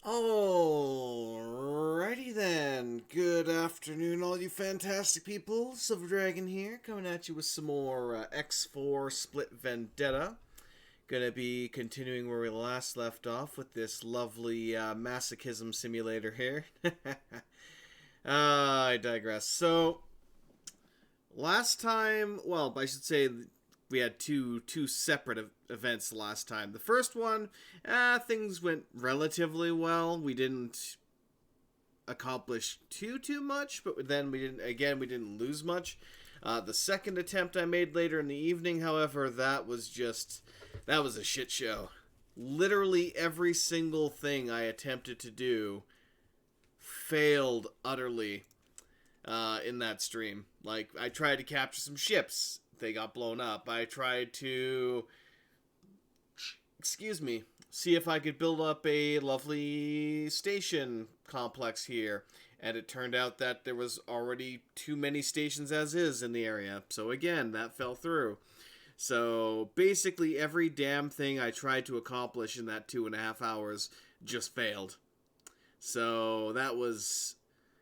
Alrighty then. Good afternoon, all you fantastic people. Silver Dragon here, coming at you with some more X4 Split Vendetta. Gonna be continuing where we last left off with this lovely masochism simulator here. I digress. So, last time, well, I should say we had two separate events last time. The first one, things went relatively well. We didn't accomplish too much, but then we didn't lose much. The second attempt I made later in the evening, however, that was a shit show. Literally every single thing I attempted to do failed utterly in that stream. Like, I tried to capture some ships. They got blown up. I tried to, see if I could build up a lovely station complex here. And it turned out that there was already too many stations as is in the area. So again, that fell through. So basically every damn thing I tried to accomplish in that 2.5 hours just failed. So that was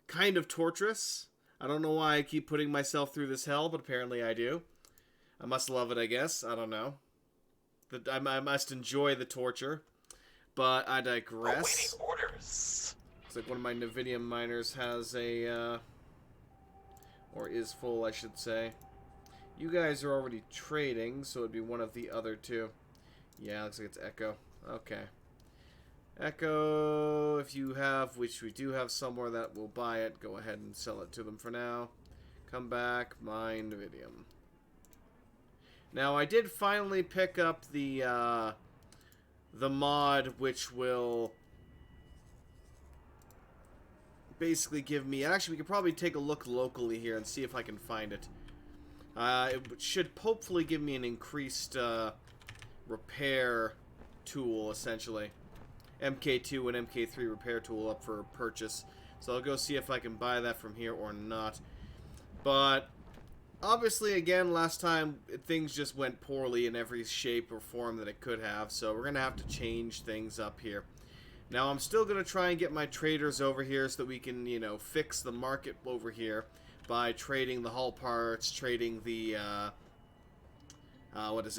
kind of torturous. I don't know why I keep putting myself through this hell, but apparently I do. I must love it, I guess. I don't know. I must enjoy the torture. But I digress. Awaiting orders. Looks like one of my Nvidia miners has a, or is full, I should say. You guys are already trading, so it'd be one of the other two. Yeah, looks like it's Echo. Okay. Echo, if you have, which we do have somewhere that will buy it, go ahead and sell it to them for now. Come back, mine Nvidium. Now, I did finally pick up the mod which will basically give me... Actually, we could probably take a look locally here and see if I can find it. It should hopefully give me an increased repair tool, essentially. MK2 and MK3 repair tool up for purchase. So I'll go see if I can buy that from here or not. But obviously, again, last time things just went poorly in every shape or form that it could have. So we're going to have to change things up here. Now I'm still going to try and get my traders over here so that we can, you know, fix the market over here by trading the hull parts, trading the,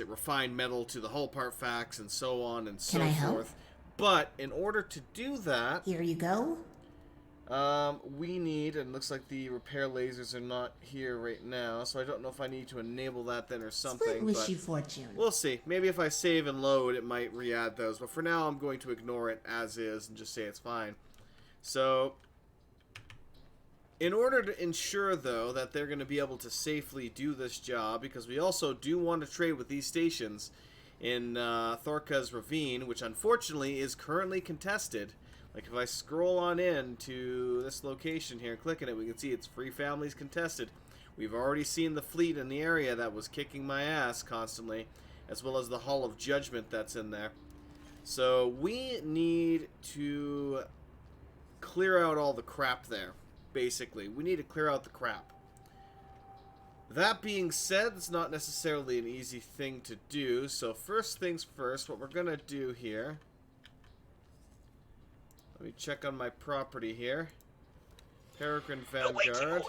refined metal to the hull part facts and so on and so forth. But in order to do that, here you go. We need, and it looks like the repair lasers are not here right now, so I don't know if I need to enable that then or something. Wish you fortune. We'll see. Maybe if I save and load, it might re-add those. But for now, I'm going to ignore it as is and just say it's fine. So, in order to ensure, though, that they're going to be able to safely do this job, because we also do want to trade with these stations in Thorka's Ravine, which unfortunately is currently contested. Like, if I scroll on in to this location here and click on it, we can see it's Free Families contested. We've already seen the fleet in the area that was kicking my ass constantly, as well as the Hall of Judgment that's in there. So we need to clear out all the crap there, basically. We need to clear out the crap. That being said, it's not necessarily an easy thing to do, so first things first, what we're going to do here... Let me check on my property here. Peregrine Vanguard.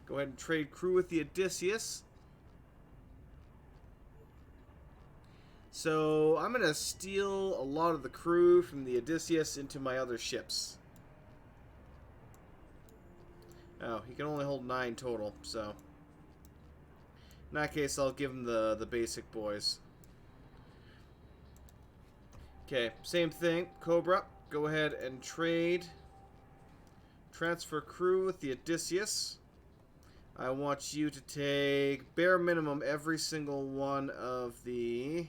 Go ahead and trade crew with the Odysseus. So, I'm going to steal a lot of the crew from the Odysseus into my other ships. Oh, he can only hold 9 total, so... In that case, I'll give him the basic boys. Okay, same thing. Cobra, go ahead and trade. Transfer crew with the Odysseus. I want you to take, bare minimum, every single one of the...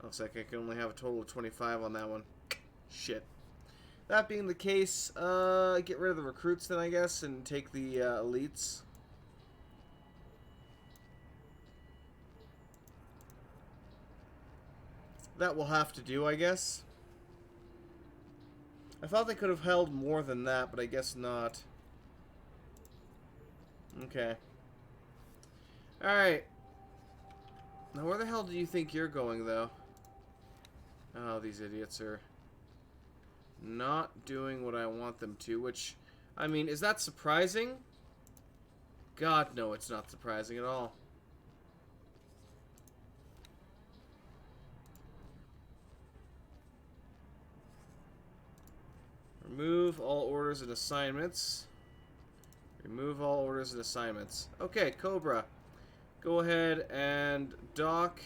Looks like I can only have a total of 25 on that one. Shit. That being the case, get rid of the recruits then, I guess, and take the elites. That will have to do, I guess. I thought they could have held more than that, but I guess not. Okay. Alright. Now, where the hell do you think you're going, though? Oh, these idiots are not doing what I want them to, which, I mean, is that surprising? God, no, it's not surprising at all. Remove all orders and assignments. Remove all orders and assignments. Okay, Cobra. Go ahead and dock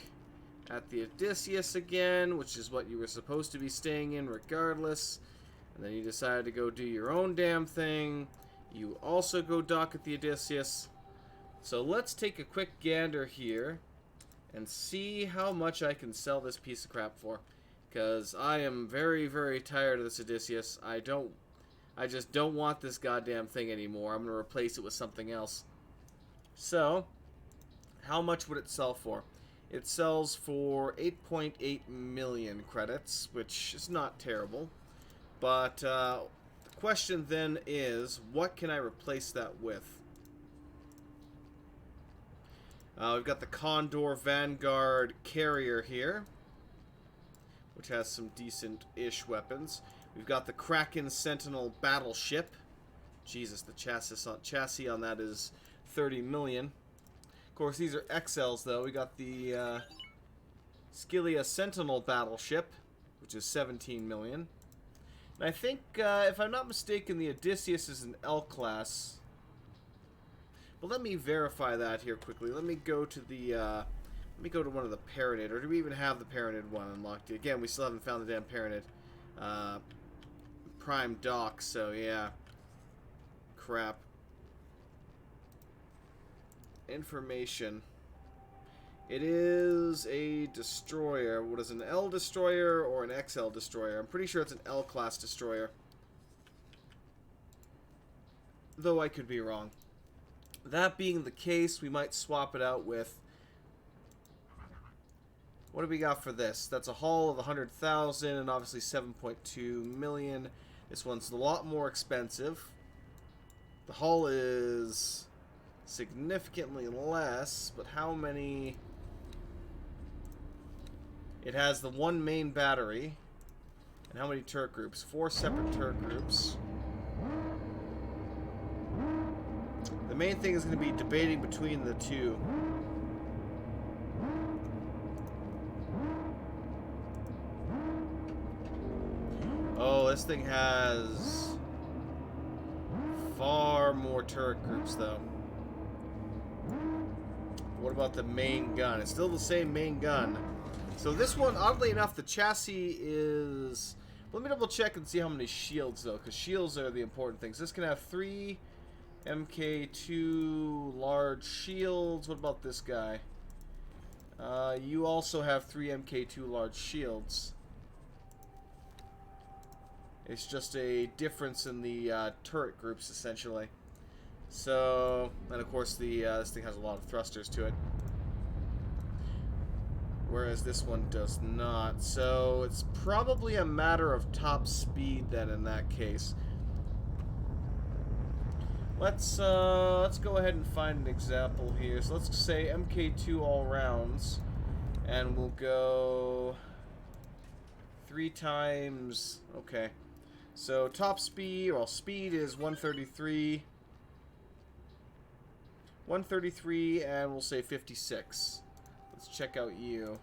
at the Odysseus again, which is what you were supposed to be staying in regardless. And then you decided to go do your own damn thing. You also go dock at the Odysseus. So let's take a quick gander here and see how much I can sell this piece of crap for. Because I am very, very tired of this Odysseus. I just don't want this goddamn thing anymore. I'm going to replace it with something else. So, how much would it sell for? It sells for 8.8 million credits, which is not terrible. But the question then is, what can I replace that with? We've got the Condor Vanguard carrier here, which has some decent-ish weapons. We've got the Kraken Sentinel battleship. Jesus, the chassis on that is 30 million. Of course, these are XLs, though. We got the Scylla Sentinel battleship, which is 17 million. And I think, if I'm not mistaken, the Odysseus is an L class. But let me verify that here quickly. Let me go to the, let me go to one of the Paranid. Or do we even have the Paranid one unlocked? Again, we still haven't found the damn Paranid. Prime dock, so yeah. Crap. Information. It is a destroyer. What is an L destroyer or an XL destroyer? I'm pretty sure it's an L class destroyer. Though I could be wrong. That being the case, we might swap it out with... What do we got for this? That's a hull of 100,000 and obviously 7.2 million. This one's a lot more expensive. The hull is significantly less, but how many... It has the one main battery. And how many turret groups? 4 separate turret groups. The main thing is going to be debating between the two. Oh, this thing has far more turret groups, though. What about the main gun? It's still the same main gun. So this one, oddly enough, the chassis is... Let me double check and see how many shields, though, because shields are the important things. This can have 3 MK2 large shields. What about this guy? You also have 3 MK2 large shields. It's just a difference in the turret groups, essentially. So, and of course, this thing has a lot of thrusters to it. Whereas this one does not. So, it's probably a matter of top speed then in that case. Let's go ahead and find an example here. So let's say MK2 all rounds, and we'll go 3 times. Okay, so top speed, well, speed is 133, and we'll say 56. Let's check out you.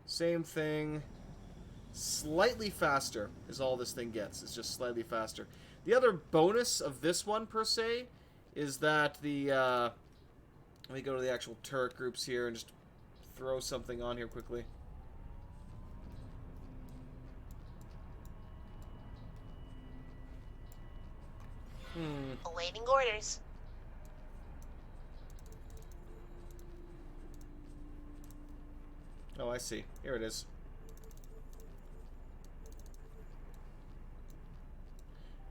Same thing. Slightly faster is all this thing gets. It's just slightly faster. The other bonus of this one, per se, is that the... let me go to the actual turret groups here and just throw something on here quickly. Awaiting orders. Oh, I see. Here it is.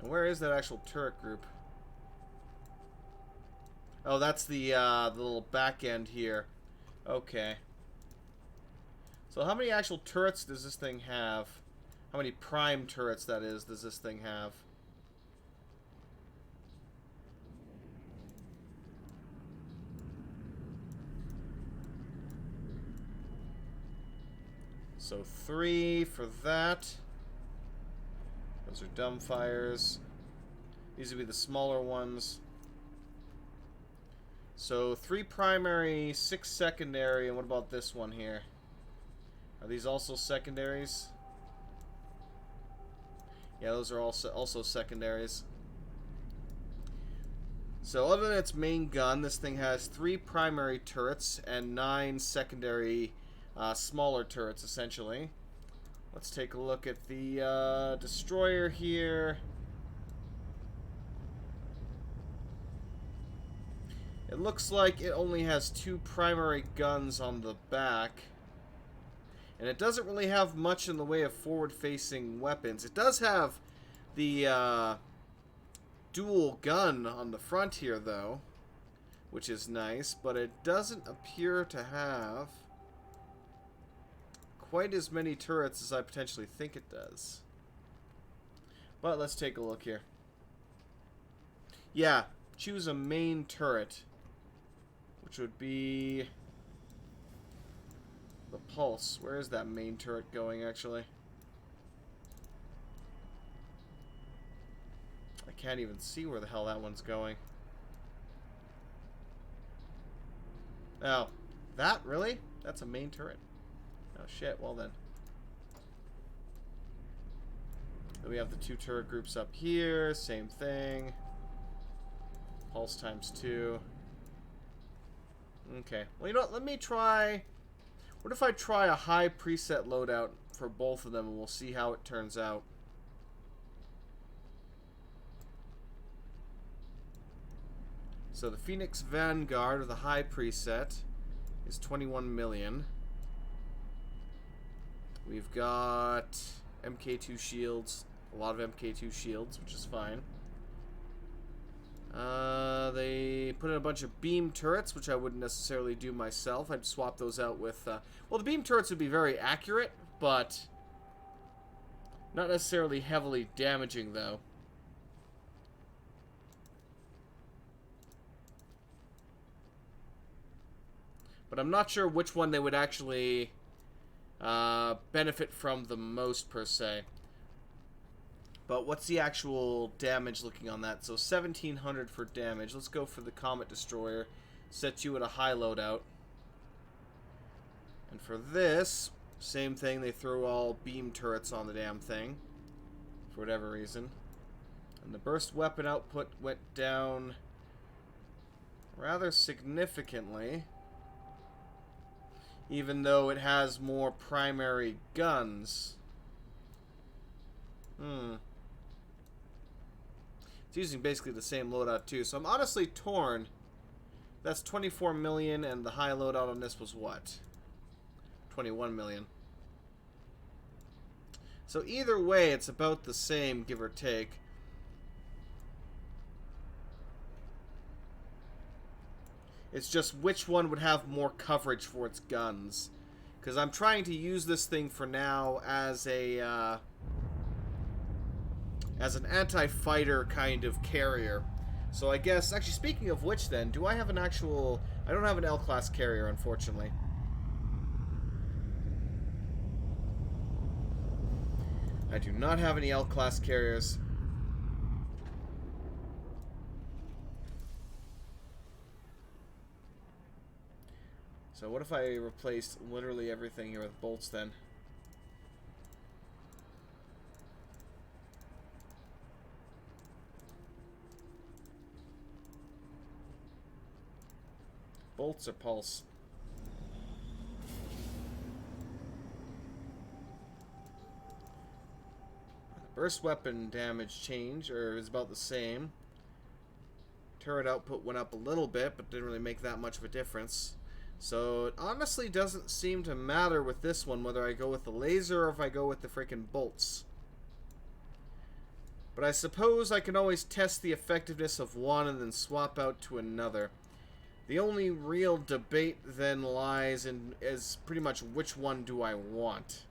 And where is that actual turret group? Oh, that's the little back end here. Okay. So how many actual turrets does this thing have? How many prime turrets, that is, does this thing have? So 3 for that. Those are dumb fires. These would be the smaller ones. So 3 primary, 6 secondary, and what about this one here? Are these also secondaries? Yeah, those are also secondaries. So other than its main gun, this thing has 3 primary turrets and 9 secondary smaller turrets, essentially. Let's take a look at the destroyer here. It looks like it only has 2 primary guns on the back. And it doesn't really have much in the way of forward-facing weapons. It does have the dual gun on the front here, though, which is nice, but it doesn't appear to have quite as many turrets as I potentially think it does. But let's take a look here. Yeah, choose a main turret, which would be the Pulse. Where is that main turret going, actually? I can't even see where the hell that one's going. Oh, that? Really? That's a main turret? Oh, shit. Well, then. Then we have the 2 turret groups up here. Same thing. Pulse times 2. Okay. Well, you know what? Let me try... What if I try a high preset loadout for both of them, and we'll see how it turns out. So the Phoenix Vanguard with a high preset is 21 million. We've got MK2 shields, a lot of MK2 shields, which is fine. They put in a bunch of beam turrets, which I wouldn't necessarily do myself. I'd swap those out with... well, the beam turrets would be very accurate, but not necessarily heavily damaging, though. But I'm not sure which one they would actually benefit from the most, per se. But what's the actual damage looking on that? So 1700 for damage. Let's go for the Comet Destroyer. Sets you at a high loadout. And for this, same thing. They throw all beam turrets on the damn thing. For whatever reason. And the burst weapon output went down rather significantly. Even though it has more primary guns. It's using basically the same loadout too, so I'm honestly torn. That's 24 million, and the high loadout on this was what? 21 million. So either way, it's about the same, give or take. It's just which one would have more coverage for its guns. Because I'm trying to use this thing for now as a... as an anti-fighter kind of carrier. So I guess, actually speaking of which then, do I have an actual... I don't have an L-class carrier, unfortunately. I do not have any L-class carriers. So what if I replaced literally everything here with bolts then? Bolts or pulse? Burst weapon damage change, or is about the same. Turret output went up a little bit, but didn't really make that much of a difference. So it honestly doesn't seem to matter with this one whether I go with the laser or if I go with the freaking bolts. But I suppose I can always test the effectiveness of one and then swap out to another. The only real debate then lies in is pretty much which one do I want.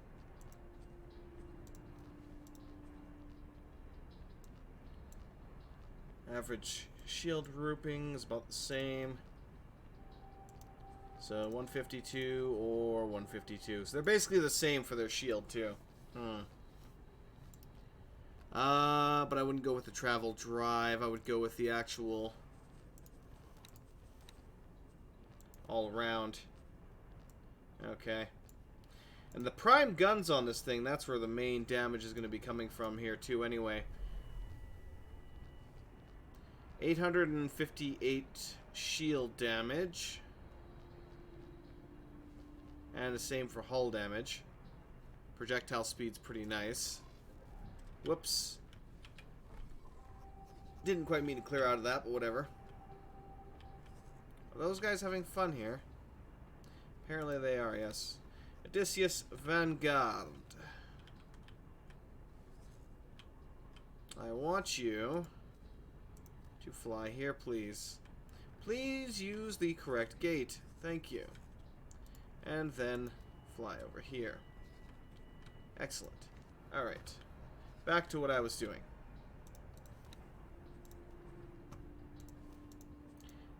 Average shield grouping is about the same. So 152 or 152. So they're basically the same for their shield too. But I wouldn't go with the travel drive. I would go with the actual all around. Okay. And the prime guns on this thing, that's where the main damage is going to be coming from here too anyway. 858 shield damage. And the same for hull damage. Projectile speed's pretty nice. Whoops. Didn't quite mean to clear out of that, but whatever. Are those guys having fun here? Apparently they are, yes. Odysseus Vanguard. I want you to fly here, please. Please use the correct gate. Thank you. And then fly over here. Excellent. Alright. Back to what I was doing.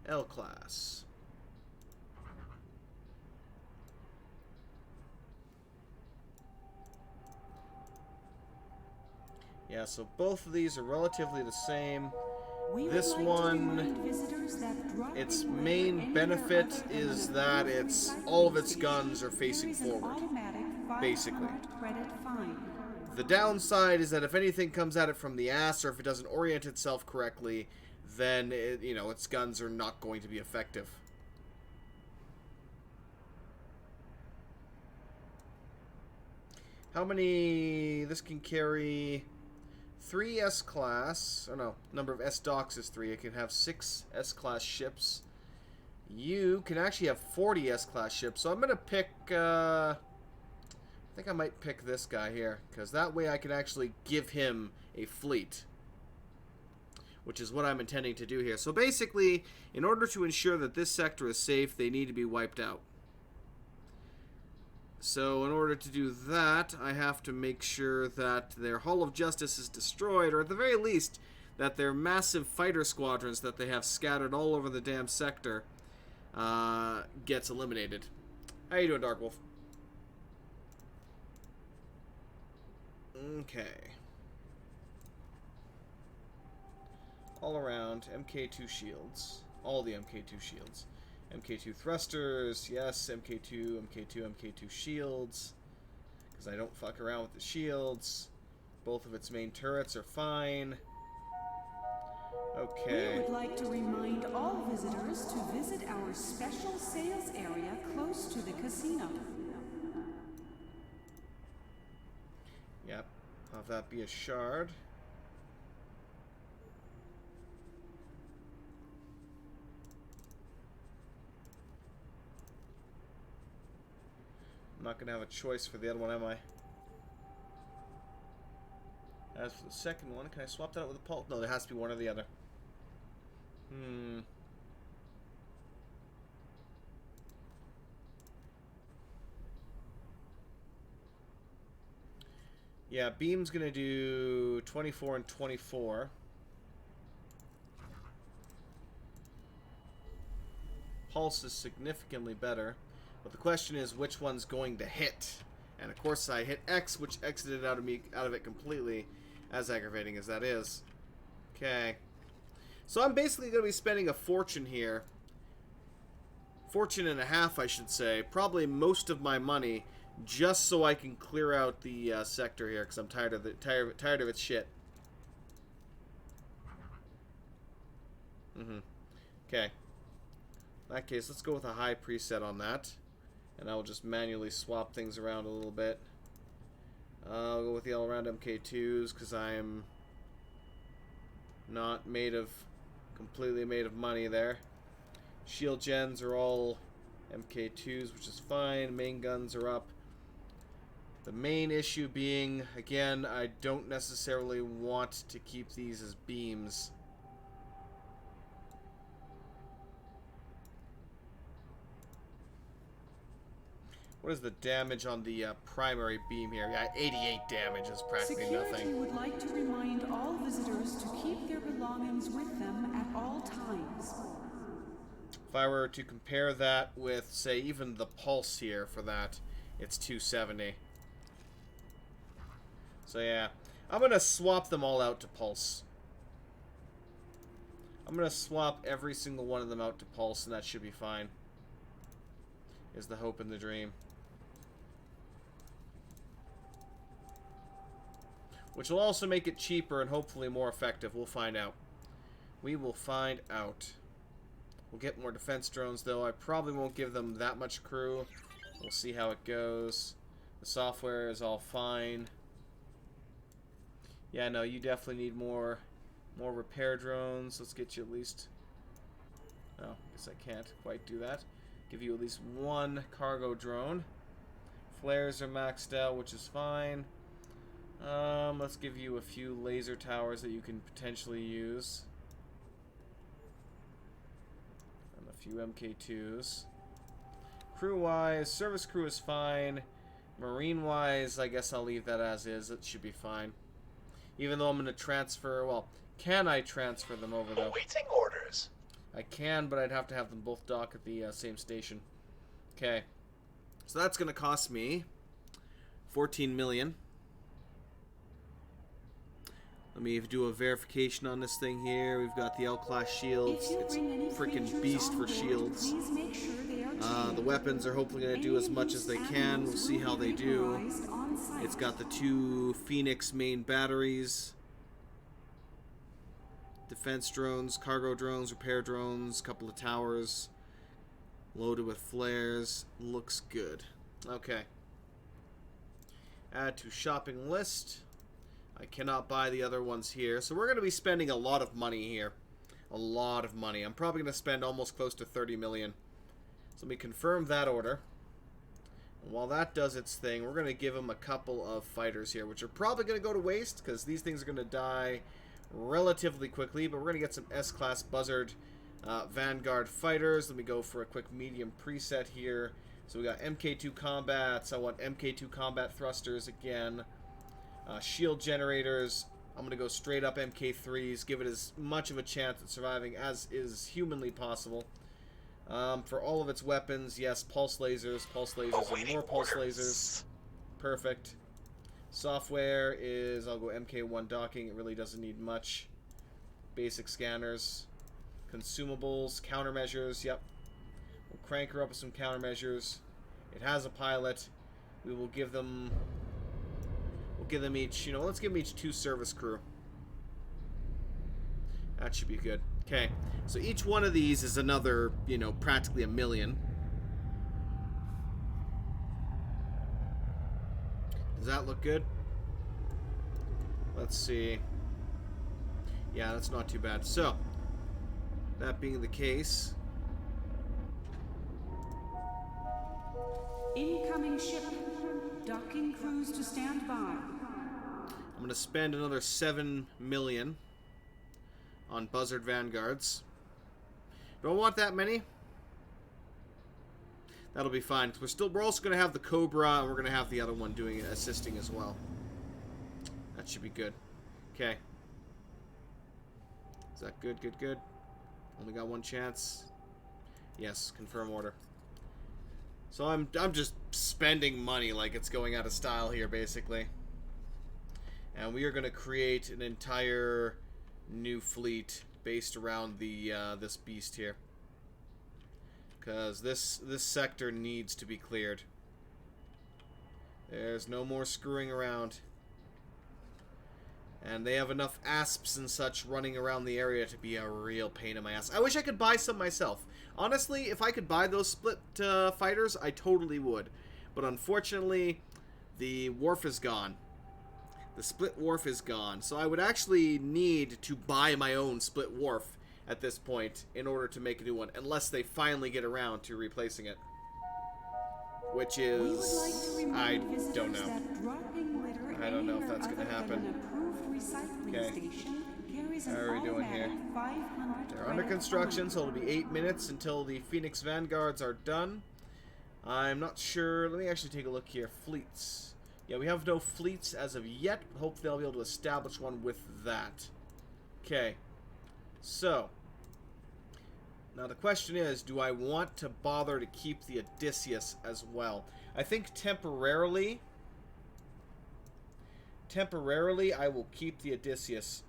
L-Class. Yeah, so both of these are relatively the same. This one, its main benefit is that all of its guns are facing forward, basically. The downside is that if anything comes at it from the ass, or if it doesn't orient itself correctly, then its guns are not going to be effective. How many? This can carry 3 S-Class. Oh no, number of S-Docks is 3. It can have 6 S-Class ships. You can actually have 40 S-Class ships. So I'm going to pick, I think I might pick this guy here, because that way I can actually give him a fleet, which is what I'm intending to do here. So basically, in order to ensure that this sector is safe, they need to be wiped out. So in order to do that, I have to make sure that their Hall of Justice is destroyed, or at the very least, that their massive fighter squadrons that they have scattered all over the damn sector gets eliminated. How you doing, Dark Wolf? Okay. All around, MK2 shields. All the MK2 shields. MK2 thrusters, yes, MK2, MK2 shields. Because I don't fuck around with the shields. Both of its main turrets are fine. Okay. We would like to remind all visitors to visit our special sales area close to the casino. Yep. Have that be a shard. I'm not going to have a choice for the other one, am I? As for the second one, can I swap that out with a pulse? No, there has to be one or the other. Yeah, Beam's going to do 24 and 24. Pulse is significantly better. But the question is, which one's going to hit? And of course I hit X, which exited out of it completely, as aggravating as that is. Okay. So I'm basically going to be spending a fortune here. Fortune and a half, I should say. Probably most of my money, just so I can clear out the sector here, because I'm tired of its shit. Okay. In that case, let's go with a high preset on that. And I will just manually swap things around a little bit. I'll go with the all-around MK2s because I'm not completely made of money there. Shield gens are all MK2s, which is fine. Main guns are up. The main issue being, again, I don't necessarily want to keep these as beams. What is the damage on the primary beam here? Yeah, 88 damage is practically Security nothing. would like to remind all visitors to keep their belongings with them at all times. If I were to compare that with, say, even the Pulse here for that, it's 270. So yeah, I'm going to swap them all out to Pulse. I'm going to swap every single one of them out to Pulse, and that should be fine. Is the hope and the dream. Which will also make it cheaper and hopefully more effective. We'll find out. We will find out. We'll get more defense drones, though. I probably won't give them that much crew. We'll see how it goes. The software is all fine. Yeah, no, you definitely need more repair drones. Let's get you at least... Oh, I guess I can't quite do that. Give you at least one cargo drone. Flares are maxed out, which is fine. Let's give you a few laser towers that you can potentially use. And a few MK2s. Crew-wise, service crew is fine. Marine-wise, I guess I'll leave that as is. It should be fine. Even though I'm going to transfer... Well, can I transfer them over, though? Awaiting orders. I can, but I'd have to have them both dock at the same station. Okay. So that's going to cost me 14 million. Let me do a verification on this thing here. We've got the L-class shields. It's a freaking beast for shields. The weapons are hopefully going to do as much as they can. We'll see how they do. It's got the 2 Phoenix main batteries. Defense drones, cargo drones, repair drones, couple of towers. Loaded with flares. Looks good. Okay. Add to shopping list. I cannot buy the other ones here. So we're going to be spending a lot of money here. A lot of money. I'm probably going to spend almost close to 30 million. So let me confirm that order. And while that does its thing, we're going to give them a couple of fighters here, which are probably going to go to waste because these things are going to die relatively quickly. But we're going to get some S-class Buzzard Vanguard fighters. Let me go for a quick medium preset here. So we got MK2 combats. I want MK2 combat thrusters again. Shield generators. I'm going to go straight up MK3s. Give it as much of a chance at surviving as is humanly possible. For all of its weapons, yes, pulse lasers. Pulse lasers and more pulse lasers. Perfect. Software is, I'll go MK1 docking. It really doesn't need much. Basic scanners. Consumables. Countermeasures. Yep. We'll crank her up with some countermeasures. It has a pilot. We will give them... We'll give them each, let's give them each 2 service crew. That should be good. Okay, so each one of these is another, practically 1 million. Does that look good? Let's see. Yeah, that's not too bad. So, that being the case... Incoming ship. Docking crews to stand by. I'm going to spend another 7 million on Buzzard Vanguards. Do I want that many? That'll be fine. We're also going to have the Cobra, and we're going to have the other one doing assisting as well. That should be good. Okay. Is that good? Good, good. Only got one chance. Yes, confirm order. So I'm just spending money like it's going out of style here, basically. And we are going to create an entire new fleet based around the this beast here. Because this sector needs to be cleared. There's no more screwing around. And they have enough asps and such running around the area to be a real pain in my ass. I wish I could buy some myself. Honestly, if I could buy those split fighters, I totally would. But unfortunately, the wharf is gone. The split wharf is gone. So I would actually need to buy my own split wharf at this point in order to make a new one. Unless they finally get around to replacing it. Which is... I don't know. I don't know if that's going to happen. Okay. How are we doing here? They're under construction, so it'll be 8 minutes until the Phoenix Vanguards are done. I'm not sure. Let me actually take a look here. Fleets. Yeah, we have no fleets as of yet. Hopefully I'll be able to establish one with that. Okay. So. Now the question is, do I want to bother to keep the Odysseus as well? I think temporarily I will keep the Odysseus.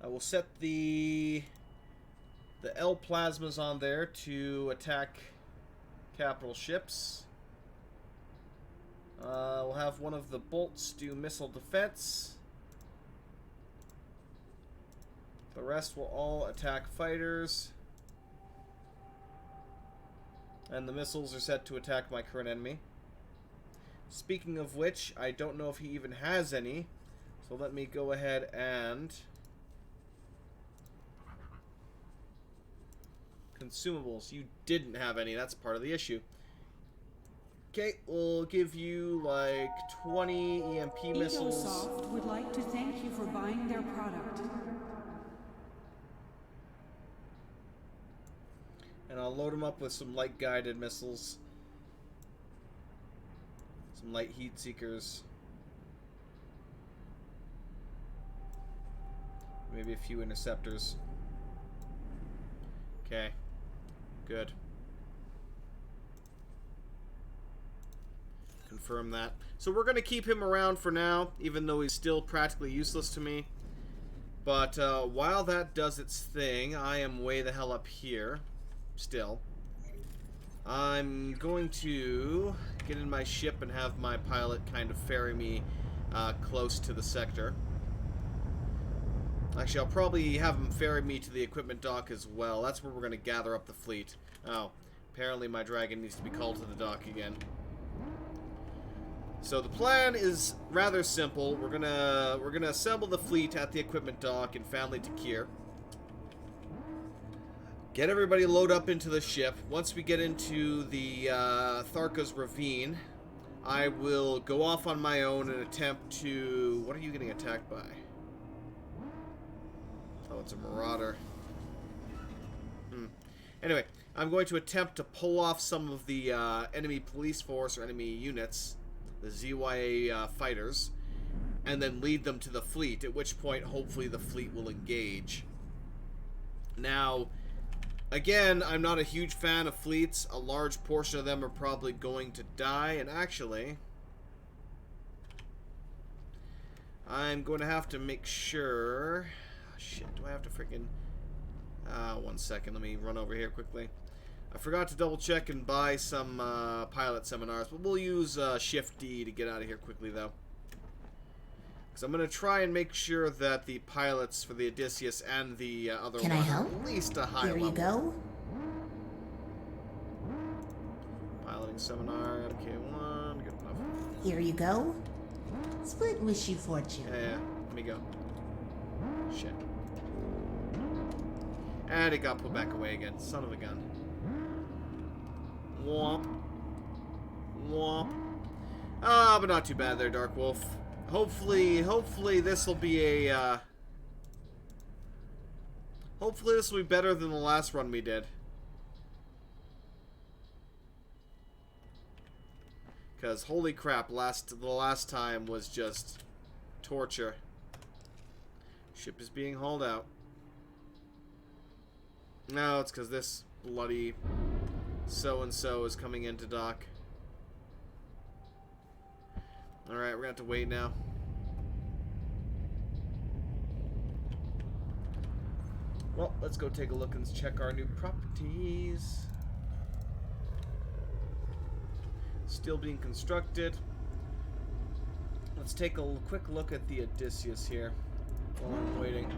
I will set the L plasmas on there to attack capital ships. We'll have one of the bolts do missile defense. The rest will all attack fighters. And the missiles are set to attack my current enemy. Speaking of which, I don't know if he even has any. So let me go ahead and... Consumables. You didn't have any. That's part of the issue. Okay, we'll give you like 20 EMP missiles. Ecosoft would like to thank you for buying their product. And I'll load them up with some light guided missiles. Some light heat seekers. Maybe a few interceptors. Okay. Good. Confirm that. So we're going to keep him around for now, even though he's still practically useless to me. But while that does its thing, I am way the hell up here. Still. I'm going to get in my ship and have my pilot kind of ferry me close to the sector. Actually, I'll probably have him ferry me to the equipment dock as well. That's where we're going to gather up the fleet. Oh, apparently my dragon needs to be called to the dock again. So the plan is rather simple. We're gonna assemble the fleet at the equipment dock in Family Takir. Get everybody load up into the ship. Once we get into the Tharka's Ravine, I will go off on my own and attempt to... What are you getting attacked by? Oh, it's a marauder. Anyway, I'm going to attempt to pull off some of the enemy police force or enemy units, the ZYA fighters, and then lead them to the fleet, at which point hopefully the fleet will engage. Now, again, I'm not a huge fan of fleets. A large portion of them are probably going to die, and actually... I'm going to have to make sure... Shit, do I have to freaking... 1 second, let me run over here quickly. I forgot to double check and buy some pilot seminars, but we'll use Shift D to get out of here quickly, though. Because I'm going to try and make sure that the pilots for the Odysseus and the other one are at least a high level. Here you go. Piloting seminar, MK1, good enough. Here you go. Split wish you fortune. Yeah, let me go. Shit. And it got put back away again. Son of a gun. Womp. Womp. Ah, but not too bad there, Dark Wolf. Hopefully this will be a, hopefully this will be better than the last run we did. Because, holy crap, the last time was just torture. Ship is being hauled out. No, it's because this bloody so-and-so is coming into dock. Alright, we're going to have to wait now. Well, let's go take a look and check our new properties. Still being constructed. Let's take a quick look at the Odysseus here while I'm waiting.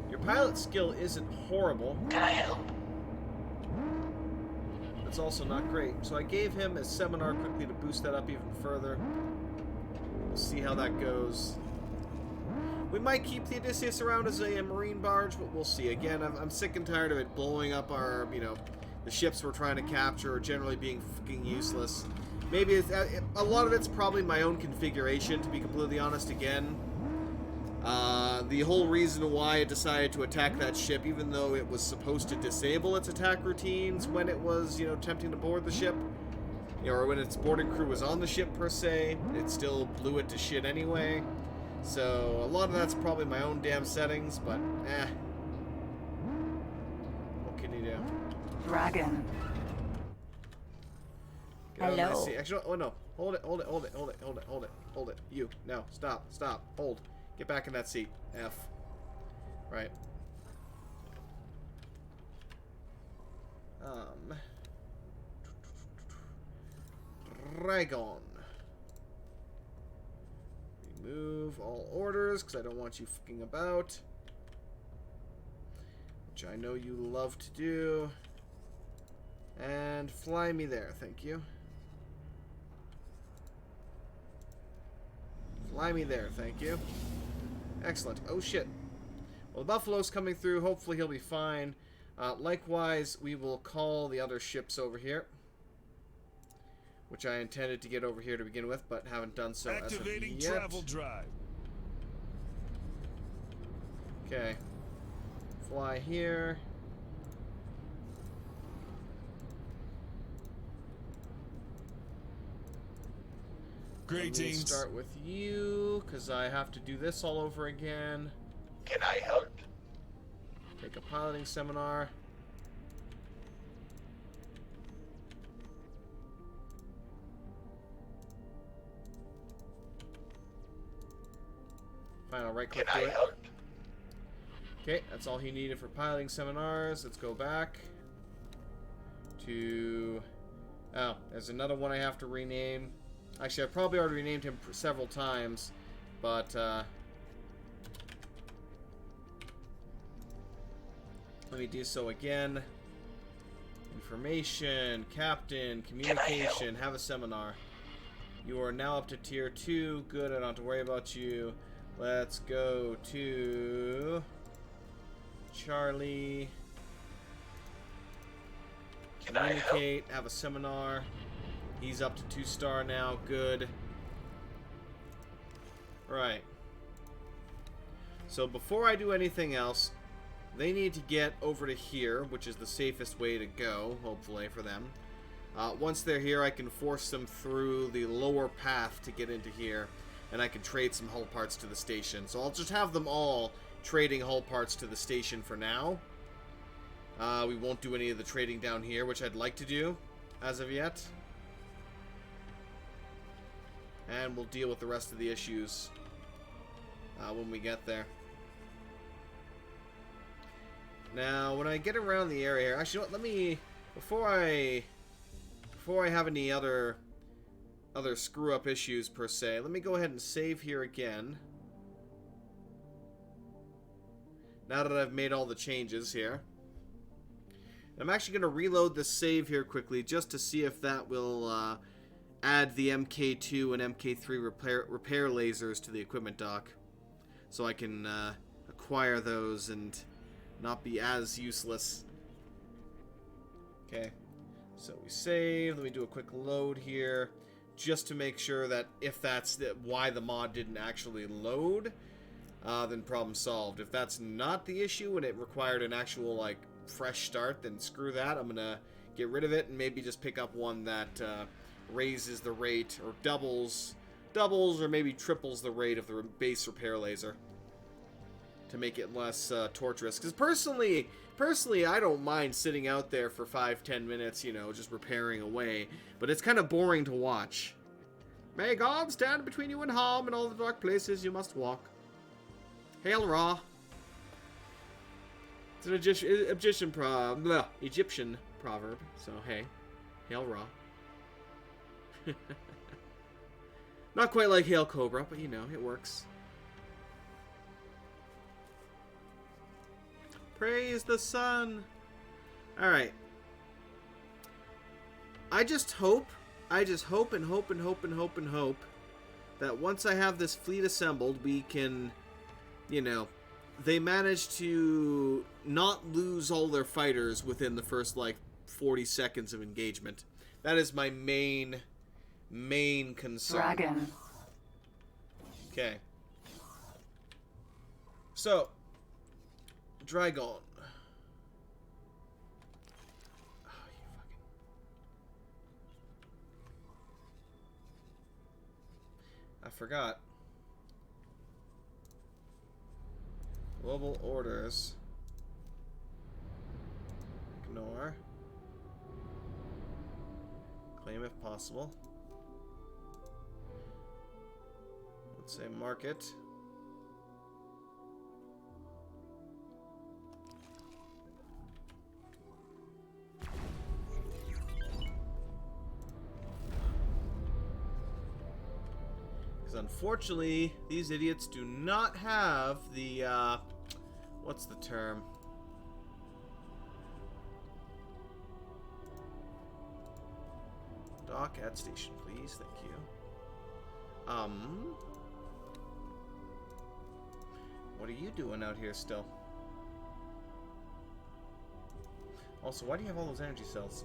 Your pilot skill isn't horrible. Can I help? It's also not great. So I gave him a seminar quickly to boost that up even further. We'll see how that goes. We might keep the Odysseus around as a marine barge, but we'll see. Again, I'm sick and tired of it blowing up our, the ships we're trying to capture, or generally being fucking useless. Maybe it's, a lot of it's probably my own configuration, to be completely honest again. The whole reason why it decided to attack that ship, even though it was supposed to disable its attack routines when it was, attempting to board the ship, or when its boarding crew was on the ship per se, it still blew it to shit anyway. So a lot of that's probably my own damn settings, but what can you do? Dragon. Hello. Actually, oh no. Hold it. You. No. Stop. Hold. Get back in that seat. F. Right. Dragon. Remove all orders, because I don't want you fucking about. Which I know you love to do. And fly me there, thank you. Fly me there, thank you. Excellent. Oh shit. Well, the Buffalo's coming through. Hopefully he'll be fine. Likewise, we will call the other ships over here, which I intended to get over here to begin with, but haven't done so as of yet. Activating travel drive. Okay. Fly here. Greetings. Start with you, because I have to do this all over again. Can I help? Take a piloting seminar. Fine, I'll right click to it. Okay, that's all he needed for piloting seminars. Let's go back to... Oh, there's another one I have to rename. Actually, I probably already renamed him several times, but let me do so again. Information, captain, communication, have a seminar. You are now up to tier 2. Good, I don't have to worry about you. Let's go to Charlie. Communicate, have a seminar. He's up to 2-star now. Good. Right. So before I do anything else, they need to get over to here, which is the safest way to go, hopefully, for them. Once they're here, I can force them through the lower path to get into here, and I can trade some hull parts to the station. So I'll just have them all trading hull parts to the station for now. We won't do any of the trading down here, which I'd like to do as of yet. And we'll deal with the rest of the issues when we get there. Now, when I get around the area here, actually, let me before I have any other screw up issues per se, let me go ahead and save here again. Now that I've made all the changes here, I'm actually going to reload the save here quickly just to see if that will add the MK2 and MK3 repair lasers to the equipment dock, so I can acquire those and not be as useless. Okay, so we save. Let me do a quick load here, just to make sure that if that's why the mod didn't actually load, then problem solved. If that's not the issue and it required an actual like fresh start, then screw that. I'm gonna get rid of it and maybe just pick up one that raises the rate or doubles or maybe triples the rate of the base repair laser to make it less torturous. Because personally, I don't mind sitting out there for 5-10 minutes, just repairing away. But it's kind of boring to watch. May God stand between you and harm, and all the dark places you must walk. Hail Ra. It's an Egyptian proverb. So hey, Hail Ra. Not quite like Hail Cobra, but it works. Praise the sun. Alright. I just hope and hope that once I have this fleet assembled, we can, they manage to not lose all their fighters within the first, 40 seconds of engagement. That is my main concern. Dragon. Okay. So, Dragon. Oh, you fucking... I forgot. Global orders. Ignore. Claim if possible. Let's say market. Because unfortunately, these idiots do not have the, what's the term? Dock at station, please. Thank you. What are you doing out here still? Also, why do you have all those energy cells?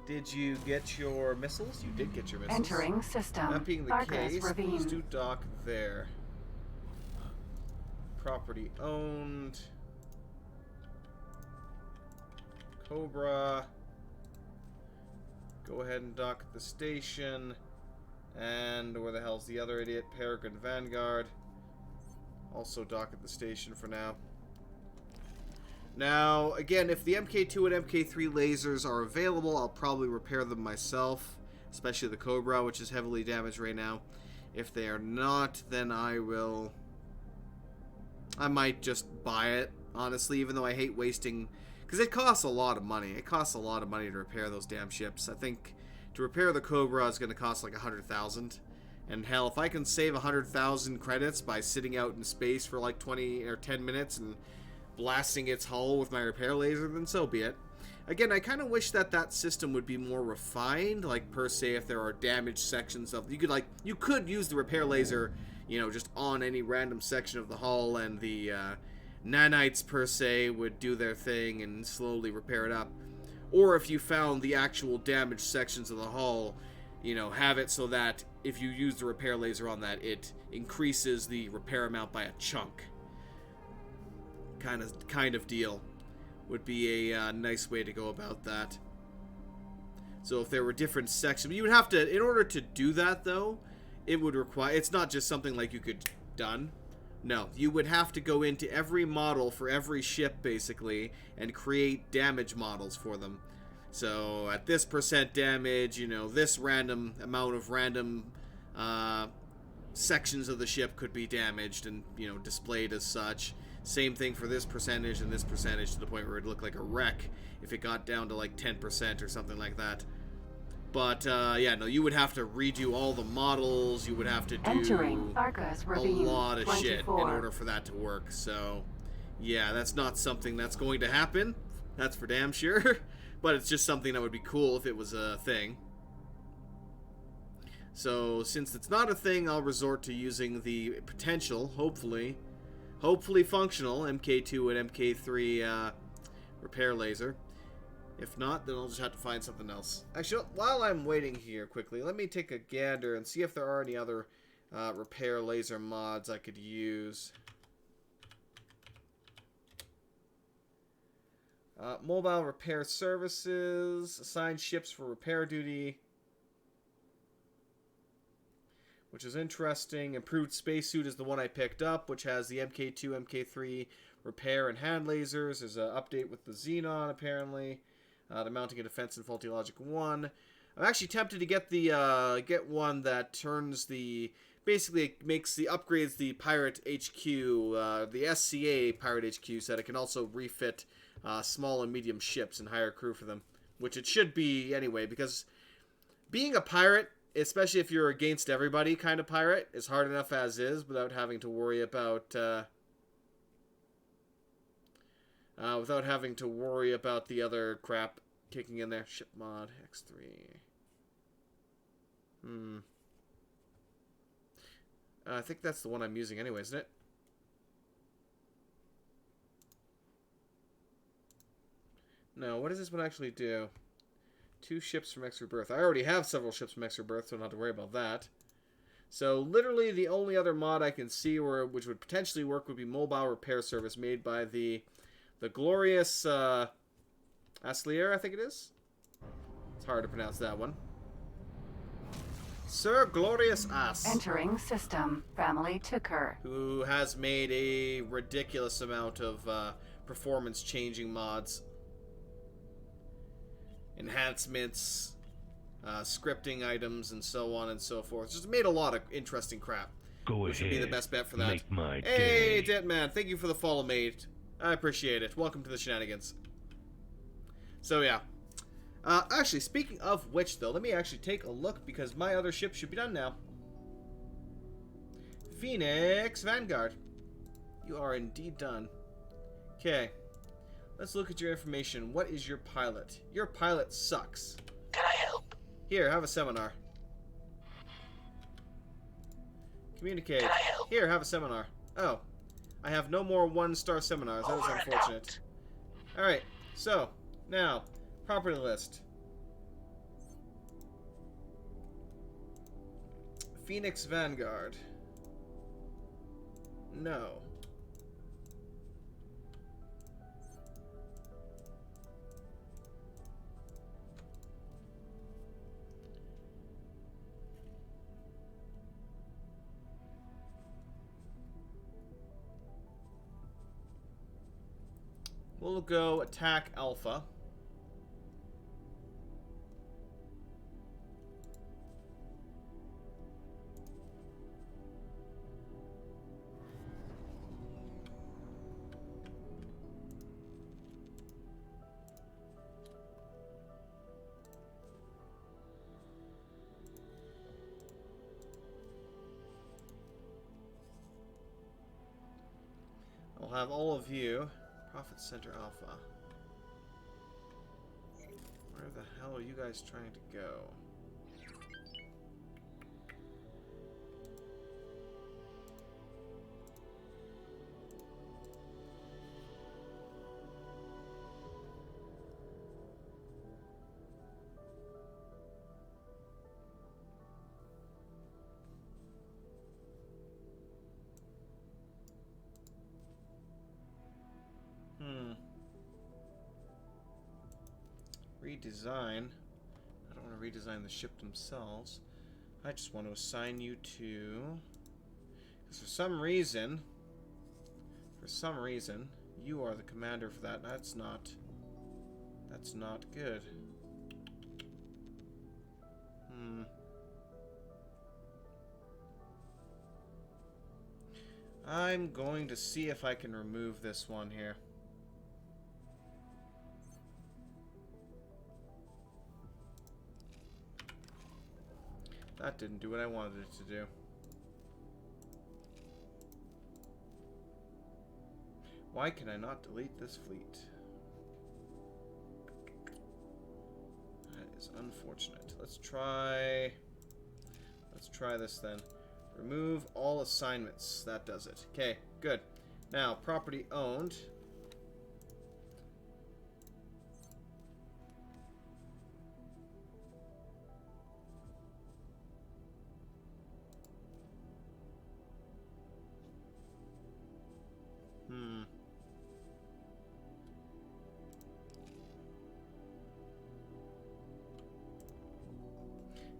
Did you get your missiles? You did get your missiles. Entering system. That being the Vargas case, Ravine. please do dock there. Property owned. Cobra. Go ahead and dock at the station. And where the hell's the other idiot? Peregrine Vanguard. Also dock at the station for now. Now, again, if the MK2 and MK3 lasers are available, I'll probably repair them myself. Especially the Cobra, which is heavily damaged right now. If they are not, then I might just buy it, honestly, even though I hate wasting... Because it costs a lot of money. It costs a lot of money to repair those damn ships. I think to repair the Cobra is going to cost like 100,000. And hell, if I can save 100,000 credits by sitting out in space for like 20 or 10 minutes and blasting its hull with my repair laser, then so be it. Again, I kind of wish that that system would be more refined, like per se if there are damaged sections of... You could use the repair laser, you know, just on any random section of the hull, and the nanites per se would do their thing and slowly repair it up. Or if you found the actual damaged sections of the hull, you know, have it so that if you use the repair laser on that, it increases the repair amount by a chunk. Kind of deal would be a nice way to go about that. So if there were different sections, you would have to, in order to do that though, it would require, it's not just something like you could done. No, you would have to go into every model for every ship basically and create damage models for them. So at this % damage, you know, this random amount of random sections of the ship could be damaged and, you know, displayed as such. Same thing for this percentage and this percentage, to the point where it would look like a wreck if it got down to like 10% or something like that. But yeah, no, you would have to redo all the models. You would have to do a lot of shit in order for that to work. So yeah, that's not something that's going to happen. That's for damn sure. But it's just something that would be cool if it was a thing. So since it's not a thing, I'll resort to using the potential, hopefully functional MK2 and MK3 repair laser. If not, then I'll just have to find something else. Actually, while I'm waiting here quickly, let me take a gander and see if there are any other repair laser mods I could use. Mobile repair services, assign ships for repair duty, which is interesting. Improved spacesuit is the one I picked up, which has the MK2, MK3 repair and hand lasers. There's an update with the Xenon, apparently. The mounting a defense and faulty logic 1. I'm actually tempted to get the get one that turns the... Basically, it upgrades the Pirate HQ, the SCA Pirate HQ, so that it can also refit small and medium ships and hire crew for them. Which it should be anyway, because being a pirate, especially if you're against everybody kind of pirate, is hard enough as is without having to worry about the other crap kicking in there. Ship mod X3. I think that's the one I'm using anyway, isn't it? No, what does this one actually do? 2 ships from X Rebirth. I already have several ships from X Rebirth, so I don't have to worry about that. So literally the only other mod I can see which would potentially work would be mobile repair service made by the glorious Aslier, I think it is. It's hard to pronounce that one. Sir Glorious Ass. Entering system. Family Tucker. Who has made a ridiculous amount of performance changing mods. Enhancements, scripting items, and so on and so forth. Just made a lot of interesting crap. Go which ahead. Would be the best bet for that. Make my Hey, day. Deadman, thank you for the follow, mate. I appreciate it. Welcome to the Shenanigans. So, yeah. Actually, speaking of which, though, let me actually take a look, because my other ship should be done now. Phoenix Vanguard. You are indeed done. Okay. Let's look at your information. What is your pilot? Your pilot sucks. Can I help? Here, have a seminar. Communicate. Can I help? Here, have a seminar. Oh. I have no more 1-star seminars. That was Over and unfortunate. Alright, so, now, property list. Phoenix Vanguard. No. We'll go attack Alpha. I'll have all of you. Profit Center Alpha. Where the hell are you guys trying to go? Redesign. I don't want to redesign the ship themselves. I just want to assign you to... Because for some reason, you are the commander for that. That's not good. I'm going to see if I can remove this one here. That didn't do what I wanted it to do. Why can I not delete this fleet? That is unfortunate. Let's try this then. Remove all assignments. That does it. Okay, good. Now, property owned.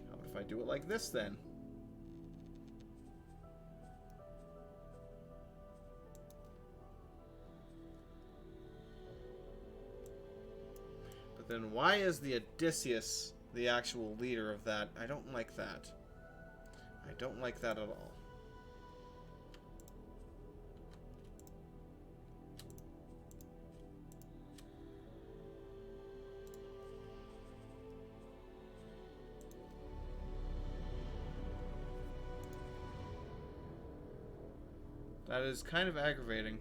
How about if I do it like this then? But then why is the Odysseus the actual leader of that? I don't like that. I don't like that at all. That is kind of aggravating.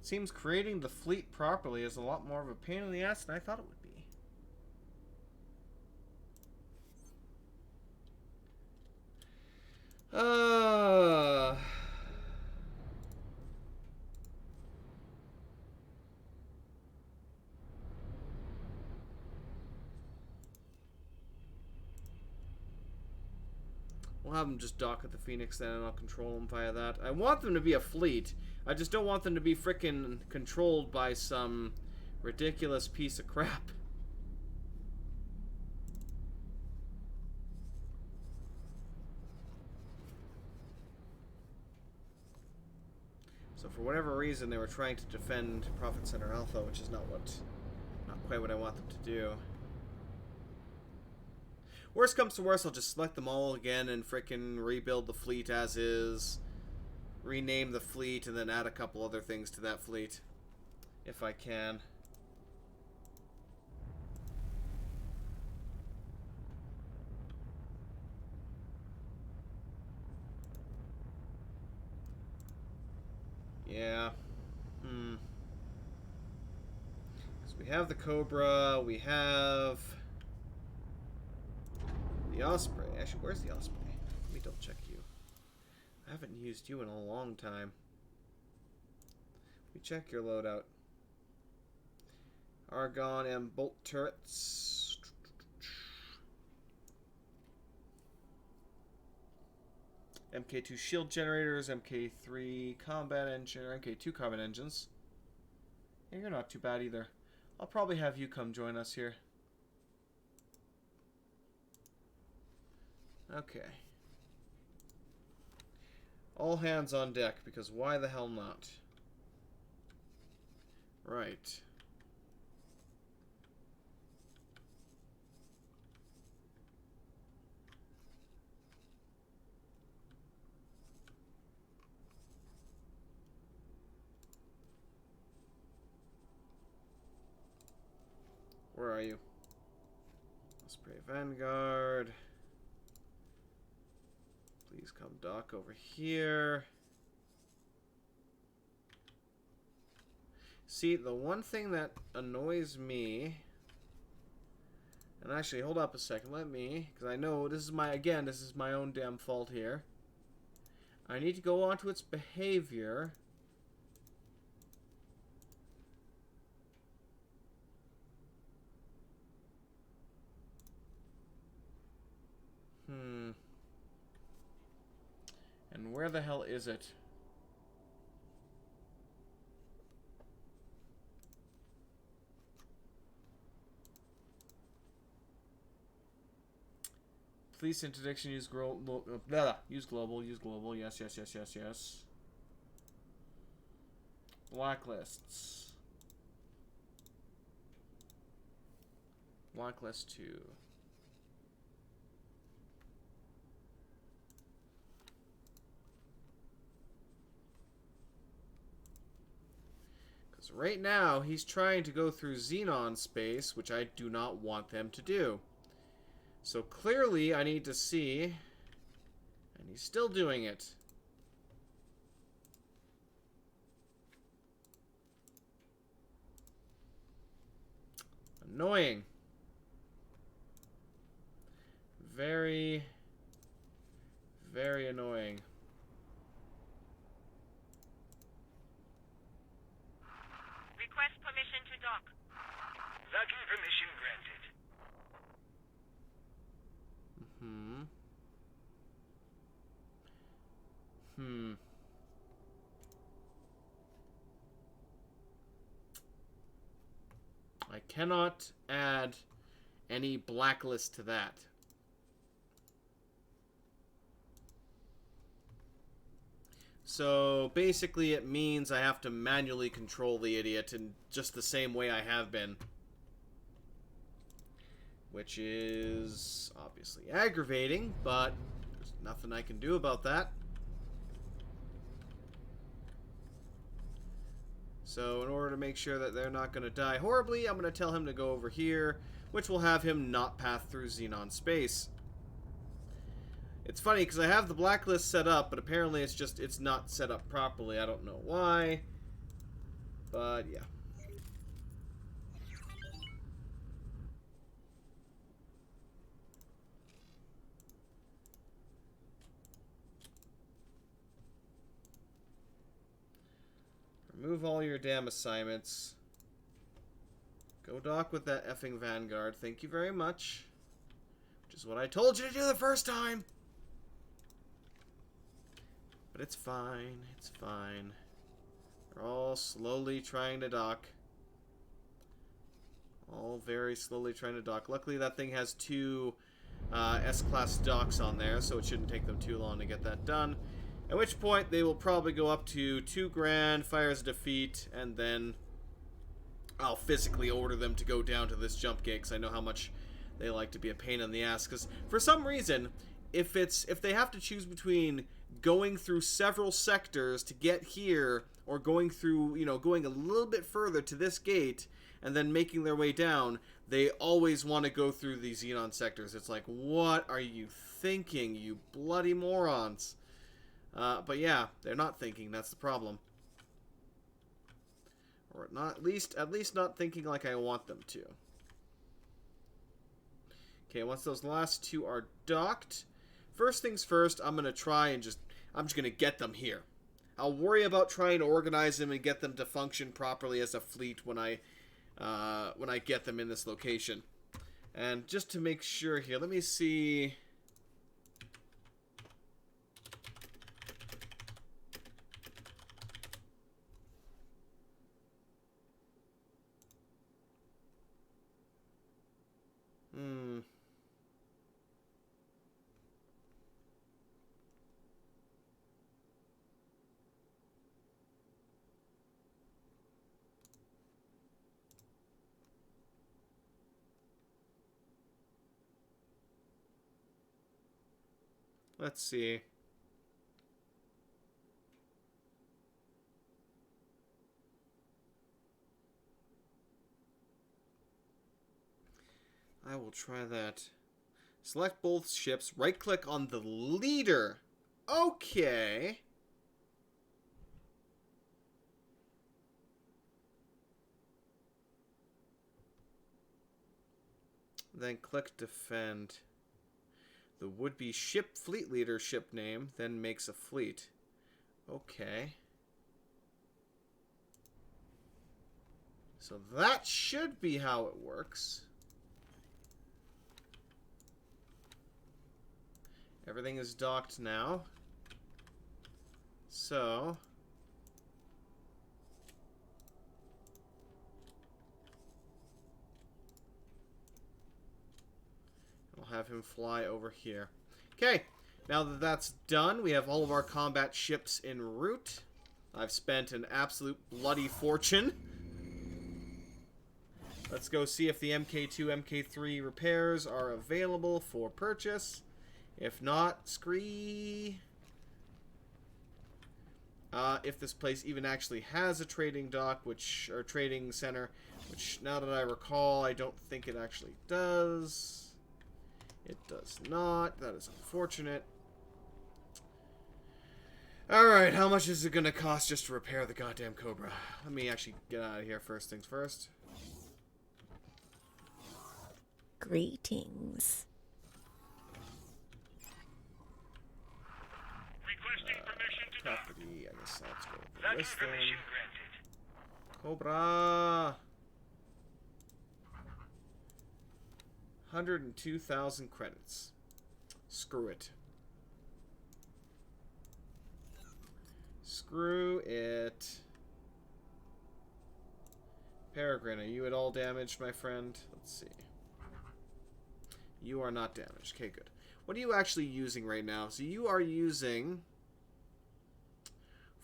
Seems creating the fleet properly is a lot more of a pain in the ass than I thought it would be. We'll have them just dock at the Phoenix then, and I'll control them via that. I want them to be a fleet. I just don't want them to be frickin' controlled by some ridiculous piece of crap. So for whatever reason, they were trying to defend Profit Center Alpha, which is not quite what I want them to do. Worst comes to worst, I'll just select them all again and frickin' rebuild the fleet as is, rename the fleet, and then add a couple other things to that fleet, if I can. Yeah. Because we have the Cobra, we have the Osprey. Actually, where's the Osprey? Let me double check you. I haven't used you in a long time. Let me check your loadout. Argon and bolt turrets. MK2 shield generators, MK3 combat engine, or MK2 combat engines. Yeah, you're not too bad either. I'll probably have you come join us here. Okay. All hands on deck, because why the hell not? Right. Where are you? Osprey Vanguard. Please come dock over here. See, the one thing that annoys me... And actually, hold up a second. Let me... Because I know this is my... Again, this is my own damn fault here. I need to go on to its behavior... And where the hell is it? Police interdiction, use global, use global, yes. Blacklists. Blacklist 2. Because right now, he's trying to go through Xenon space, which I do not want them to do. So clearly, I need to see... And he's still doing it. Annoying. Very, very annoying. Request permission to dock. Vacuum permission granted. I cannot add any blacklist to that. So basically it means I have to manually control the idiot in just the same way I have been. Which is obviously aggravating, but there's nothing I can do about that. So in order to make sure that they're not going to die horribly, I'm going to tell him to go over here, which will have him not path through Xenon space. It's funny because I have the blacklist set up, but apparently it's not set up properly. I don't know why, but yeah. Remove all your damn assignments. Go dock with that effing Vanguard. Thank you very much. Which is what I told you to do the first time. But it's fine. It's fine. They're all slowly trying to dock. All very slowly trying to dock. Luckily, that thing has 2 S-Class docks on there, so it shouldn't take them too long to get that done. At which point, they will probably go up to 2 grand, fires a defeat, and then I'll physically order them to go down to this jump gate, because I know how much they like to be a pain in the ass. Because for some reason, if they have to choose between going through several sectors to get here, or going through, you know, going a little bit further to this gate, and then making their way down, they always want to go through these Xenon sectors. It's like, what are you thinking, you bloody morons? But yeah, they're not thinking. That's the problem. Or not at least not thinking like I want them to. Okay, once those last 2 are docked, first things first, I'm just gonna get them here. I'll worry about trying to organize them and get them to function properly as a fleet when I get them in this location. And just to make sure here, let me see. Let's see. I will try that. Select both ships. Right-click on the leader. Okay. Then click defend. The would-be ship fleet leader ship name then makes a fleet. Okay. So that should be how it works. Everything is docked now. So I'll have him fly over here. Okay, now that that's done, we have all of our combat ships en route. I've spent an absolute bloody fortune. Let's go see if the MK2, MK3 repairs are available for purchase. If not, scree. If this place even actually has a trading dock, or trading center, which now that I recall, I don't think it actually does. It does not. That is unfortunate. Alright, how much is it going to cost just to repair the goddamn Cobra? Let me actually get out of here first things first. Greetings. Requesting permission to dock. Property, I guess let's go with That this thing. permission granted. Cobra! 102,000 credits. Screw it. Screw it. Peregrine, are you at all damaged, my friend? Let's see. You are not damaged. Okay, good. What are you actually using right now? So you are using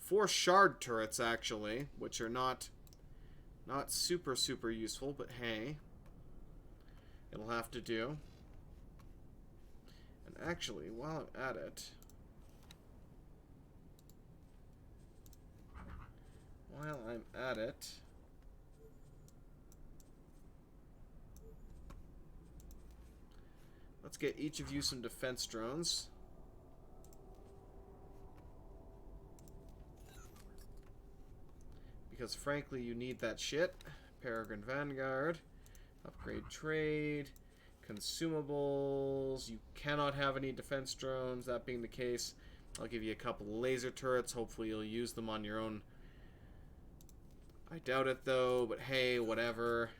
4 shard turrets, actually, which are not super useful, but hey, it'll have to do. And actually, while I'm at it, let's get each of you some defense drones. Because frankly, you need that shit. Peregrine Vanguard. Upgrade trade. Consumables. You cannot have any defense drones. That being the case, I'll give you a couple of laser turrets. Hopefully you'll use them on your own. I doubt it though, but hey, whatever.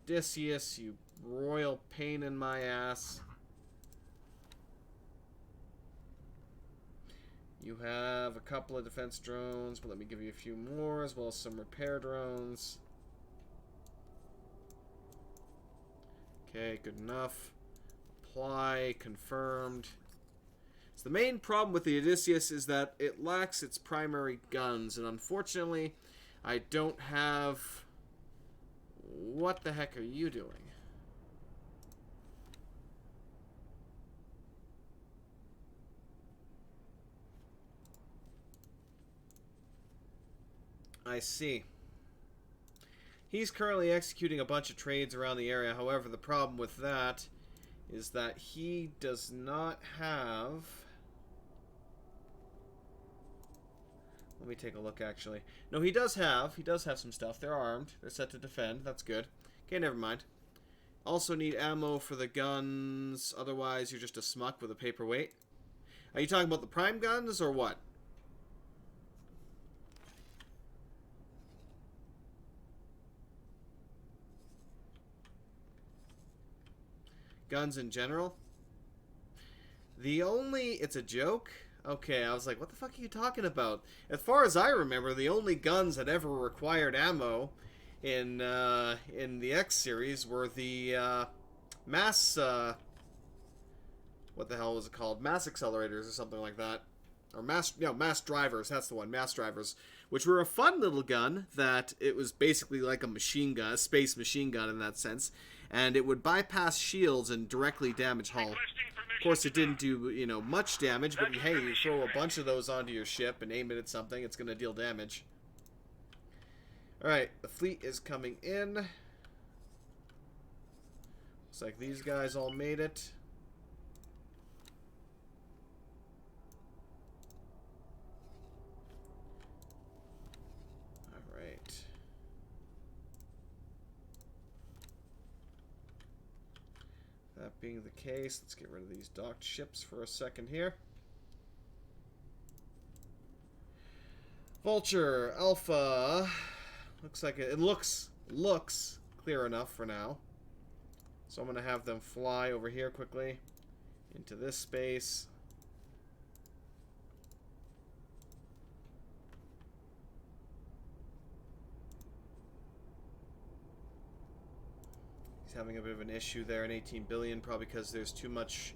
Odysseus, you royal pain in my ass. You have a couple of defense drones, but let me give you a few more, as well as some repair drones. Okay, good enough. Apply, confirmed. So the main problem with the Odysseus is that it lacks its primary guns, and unfortunately, I don't have... What the heck are you doing? I see. He's currently executing a bunch of trades around the area. However, the problem with that is that he does not have... Let me take a look, actually. No, he does have some stuff. They're armed. They're set to defend. That's good. Okay, never mind. Also need ammo for the guns. Otherwise, you're just a smuck with a paperweight. Are you talking about the prime guns, or what? Guns in general? It's a joke? Okay, I was like, what the fuck are you talking about? As far as I remember, the only guns that ever required ammo in the X series were the mass, what the hell was it called? Mass accelerators or something like that. Or mass drivers, that's the one, mass drivers. Which were a fun little gun that it was basically like a machine gun, a space machine gun in that sense. And it would bypass shields and directly damage hull. Of course, it didn't do, much damage, but hey, you throw a bunch of those onto your ship and aim it at something, it's going to deal damage. Alright, the fleet is coming in. Looks like these guys all made it. Alright. That being the case, let's get rid of these docked ships for a second here. Vulture, Alpha. Looks like it looks clear enough for now. So I'm going to have them fly over here quickly into this space. Having a bit of an issue there in 18 billion, probably because there's too much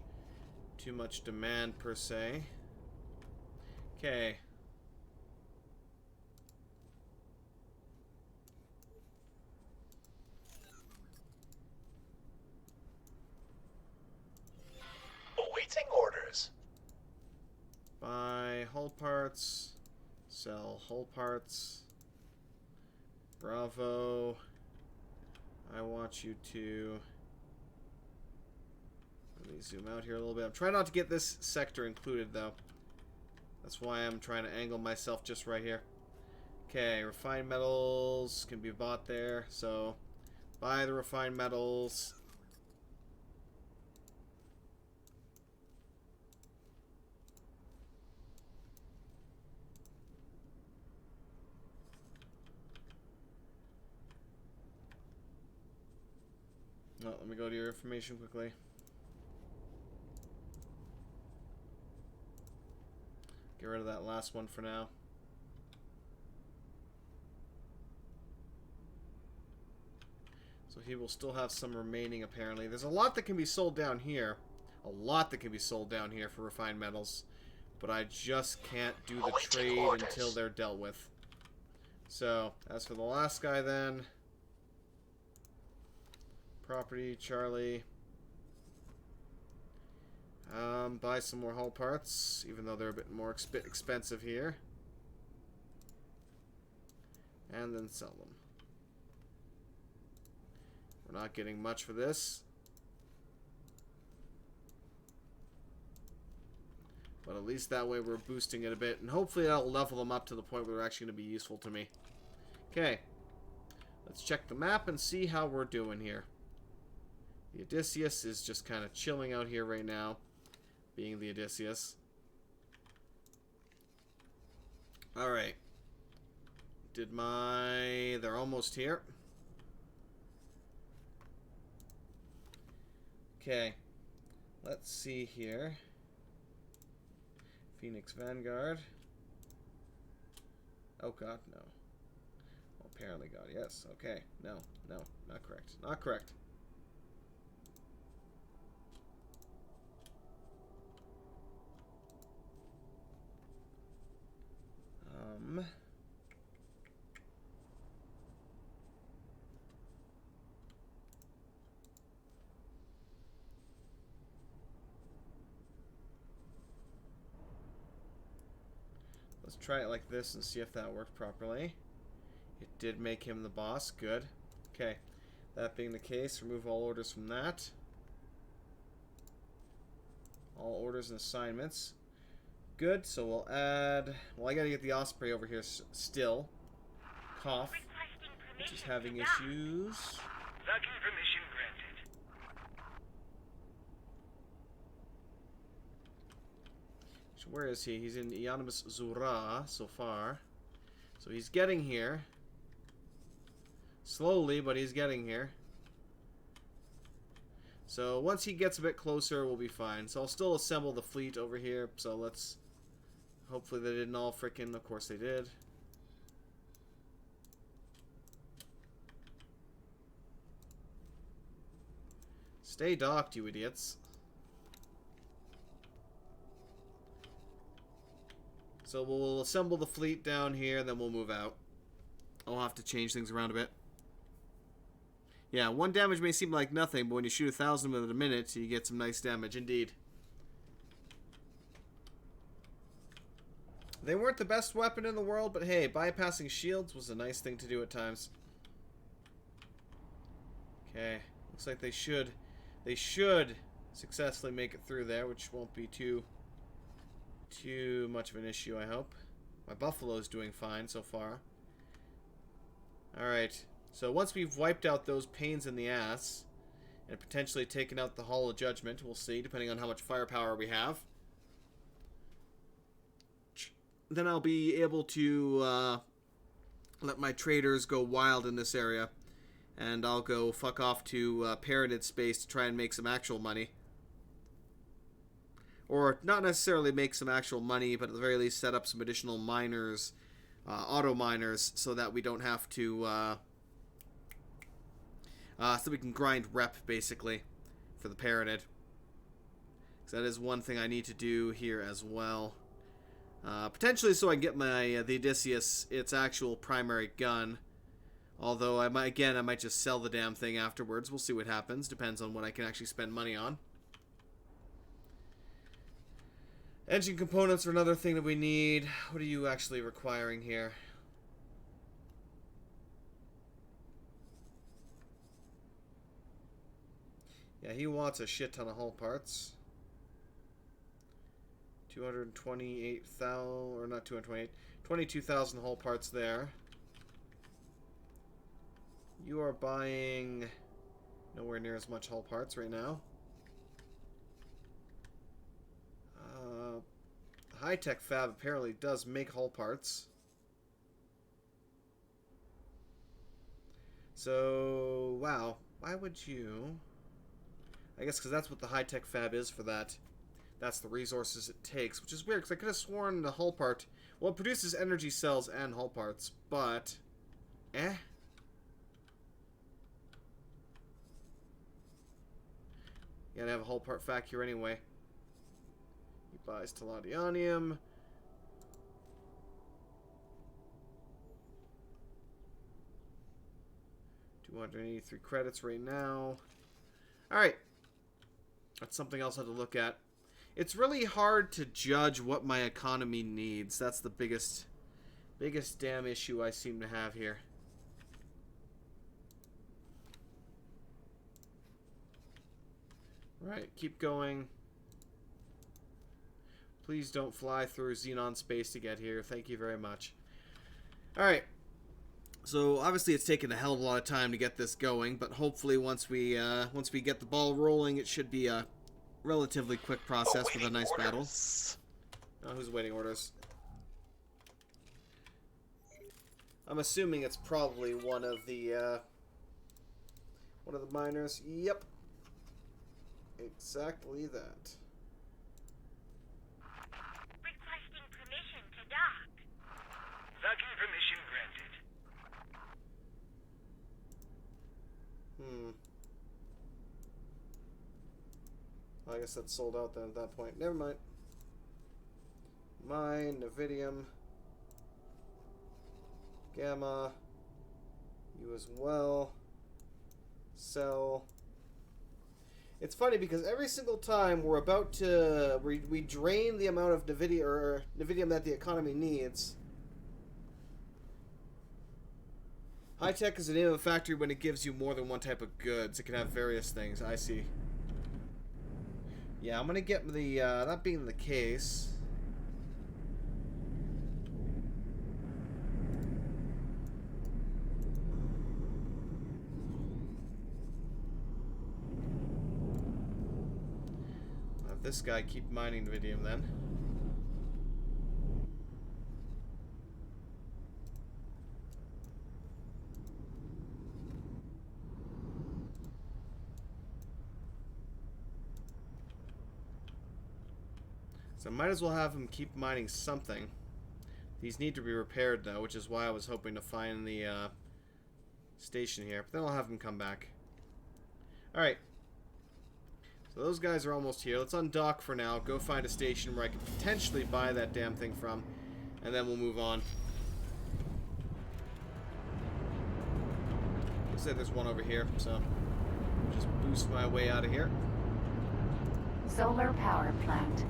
demand per se. Okay. Awaiting orders. Buy hull parts, sell hull parts. Bravo. I want you to... Let me zoom out here a little bit. I'm trying not to get this sector included, though. That's why I'm trying to angle myself just right here. Okay, refined metals can be bought there. So, buy the refined metals. Oh, let me go to your information quickly. Get rid of that last one for now. So he will still have some remaining, apparently. There's a lot that can be sold down here. A lot that can be sold down here for refined metals. But I just can't do the trade until they're dealt with. So, as for the last guy then... Property, Charlie. Buy some more hull parts, even though they're a bit more expensive here. And then sell them. We're not getting much for this. But at least that way we're boosting it a bit. And hopefully that'll level them up to the point where they're actually going to be useful to me. Okay. Let's check the map and see how we're doing here. The Odysseus is just kind of chilling out here right now, being the Odysseus. Alright. They're almost here. Okay. Let's see here. Phoenix Vanguard. Oh god, no. Well, apparently God, yes. Okay. No, no, not correct. Not correct. Let's try it like this and see if that worked properly. It did make him the boss. Good. Okay. That being the case, remove all orders from that. All orders and assignments. Good. So we'll add... Well, I gotta get the Osprey over here still. Cough. Requesting Which is permission having to dock. issues. Docking permission granted. So where is he? He's in Ionimus Zura so far. So he's getting here. Slowly, but he's getting here. So once he gets a bit closer, we'll be fine. So I'll still assemble the fleet over here. So let's... Hopefully they didn't all frickin'... Of course they did. Stay docked, you idiots. So we'll assemble the fleet down here, then we'll move out. I'll have to change things around a bit. Yeah, 1 damage may seem like nothing, but when you shoot 1,000 of them in a minute, you get some nice damage indeed. They weren't the best weapon in the world, but hey, bypassing shields was a nice thing to do at times. Okay, looks like they should successfully make it through there, which won't be too much of an issue, I hope. My buffalo's doing fine so far. Alright, so once we've wiped out those pains in the ass, and potentially taken out the Hall of Judgment, we'll see, depending on how much firepower we have, then I'll be able to let my traders go wild in this area, and I'll go fuck off to Paraded Space to try and make some actual money. Or not necessarily make some actual money, but at the very least set up some additional miners, auto miners, so that we don't have to, so we can grind rep, basically, for the Paraded. Because that is one thing I need to do here as well. Potentially so I can get my, the Odysseus, its actual primary gun. Although, I might just sell the damn thing afterwards. We'll see what happens. Depends on what I can actually spend money on. Engine components are another thing that we need. What are you actually requiring here? Yeah, he wants a shit ton of hull parts. 228,000, or not 228, 22,000 hull parts there. You are buying nowhere near as much hull parts right now. High-tech fab apparently does make hull parts. So, wow. Why would you... I guess because that's what the high-tech fab is for that. That's the resources it takes, which is weird because I could have sworn the hull part... Well, it produces energy cells and hull parts, but... You gotta have a hull part factor anyway. He buys Teladionium. $283 credits right now. Alright. That's something else I have to look at. It's really hard to judge what my economy needs. That's the biggest damn issue I seem to have here. Right, keep going. Please don't fly through Xenon space to get here. Thank you very much. Alright. So, obviously it's taken a hell of a lot of time to get this going, but hopefully once we get the ball rolling, it should be a relatively quick process with a nice battle. Oh, who's waiting orders? I'm assuming it's probably one of the miners. Yep. Exactly that. I guess that's sold out then at that point. Never mind. Mine, Nevidium, Gamma, you as well. Sell. It's funny because every single time we're about to... We drain the amount of Nevidium that the economy needs. High tech is the name of a factory when it gives you more than one type of goods. It can have various things. I see. Yeah, I'm gonna get the... that being the case... Have this guy keep mining Nevidium then. So I might as well have him keep mining something. These need to be repaired though, which is why I was hoping to find the station here. But then I'll have him come back. Alright. So those guys are almost here. Let's undock for now. Go find a station where I can potentially buy that damn thing from. And then we'll move on. Looks like there's one over here. So I'll just boost my way out of here. Solar power plant.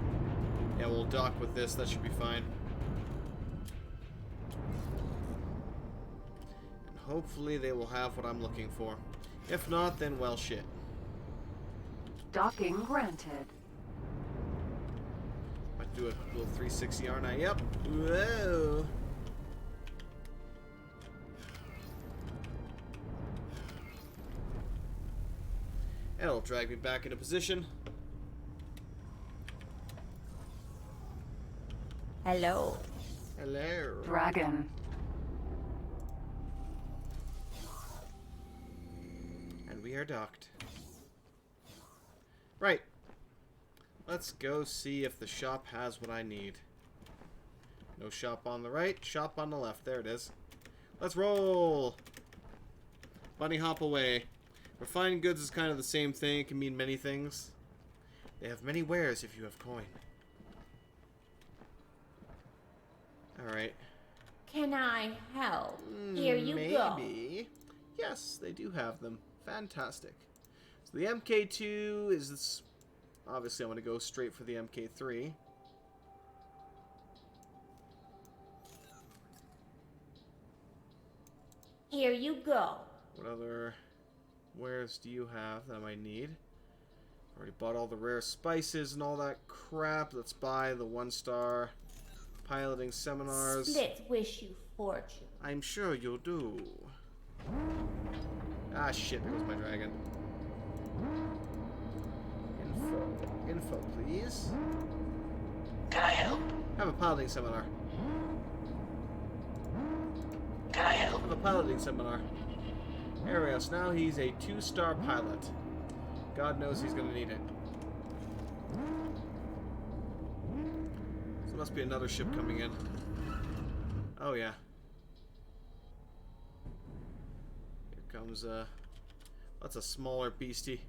Yeah, we'll dock with this. That should be fine. And hopefully they will have what I'm looking for. If not, then well shit. Docking granted. Might do a little 360 aren't I? Yep. Whoa. And it'll drag me back into position. Hello. Hello. Dragon. And we are docked. Right. Let's go see if the shop has what I need. No shop on the right, shop on the left. There it is. Let's roll! Bunny hop away. Refined goods is kind of the same thing. It can mean many things. They have many wares if you have coin. Alright. Can I help? Here you go. Maybe. Yes, they do have them. Fantastic. So the MK2 is this. Obviously, I'm going to go straight for the MK3. Here you go. What other wares do you have that I might need? Already bought all the rare spices and all that crap. Let's buy the 1-star piloting seminars. Split wish you fortune. I'm sure you'll do. Ah, shit, there goes my dragon. Info, please. Can I help? Have a piloting seminar. Can I help? Have a piloting seminar. There we go. So now he's a 2-star pilot. God knows he's going to need it. So there must be another ship coming in. Oh, yeah. Here comes, that's a smaller beastie.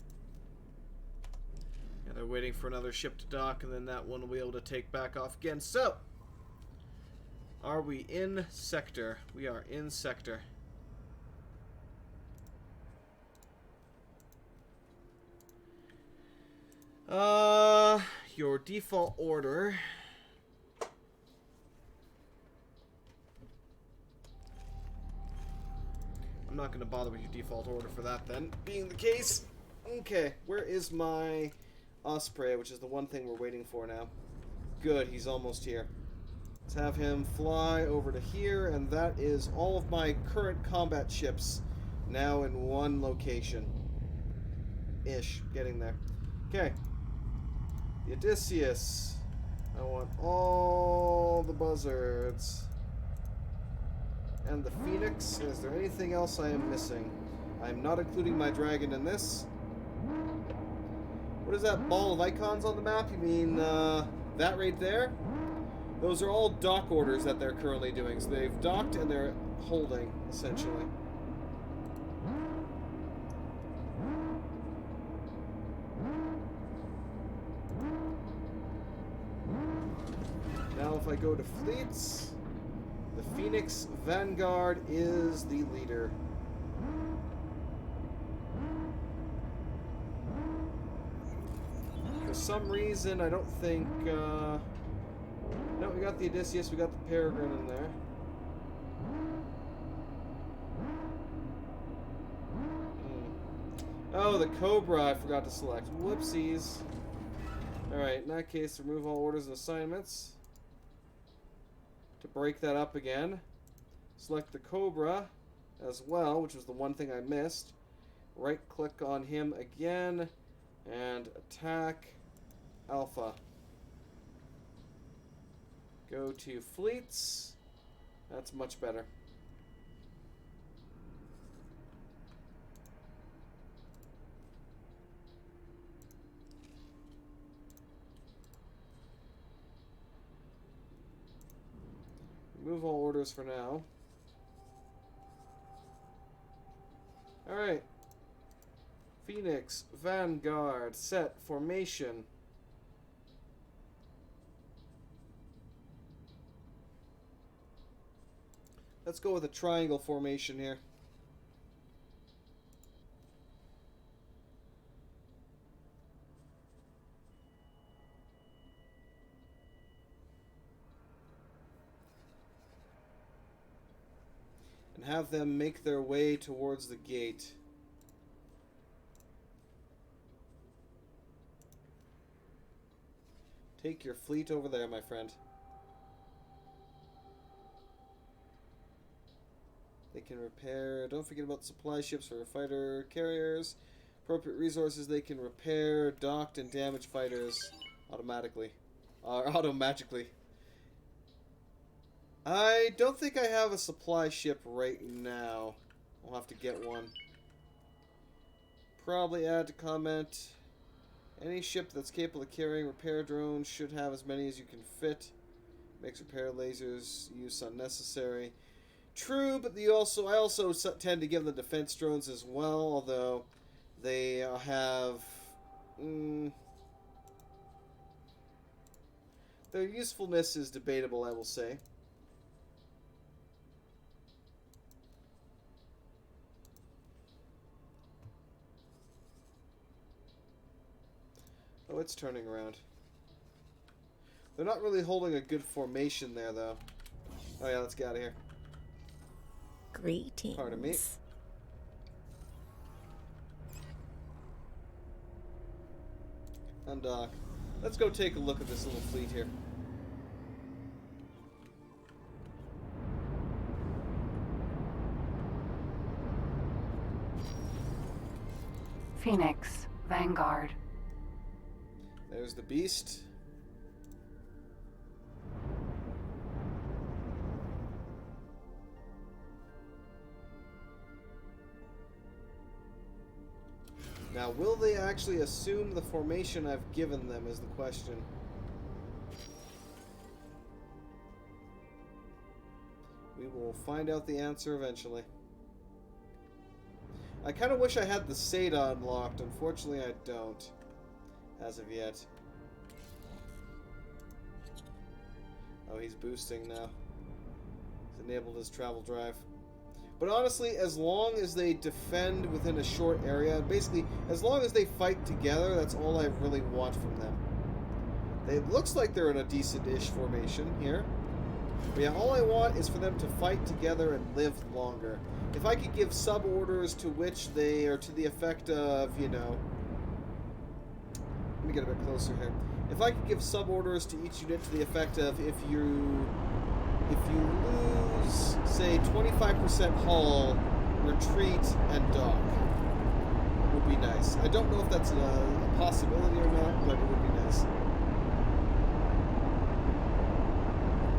Yeah, they're waiting for another ship to dock, and then that one will be able to take back off again. So, are we in sector? We are in sector. Your default order. I'm not going to bother with your default order for that then, being the case. Okay, where is my Osprey, which is the one thing we're waiting for now? Good, he's almost here. Let's have him fly over to here, and that is all of my current combat ships now in one location. Ish, getting there. Okay. The Odysseus. I want all the buzzards. And the Phoenix. Is there anything else I am missing? I'm not including my dragon in this. What is that ball of icons on the map? You mean that right there? Those are all dock orders that they're currently doing. So they've docked and they're holding, essentially. if I go to fleets, the Phoenix Vanguard is the leader. For some reason, I don't think... no, we got the Odysseus, we got the Peregrine in there. Oh, the Cobra I forgot to select. Whoopsies. Alright, in that case, remove all orders and assignments. To break that up again, select the Cobra as well, which was the one thing I missed. Right-click on him again, and attack Alpha. Go to fleets. That's much better. Remove all orders for now. Alright. Phoenix, Vanguard, set, formation. Let's go with a triangle formation here. And have them make their way towards the gate. Take your fleet over there, my friend. They can repair. Don't forget about supply ships for fighter carriers. Appropriate resources they can repair docked and damaged fighters automatically. Automagically. I don't think I have a supply ship right now. I'll have to get one. Probably add to comment. Any ship that's capable of carrying repair drones should have as many as you can fit. Makes repair lasers use unnecessary. True, but I also tend to give them defense drones as well, although they have... their usefulness is debatable, I will say. Oh, it's turning around. They're not really holding a good formation there, though. Oh yeah, let's get out of here. Greetings. Pardon me. Undock. Let's go take a look at this little fleet here. Phoenix, Vanguard. There's the beast. Now, will they actually assume the formation I've given them is the question. We will find out the answer eventually. I kind of wish I had the SATA unlocked. Unfortunately, I don't. As of yet. Oh, he's boosting now. He's enabled his travel drive. But honestly, as long as they defend within a short area, basically, as long as they fight together, that's all I really want from them. It looks like they're in a decent-ish formation here. But yeah, all I want is for them to fight together and live longer. If I could give sub-orders to which they are to the effect of, you know... Let me get a bit closer here. If I could give sub-orders to each unit to the effect of if you lose, say, 25% hull, retreat, and dock, would be nice. I don't know if that's a possibility or not, but it would be nice.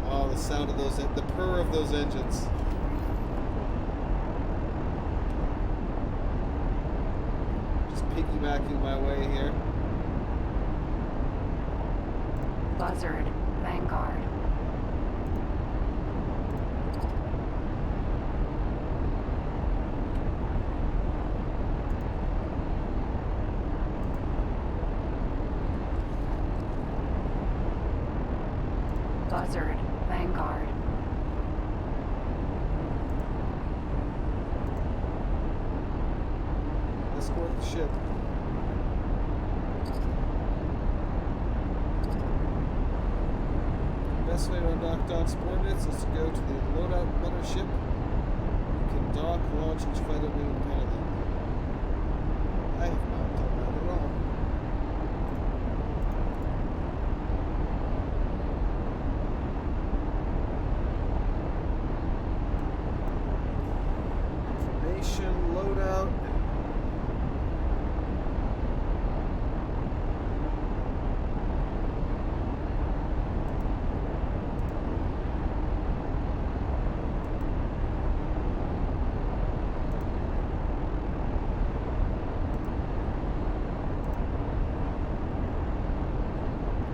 Oh, the sound of those, the purr of those engines. Just piggybacking my way here. Buzzard, Vanguard. Buzzard, Vanguard. Escort the ship. Best way to undock Dock's coordinates is to go to the loadout mothership. You can dock, launch each fighter independently. I have not done that at all. Information, loadout.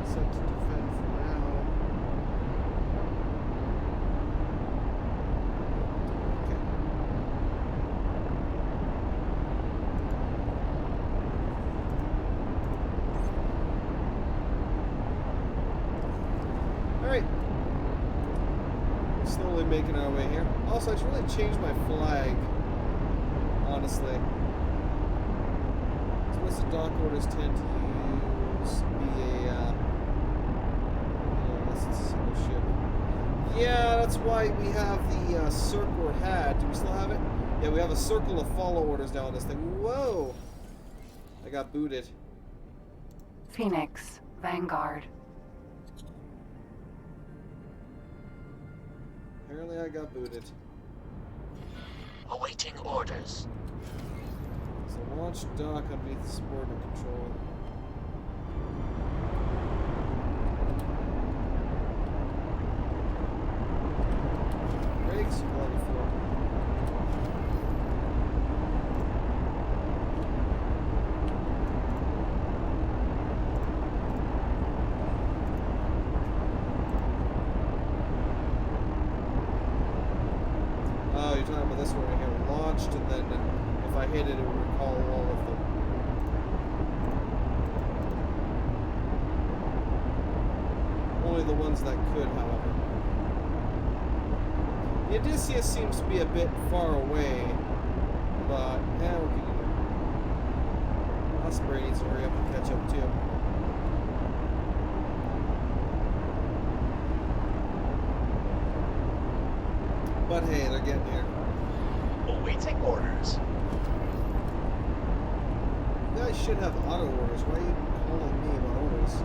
Set to defend for now. Okay. Alright. Slowly making our way here. Also, I should really change my flag. Honestly. Most of the dock orders tend to be a unless it's a single ship. Yeah, that's why we have the circle, or had. Do we still have it? Yeah, we have a circle of follow orders now on this thing. Whoa! I got booted. Phoenix, Vanguard. Apparently I got booted. Awaiting orders. So launch dock underneath the subordinate control. Brakes, level 4. Oh, you're talking about this one right here. Launched, and then if I hit it, it would recall all of them. Only the ones that could, however. The Odysseus seems to be a bit far away, but yeah, what can you do? Osprey needs to hurry up and catch up too. But hey, they're getting here. Awaiting orders. You guys should have auto orders. Why are you calling me about orders?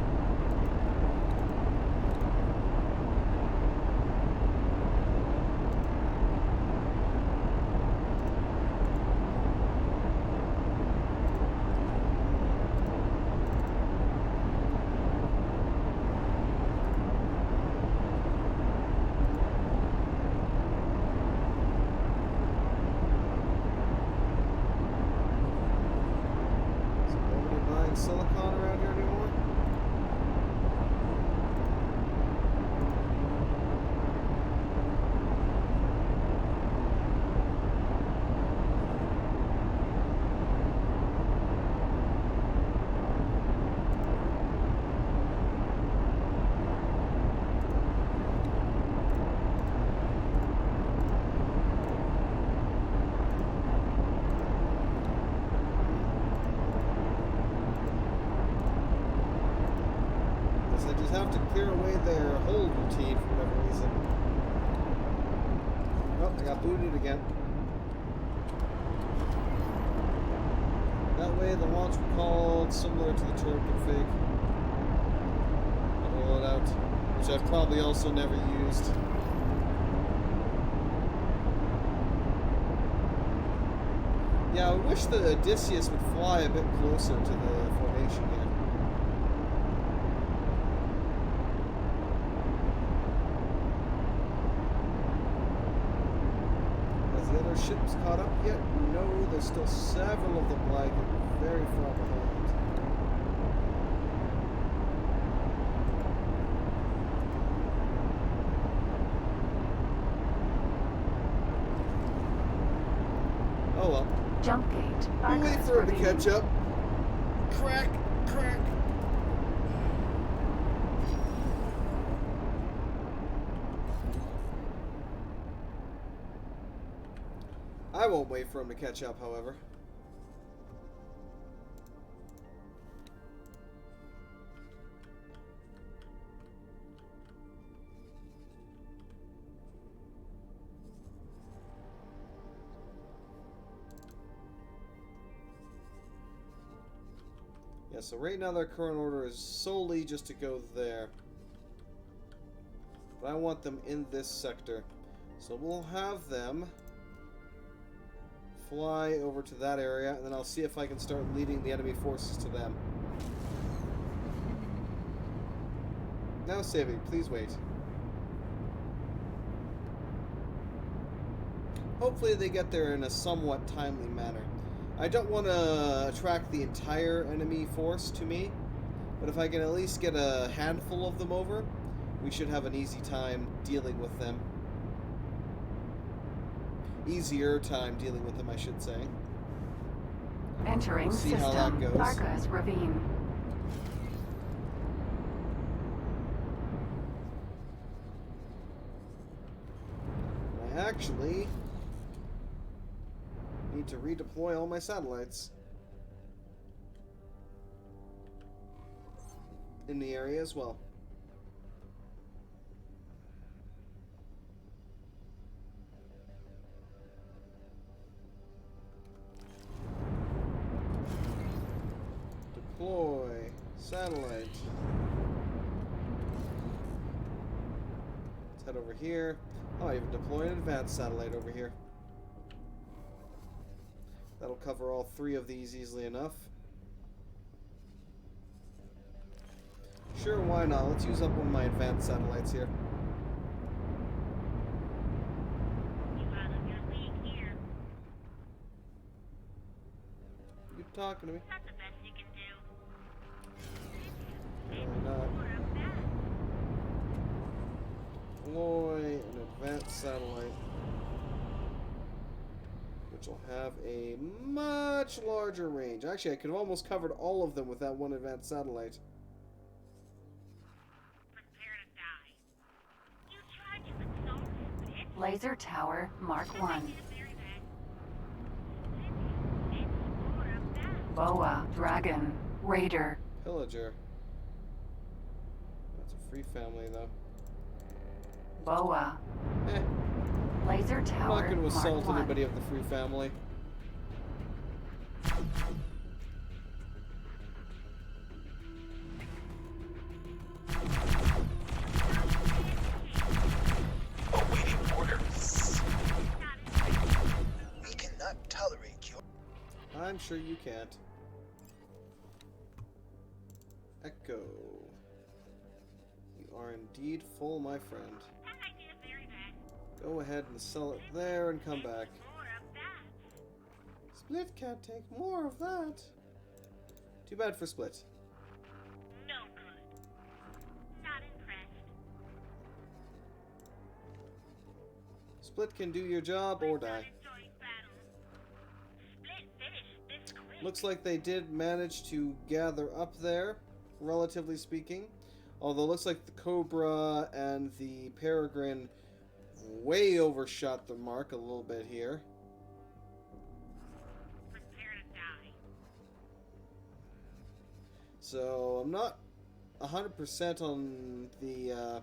Silicon around here anymore? I just have to clear away their hold routine for whatever reason. Oh, I got booted again. That way the launch recalled similar to the turret config. I'll roll it out, which I've probably also never used. Yeah, I wish the Odysseus would fly a bit closer to the formation here. The other ships caught up yet? No, there's still several of them lagging very far behind. Oh well. Jump gate. We'll wait for it to catch up. Crack, crack. I won't wait for him to catch up, however. Yeah, so right now their current order is solely just to go there. But I want them in this sector. So we'll have them fly over to that area, and then I'll see if I can start leading the enemy forces to them. Now saving, please wait. Hopefully they get there in a somewhat timely manner. I don't want to attract the entire enemy force to me, but if I can at least get a handful of them over, we should have an easy time dealing with them. Easier time dealing with them, I should say. Entering We'll see system. how that goes. Vargas Ravine. I actually need to redeploy all my satellites in the area as well. Deploy satellite. Let's head over here. Oh, I even deploy an advanced satellite over here. That'll cover all three of these easily enough. Sure, why not? Let's use up one of my advanced satellites here. You out of your league here. You talking to me? Not the best you can do. Really not. More of that. Deploy an advanced satellite, which will have a much larger range. Actually, I could have almost covered all of them with that one advanced satellite. Prepare to die. You tried to consult, but it's Laser Tower Mark 1. very bad. It's more of that. Boa. Dragon. Raider. Pillager. That's a free family, though. Boa. Eh, Laser I'm Tower not going to Mark assault 1. anybody of the free family. Awaiting orders. We cannot tolerate your... I'm sure you can't. Echo. You are indeed full, my friend. That idea is very bad. Go ahead and sell it there and come back. More of that. Split can't take more of that. Too bad for Split. No good. Not impressed. Split can do your job or die. Enjoying battle. Split finished this quick. Looks like they did manage to gather up there, relatively speaking. Although it looks like the Cobra and the Peregrine way overshot the mark a little bit here. Prepare to die. So I'm not 100% on the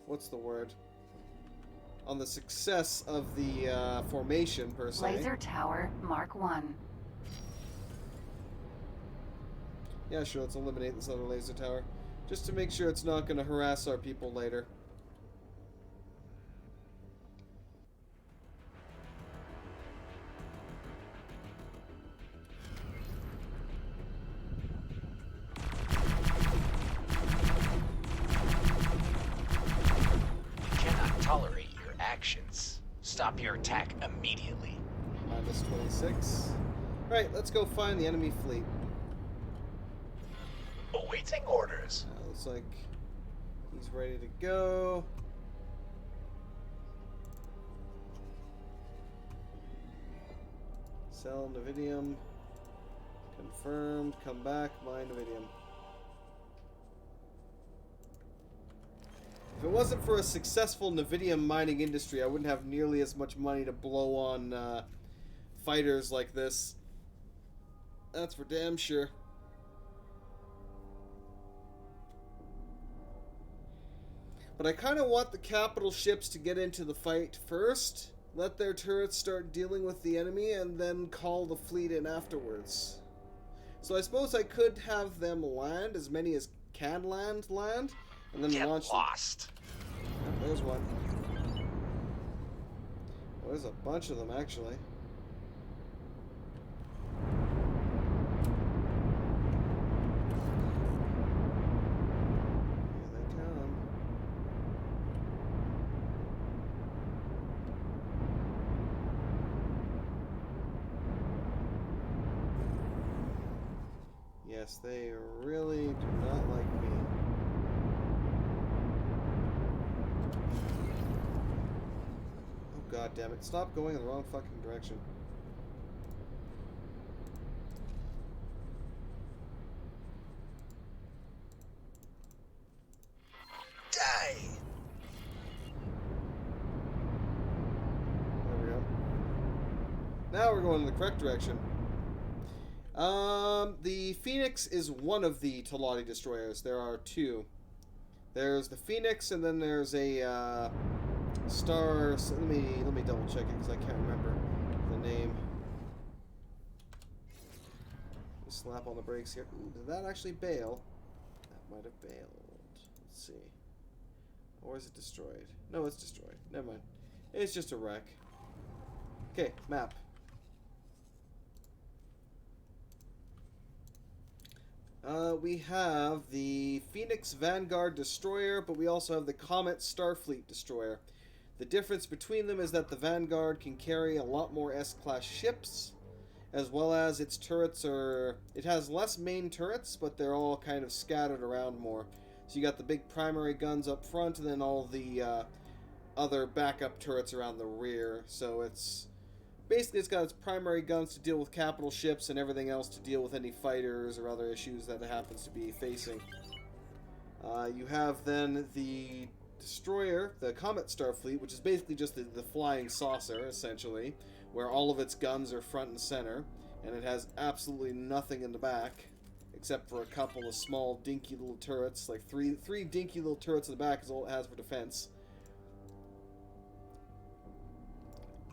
what's the word? On the success of the formation per se. Laser Tower Mark 1. Yeah, sure, let's eliminate this other laser tower. Just to make sure it's not going to harass our people later. We cannot tolerate your actions. Stop your attack immediately. Minus 26. Right, let's go find the enemy fleet. Awaiting orders. Looks like he's ready to go. Sell Navidium. Confirmed. Come back. Buy Navidium. If it wasn't for a successful Navidium mining industry, I wouldn't have nearly as much money to blow on fighters like this. That's for damn sure. But I kind of want the capital ships to get into the fight first, let their turrets start dealing with the enemy, and then call the fleet in afterwards. So I suppose I could have them land, as many as can land, and then Get launch lost. them. Oh, there's one. Oh, there's a bunch of them, actually. Here they come. Yes, they really do not like me. Oh, god damn it. Stop going in the wrong fucking direction. Die! There we go. Now we're going in the correct direction. The Phoenix is one of the Talati destroyers. There are two. There's the Phoenix, and then there's a Star. So let me double check it because I can't remember the name. Just slap on the brakes here. Ooh, did that actually bail? That might have bailed. Let's see. Or is it destroyed? No, it's destroyed. Never mind. It's just a wreck. Okay, map. We have the Phoenix Vanguard Destroyer, but we also have the Comet Starfleet Destroyer. The difference between them is that the Vanguard can carry a lot more S-class ships, as well as its turrets are... It has less main turrets, but they're all kind of scattered around more. So you got the big primary guns up front, and then all the other backup turrets around the rear. So it's... Basically, it's got its primary guns to deal with capital ships and everything else to deal with any fighters or other issues that it happens to be facing. You have then the destroyer, the Comet Starfleet, which is basically just the flying saucer, essentially, where all of its guns are front and center, and it has absolutely nothing in the back, except for a couple of small, dinky little turrets, like three dinky little turrets in the back is all it has for defense.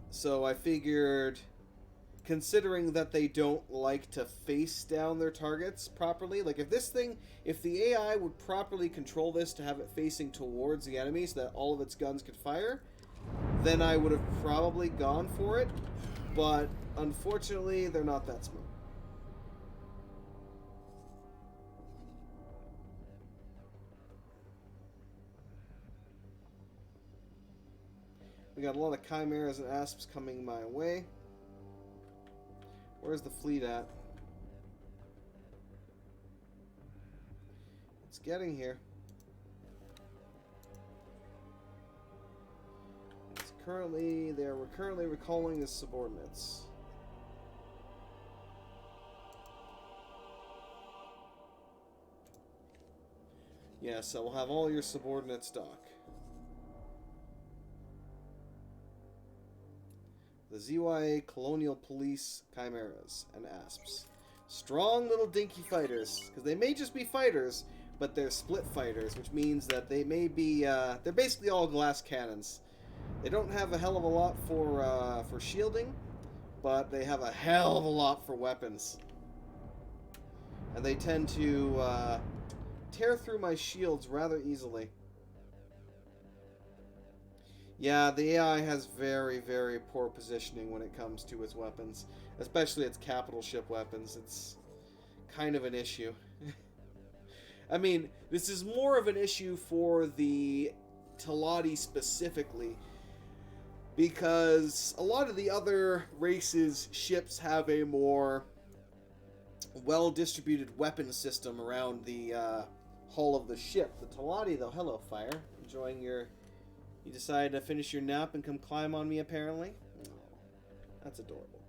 So I figured, considering that they don't like to face down their targets properly, like if the AI would properly control this to have it facing towards the enemy so that all of its guns could fire, then I would have probably gone for it, but unfortunately they're not that smart. We got a lot of chimeras and asps coming my way. Where's the fleet at? It's getting here. It's currently there. We're currently recalling as subordinates. Yeah, so we'll have all your subordinates dock. The ZYA Colonial Police Chimeras and Asps. Strong little dinky fighters, because they may just be fighters, but they're split fighters, which means that they may be, they're basically all glass cannons. They don't have a hell of a lot for shielding, but they have a hell of a lot for weapons. And they tend to tear through my shields rather easily. Yeah, the AI has very, very poor positioning when it comes to its weapons. Especially its capital ship weapons. It's kind of an issue. I mean, this is more of an issue for the Talati specifically. Because a lot of the other races' ships have a more well-distributed weapon system around the hull of the ship. The Talati, though, hello, Fire. Enjoying your... You decided to finish your nap and come climb on me, apparently? Oh, that's adorable.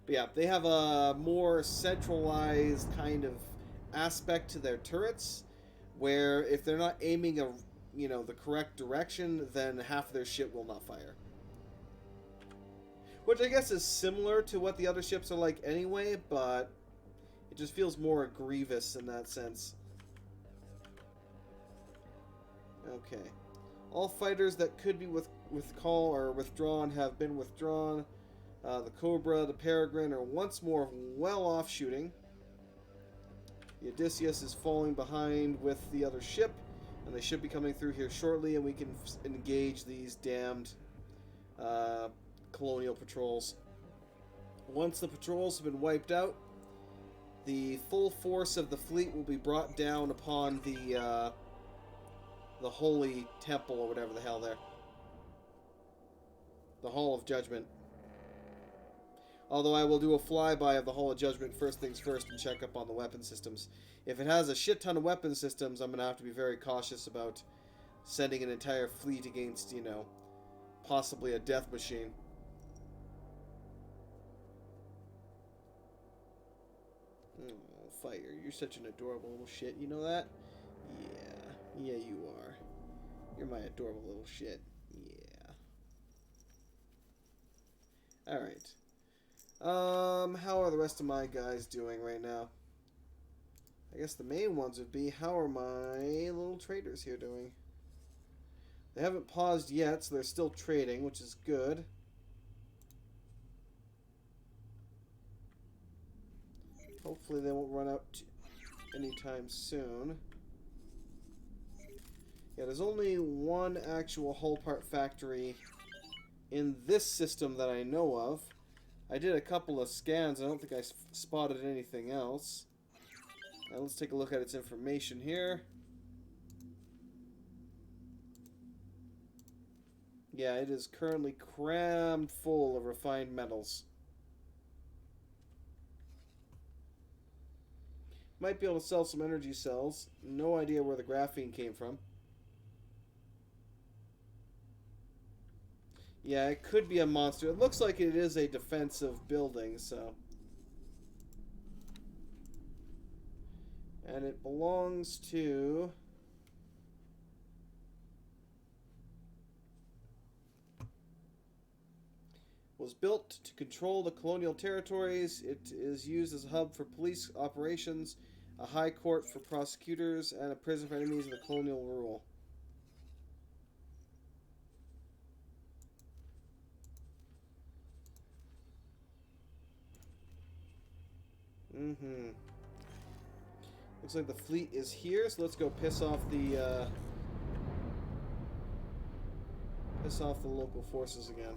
But yeah, they have a more centralized kind of aspect to their turrets, where if they're not aiming you know, the correct direction, then half of their ship will not fire. Which I guess is similar to what the other ships are like anyway, but it just feels more grievous in that sense. Okay. All fighters that could be withdrawn have been withdrawn. The Cobra, the Peregrine are once more well off shooting. The Odysseus is falling behind with the other ship, and they should be coming through here shortly, and we can engage these damned colonial patrols. Once the patrols have been wiped out, the full force of the fleet will be brought down upon the Holy Temple, or whatever the hell there. The Hall of Judgment. Although I will do a flyby of the Hall of Judgment first things first and check up on the weapon systems. If it has a shit ton of weapon systems, I'm going to have to be very cautious about sending an entire fleet against, you know, possibly a death machine. Oh, Fire, you're such an adorable little shit. You know that? Yeah. Yeah, you are. You're my adorable little shit. Yeah. Alright. How are the rest of my guys doing right now? I guess the main ones would be, how are my little traders here doing? They haven't paused yet, so they're still trading, which is good. Hopefully they won't run out anytime soon. Yeah, there's only one actual hull part factory in this system that I know of. I did a couple of scans. I don't think I spotted anything else. Now let's take a look at its information here. Yeah, it is currently crammed full of refined metals. Might be able to sell some energy cells. No idea where the graphene came from. Yeah, it could be a monster. It looks like it is a defensive building, so. And it belongs to... was built to control the colonial territories. It is used as a hub for police operations, a high court for prosecutors, and a prison for enemies of the colonial rule. Looks like the fleet is here, so let's go piss off the local forces again.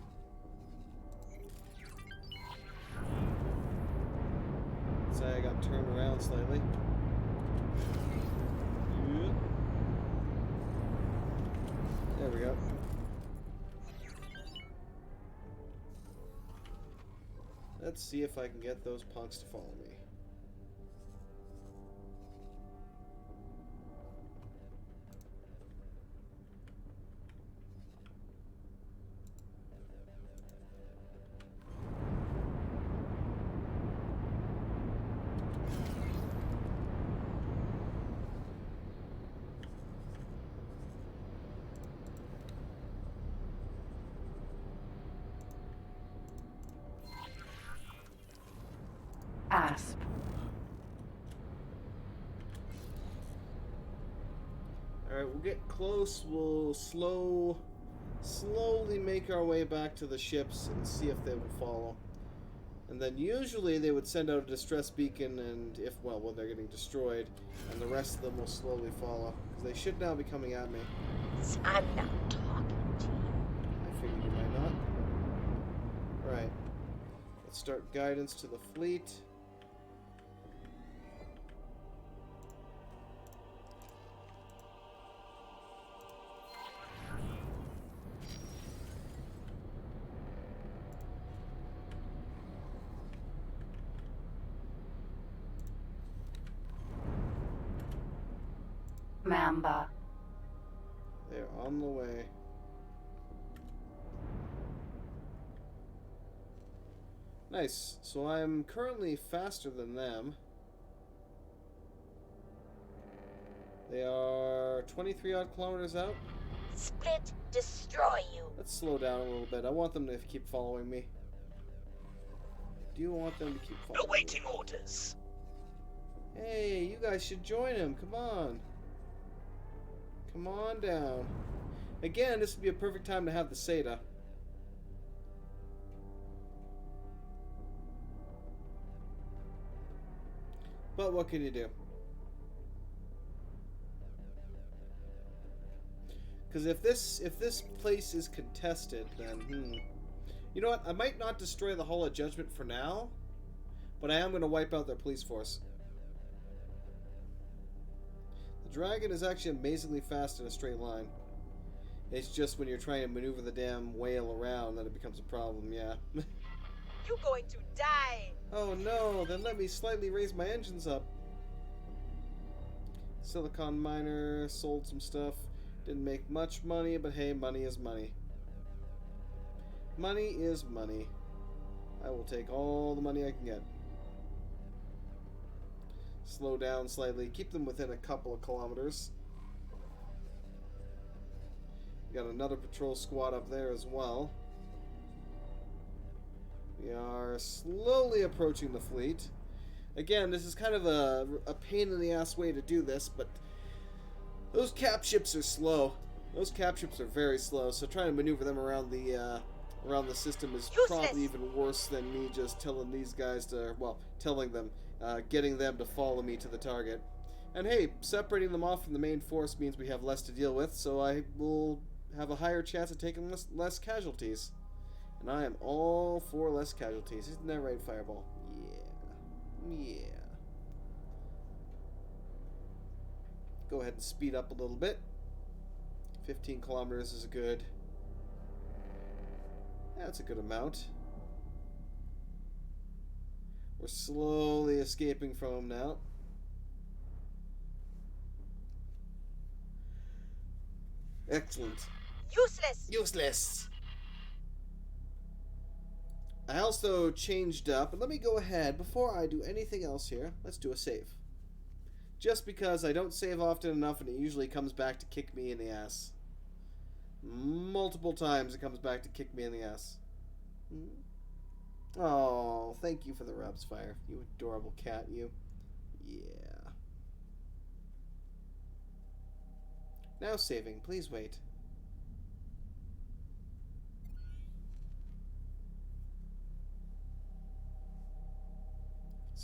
Say I got turned around slightly. There we go. Let's see if I can get those punks to follow me. Asp. Alright, we'll get close. We'll slowly make our way back to the ships and see if they will follow. And then usually they would send out a distress beacon, and if, well, when they're getting destroyed, and the rest of them will slowly follow. Because they should now be coming at me. I'm not talking to you. I figured you might not. Right. Let's start guidance to the fleet. Mamba. They're on the way. Nice. So I'm currently faster than them. They are 23 odd kilometers out. Split, destroy you. Let's slow down a little bit. I want them to keep following me. Do you want them to keep following Awaiting me? orders. Hey, you guys should join him. Come on. Come on down. Again, this would be a perfect time to have the SETA. But what can you do? Because if this place is contested, then you know what? I might not destroy the Hall of Judgment for now, but I am going to wipe out their police force. The dragon is actually amazingly fast in a straight line. It's just when you're trying to maneuver the damn whale around that it becomes a problem. Yeah. You going to die. Oh no, then let me slightly raise my engines up. Silicon miner, sold some stuff. Didn't make much money, but hey, money is money. Money is money. I will take all the money I can get. Slow down slightly. Keep them within a couple of kilometers. Got another patrol squad up there as well. We are slowly approaching the fleet. Again, this is kind of a pain in the ass way to do this, but those cap ships are slow. Those cap ships are very slow, so trying to maneuver them around the system is probably even worse than me just telling these guys to, well, telling them, getting them to follow me to the target. And hey, separating them off from the main force means we have less to deal with, so I will have a higher chance of taking less casualties. And I am all for less casualties. Isn't that right, Fireball? Yeah. Yeah. Go ahead and speed up a little bit. 15 kilometers is a good... That's a good amount. We're slowly escaping from them now. Excellent. Useless. Useless. I also changed up, and let me go ahead, before I do anything else here, let's do a save. Just because I don't save often enough and it usually comes back to kick me in the ass. Multiple times it comes back to kick me in the ass. Oh, thank you for the rubs, Fire. You adorable cat, you. Yeah. Now saving, please wait.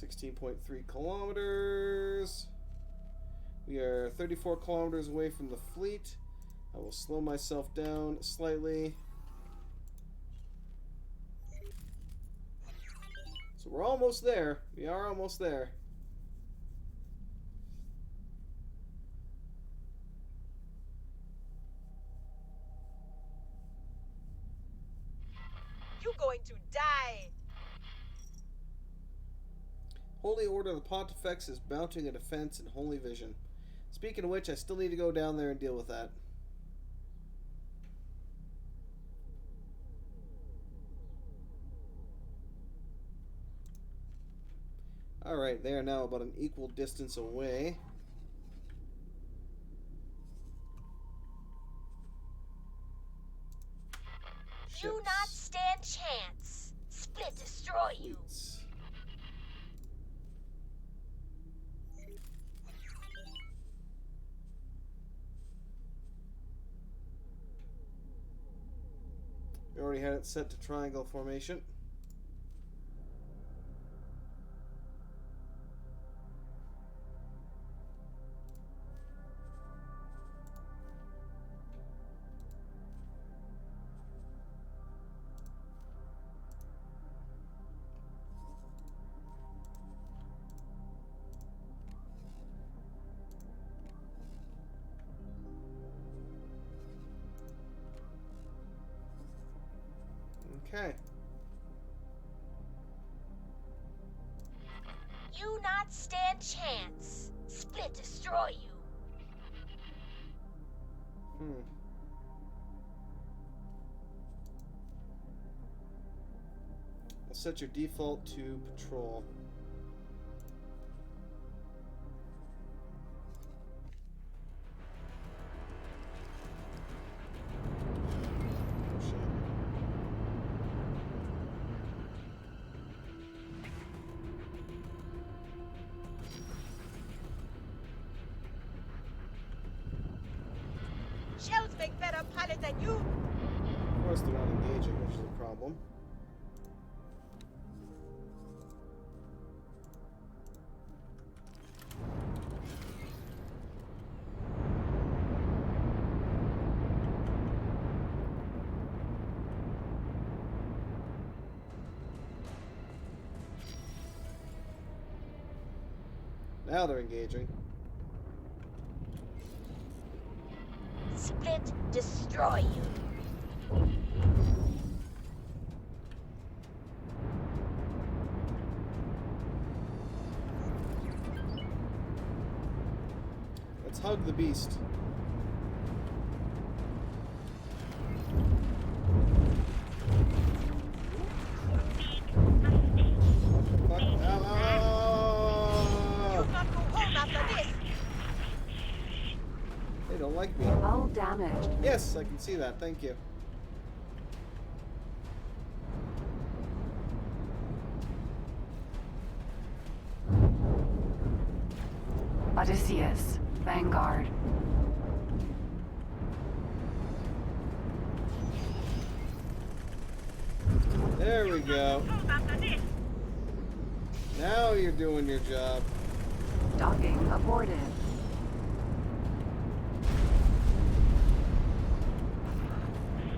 .3 kilometers. We are 34 kilometers away from the fleet. I will slow myself down slightly. So we're almost there. We are almost there. You going to die. Holy Order of the Pontifex is mounting a defense in Holy Vision. Speaking of which, I still need to go down there and deal with that. Alright, they are now about an equal distance away. Do not stand chance. Split destroy you. We already had it set to triangle formation. Okay. You not stand chance. Split destroy you. I'll set your default to patrol. make better pilot than you. Of course, they're not engaging, which is a problem. Now they're engaging. Split, destroy you. Let's hug the beast. What the fuck? Ow, ow, ow. You'll not go home after this. They don't like me. Hull damaged. Yes, I can see that. Thank you. Odysseus, Vanguard. There we go. Home after this. Now you're doing your job. Docking aborted.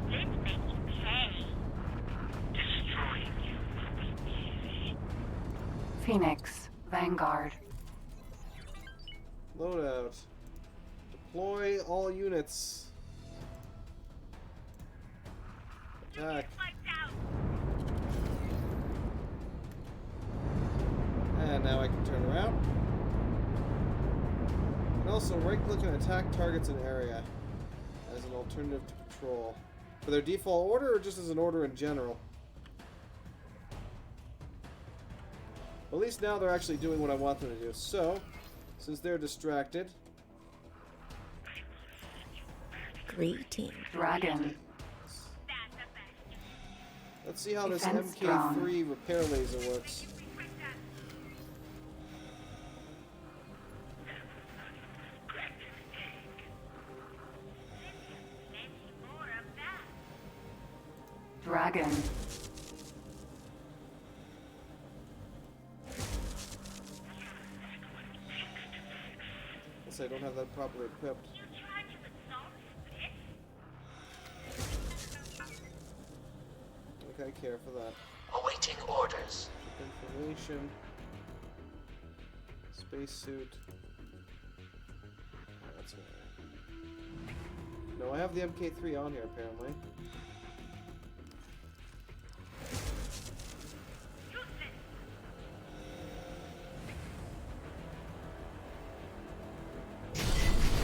Split making pay. Destroying you will be easy. Phoenix, Vanguard. Loadout. Deploy all units. Attack. Wiped out. And now I can turn around. And also right-click and attack targets in area as an alternative to patrol. For their default order or just as an order in general? At least now they're actually doing what I want them to do. So, since they're distracted, Greetings. Dragon. let's see how this Defense MK3 repair laser works. More of that. Dragon. Guess I don't have that properly equipped. You tried to assault Split? Okay, I care for that. Awaiting orders. Information. Spacesuit. Oh, that's right. No, I have the MK3 on here apparently.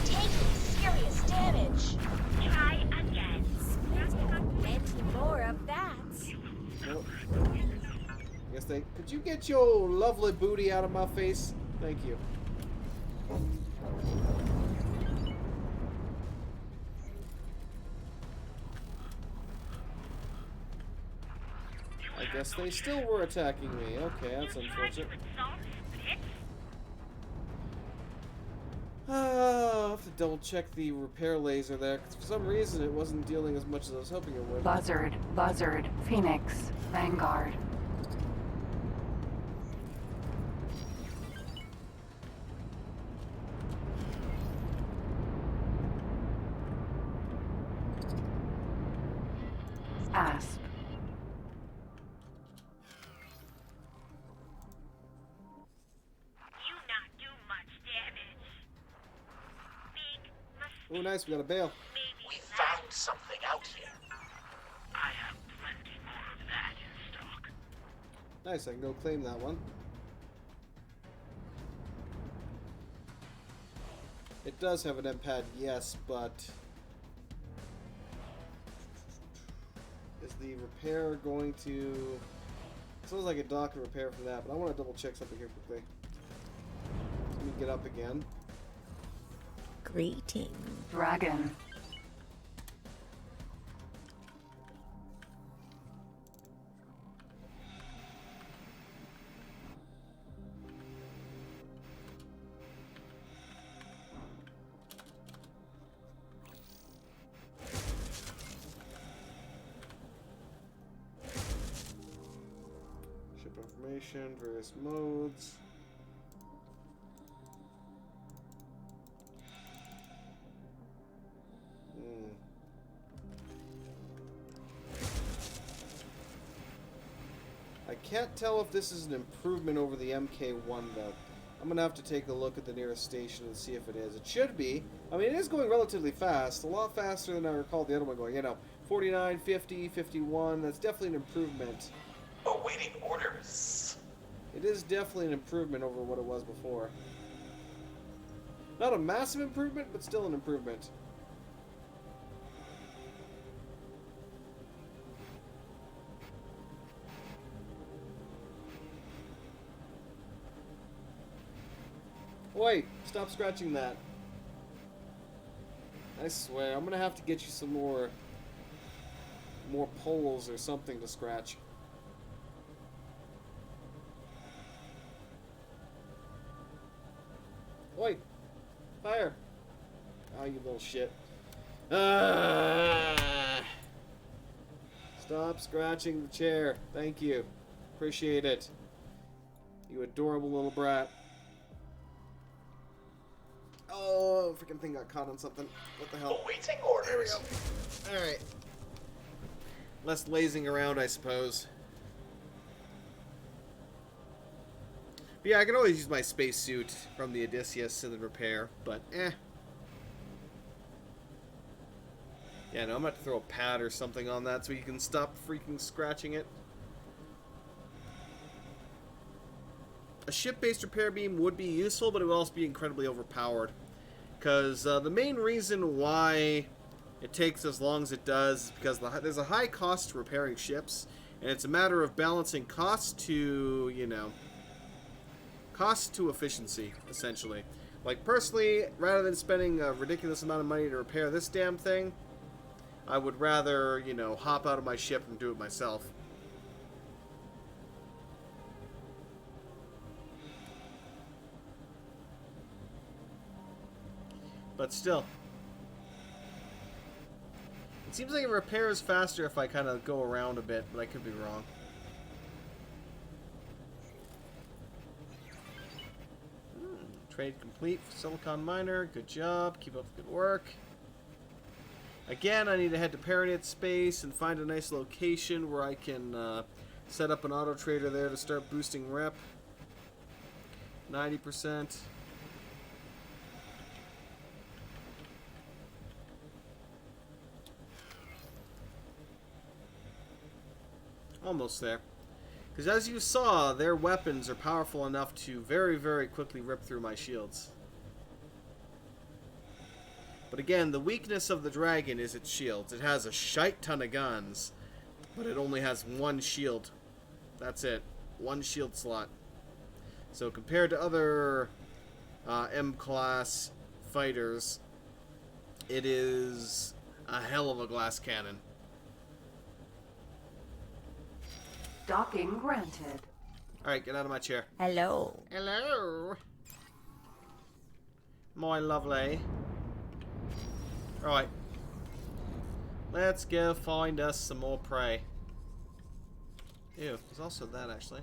Taking serious damage. Try again. Plenty more of that. Nope. Guess they. Could you get your lovely booty out of my face? Thank you. I guess they still were attacking me. Okay, that's Tried to unfortunate. assault Split? I'll have to double check the repair laser there, 'cause for some reason it wasn't dealing as much as I was hoping it would. Buzzard, Buzzard, Phoenix, Vanguard. Asp. You not do much damage. Big mistake. Oh, nice, we got a bail. Maybe We last found something out here. I have plenty more of that in stock. Nice, I can go claim that one. It does have an M-pad, yes, but is the repair going to... Sounds like a dock and repair for that, but I want to double check something here quickly. Let me get up again. Greetings. Dragon. Restoration, various modes. I can't tell if this is an improvement over the MK1 though. I'm gonna have to take a look at the nearest station and see if it is. It should be. I mean, it is going relatively fast, a lot faster than I recall the other one going. 49, 50, 51. That's definitely an improvement. Awaiting orders. It is definitely an improvement over what it was before. Not a massive improvement, but still an improvement. Wait, stop scratching that. I swear, I'm gonna have to get you some more poles or something to scratch. Wait, fire! Oh, you little shit. Stop scratching the chair. Thank you. Appreciate it. You adorable little brat. Oh, freaking thing got caught on something. What the hell? Awaiting orders. There we go. Alright. Less lazing around, I suppose. But yeah, I can always use my spacesuit from the Odysseus in the repair, but eh. Yeah, no, I'm going to throw a pad or something on that so you can stop freaking scratching it. A ship-based repair beam would be useful, but it would also be incredibly overpowered. Because the main reason why it takes as long as it does is because there's a high cost to repairing ships, and it's a matter of balancing cost to, you know, cost to efficiency, essentially. Like, personally, rather than spending a ridiculous amount of money to repair this damn thing, I would rather, you know, hop out of my ship and do it myself. But still. It seems like it repairs faster if I kind of go around a bit, but I could be wrong. Trade complete for Silicon Miner. Good job. Keep up the good work. Again, I need to head to Paranit Space and find a nice location where I can set up an auto trader there to start boosting rep. 90%. Almost there. Because as you saw, their weapons are powerful enough to very, very quickly rip through my shields. But again, the weakness of the dragon is its shields. It has a shite ton of guns, but it only has one shield. That's it. One shield slot. So compared to other M-class fighters, it is a hell of a glass cannon. Docking granted. Alright, get out of my chair. Hello. Hello. My lovely. Right. Let's go find us some more prey. Ew, there's also that actually.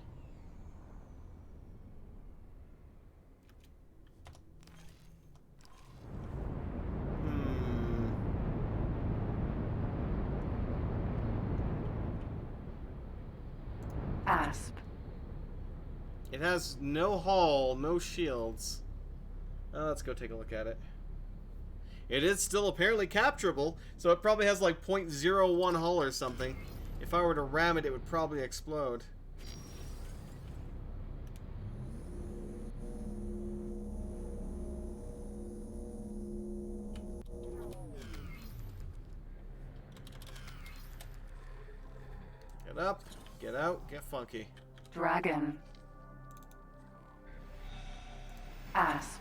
Asp. It has no hull, no shields. Let's go take a look at it. It is still apparently capturable, so it probably has like 0.01 hull or something. If I were to ram it, it would probably explode. Get up, get out, get funky. Dragon. Asp.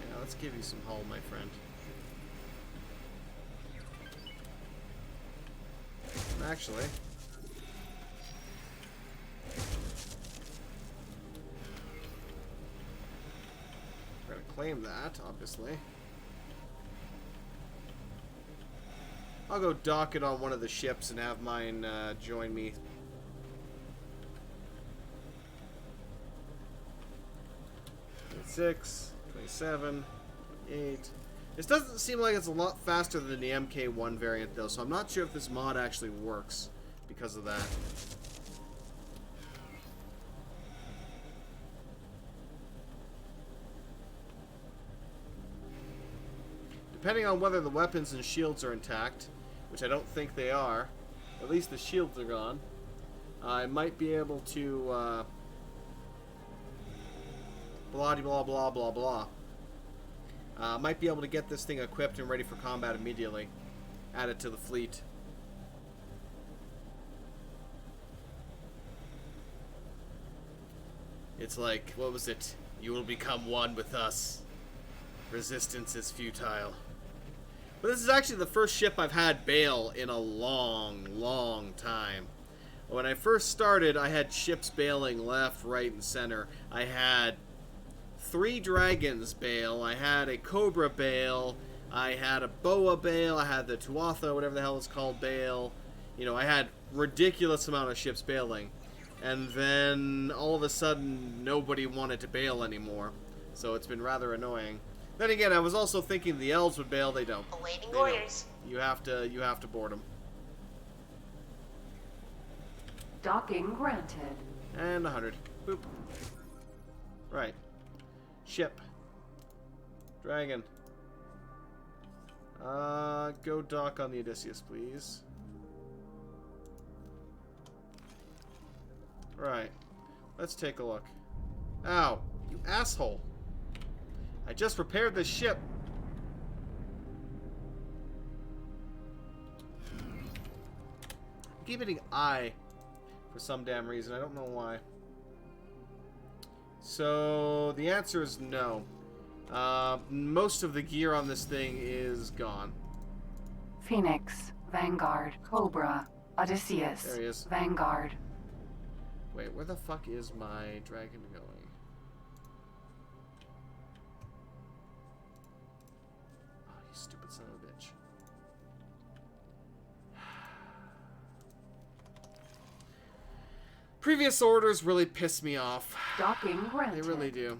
Yeah, let's give you some hull, my friend. Actually, claim that, obviously. I'll go dock it on one of the ships and have mine join me. Six, 27, 8. This doesn't seem like it's a lot faster than the MK1 variant, though, so I'm not sure if this mod actually works because of that. Depending on whether the weapons and shields are intact, which I don't think they are, at least the shields are gone, I might be able to, blah blah blah blah blah. Might be able to get this thing equipped and ready for combat immediately. Add it to the fleet. It's like, what was it? You will become one with us. Resistance is futile. But this is actually the first ship I've had bail in a long time. When I first started, I had ships bailing left, right, and center. I had 3 dragons bail, I had a cobra bail, I had a boa bail, I had the tuatha, whatever the hell it's called, bail. You know, I had ridiculous amount of ships bailing. And then all of a sudden nobody wanted to bail anymore. So it's been rather annoying. Then again, I was also thinking the elves would bail. They don't. Awaiting They orders. don't. You have to board them. Docking granted. And 100. Boop. Right. Ship. Dragon. Go dock on the Odysseus, please. Right. Let's take a look. Ow. You asshole. I just repaired this ship. I keep hitting I for some damn reason. I don't know why. So the answer is no. Most of the gear on this thing is gone. Phoenix, Vanguard, Cobra, Odysseus, There he is. Vanguard. Wait, where the fuck is my dragon going? Oh, you stupid son of a bitch. Previous orders really piss me off. Docking They granted. really do.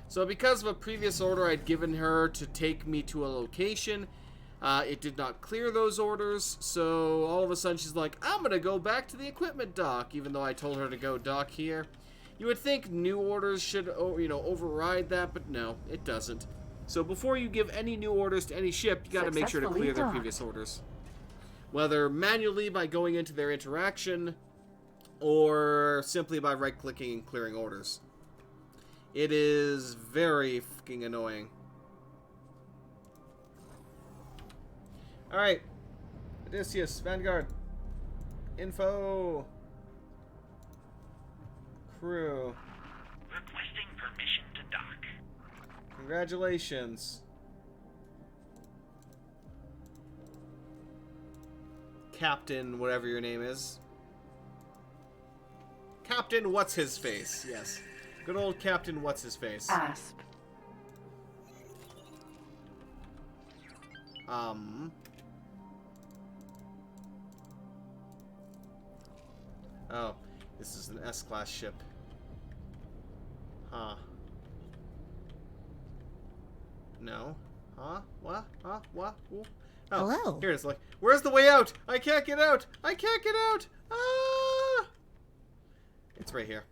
So because of a previous order I'd given her to take me to a location, it did not clear those orders, so all of a sudden she's like, I'm gonna go back to the equipment dock, even though I told her to go dock here. You would think new orders should, override that, but no, it doesn't. So before you give any new orders to any ship, you gotta make sure to Successfully clear their docked. previous orders. Whether manually by going into their interaction, or simply by right-clicking and clearing orders. It is very fucking annoying. Alright. Odysseus, Vanguard. Info. Crew. Requesting permission to dock. Congratulations. Captain, whatever your name is. Captain What's-His-Face, yes. Good old Captain What's-His-Face. Asp. Oh, this is an S-class ship. Huh. No. Huh? What? Huh? What? Ooh. Oh, Hello. here it is. Like, where's the way out? I can't get out. I can't get out. Ah! It's right here.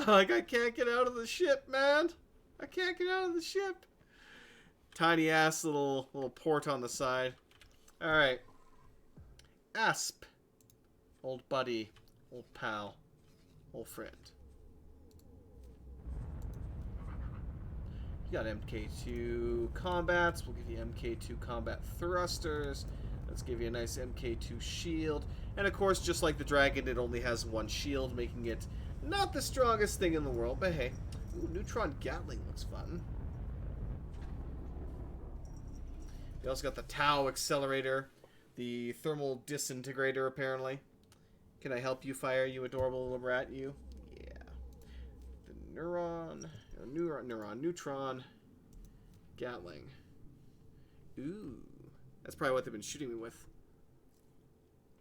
Like, I can't get out of the ship, man. I can't get out of the ship. Tiny ass little port on the side. All right. Asp. Old buddy. Old pal. Old friend. You got MK2 combats. We'll give you MK2 combat thrusters. Let's give you a nice MK2 shield. And of course, just like the dragon, it only has one shield, making it not the strongest thing in the world. But hey, ooh, Neutron Gatling looks fun. We also got the Tau accelerator, the thermal disintegrator, apparently. Can I help you fire, you adorable little rat, you? Yeah. The neuron. Neuron, Neutron, Gatling. Ooh. That's probably what they've been shooting me with.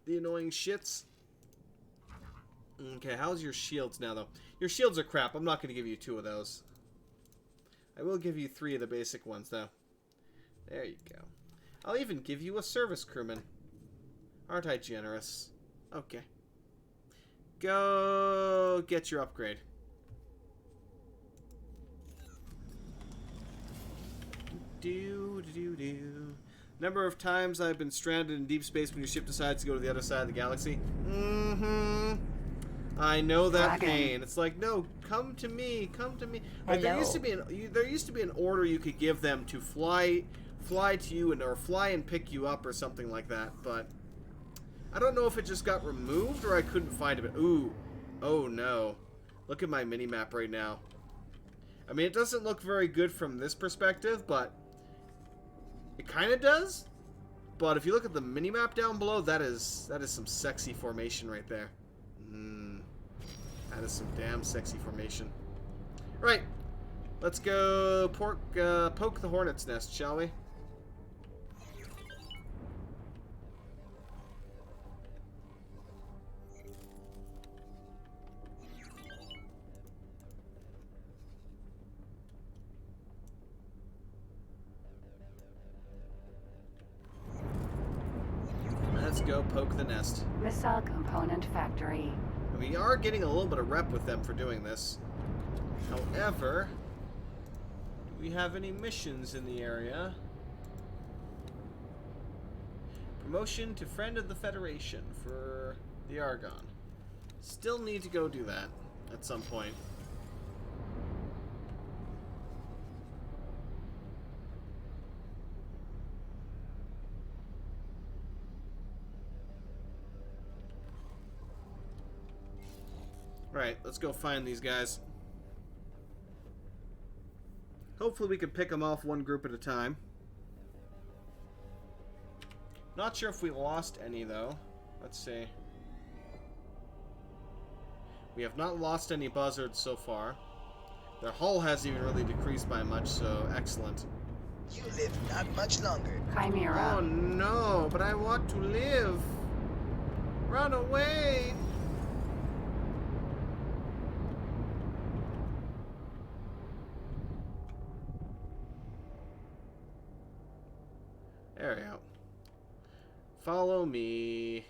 The annoying shits. Okay, how's your shields now, though? Your shields are crap. I'm not going to give you 2 of those. I will give you 3 of the basic ones, though. There you go. I'll even give you a service crewman. Aren't I generous? Okay. Go get your upgrade. Do. Number of times I've been stranded in deep space when your ship decides to go to the other side of the galaxy. I know that pain. It's like, no, come to me, come to me. Like, there used to be an order you could give them to fly to you or fly and pick you up or something like that. But I don't know if it just got removed or I couldn't find it. Ooh, oh no! Look at my mini map right now. I mean, it doesn't look very good from this perspective, but it kind of does. But if you look at the mini map down below, that is some sexy formation right there. That is some damn sexy formation. Right. Let's go poke the hornet's nest, shall we? Let's go poke the nest. Missile component factory. We are getting a little bit of rep with them for doing this. However, do we have any missions in the area? Promotion to Friend of the Federation for the Argon. Still need to go do that at some point. Right, let's go find these guys. Hopefully we can pick them off one group at a time. Not sure if we lost any, though. Let's see. We have not lost any buzzards so far. Their hull hasn't even really decreased by much, so excellent. You live not much longer. Chimera. Oh no, but I want to live. Run away. There we go. Follow me.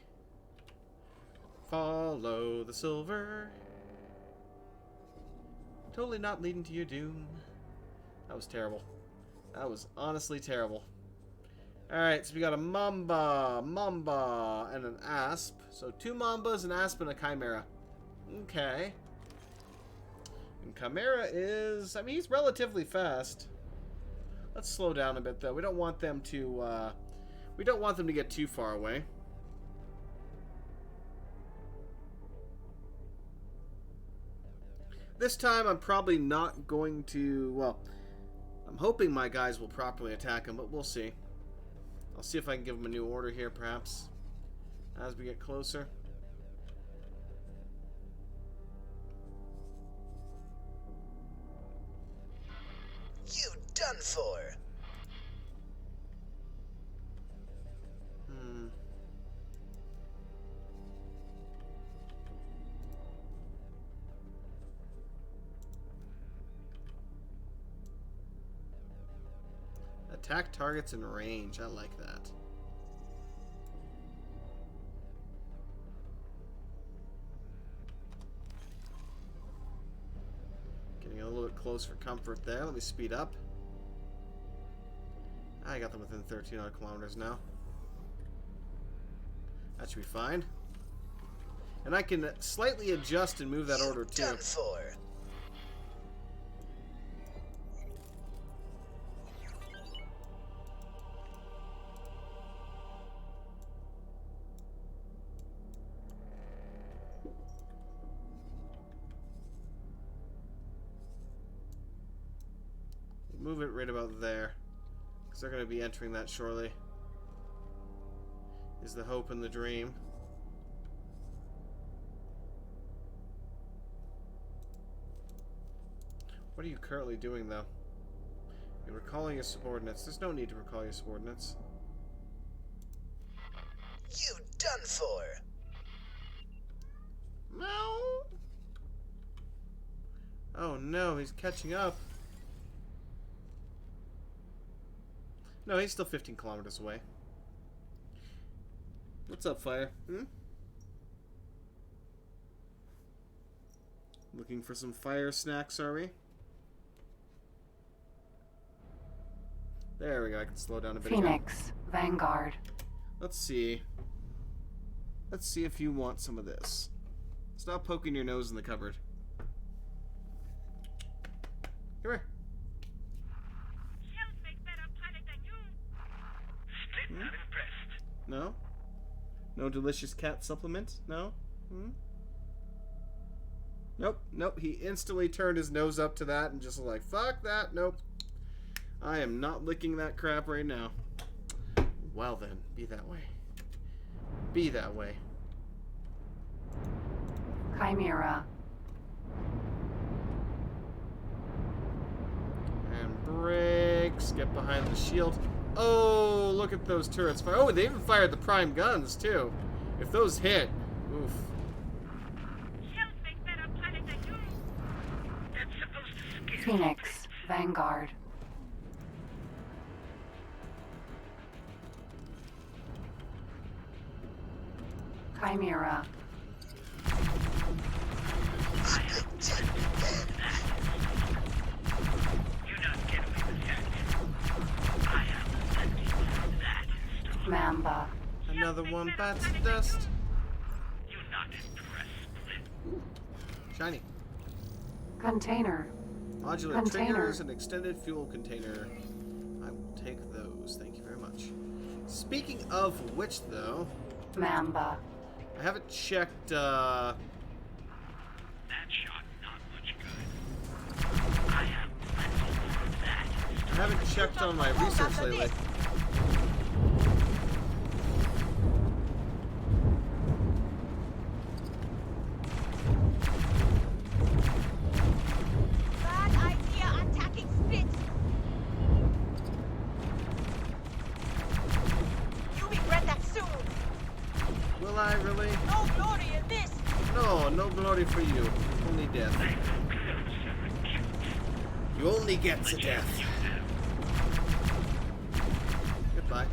Follow the silver. Totally not leading to your doom. That was terrible. That was honestly terrible. Alright, so we got a mamba, and an asp. So 2 mambas, an asp, and a chimera. Okay. And chimera is... I mean, he's relatively fast. Let's slow down a bit, though. We don't want them to get too far away. This time, I'm probably not going to... Well, I'm hoping my guys will properly attack him, but we'll see. I'll see if I can give him a new order here, perhaps, as we get closer. You done for. Attack targets in range. I like that. Getting a little bit close for comfort there. Let me speed up. I got them within 1,300 kilometers now. That should be fine. And I can slightly adjust and move that order too. Done for. Move it right about there, because they're going to be entering that shortly. Is the hope and the dream. What are you currently doing, though? You're recalling your subordinates. There's no need to recall your subordinates. You done for. No! Oh no, he's catching up. No, he's still 15 kilometers away. What's up, Fire? Looking for some fire snacks, are we? There we go, I can slow down a bit again. Phoenix, Vanguard. Let's see. Let's see if you want some of this. Stop poking your nose in the cupboard. Come here. Shells make better pilot than you. Split, not impressed. No? No delicious cat supplement? No? Nope, nope. He instantly turned his nose up to that and just was like, fuck that, nope. I am not licking that crap right now. Well then, be that way. Be that way. Chimera. And brakes. Get behind the shield. Oh, look at those turrets. Oh, they even fired the prime guns, too. If those hit, oof. Shells make better pilot than you. That's supposed to scare Phoenix, Vanguard. Chimera. Split tip. you not get away with that. I have plenty more of that in store. Mamba. Another one bites the dust. You're not impressed, Split. Shiny. Container. Modular Container. triggers and extended fuel container. I will take those. Thank you very much. Speaking of which, though, Mamba. I haven't checked, That shot not much good. I have plenty more of that in store. I haven't checked on my research lately. Bad idea attacking Spitz. You regret that soon. Will I really? No glory in this. No, no glory for you. Only death. You only get to death. Goodbye.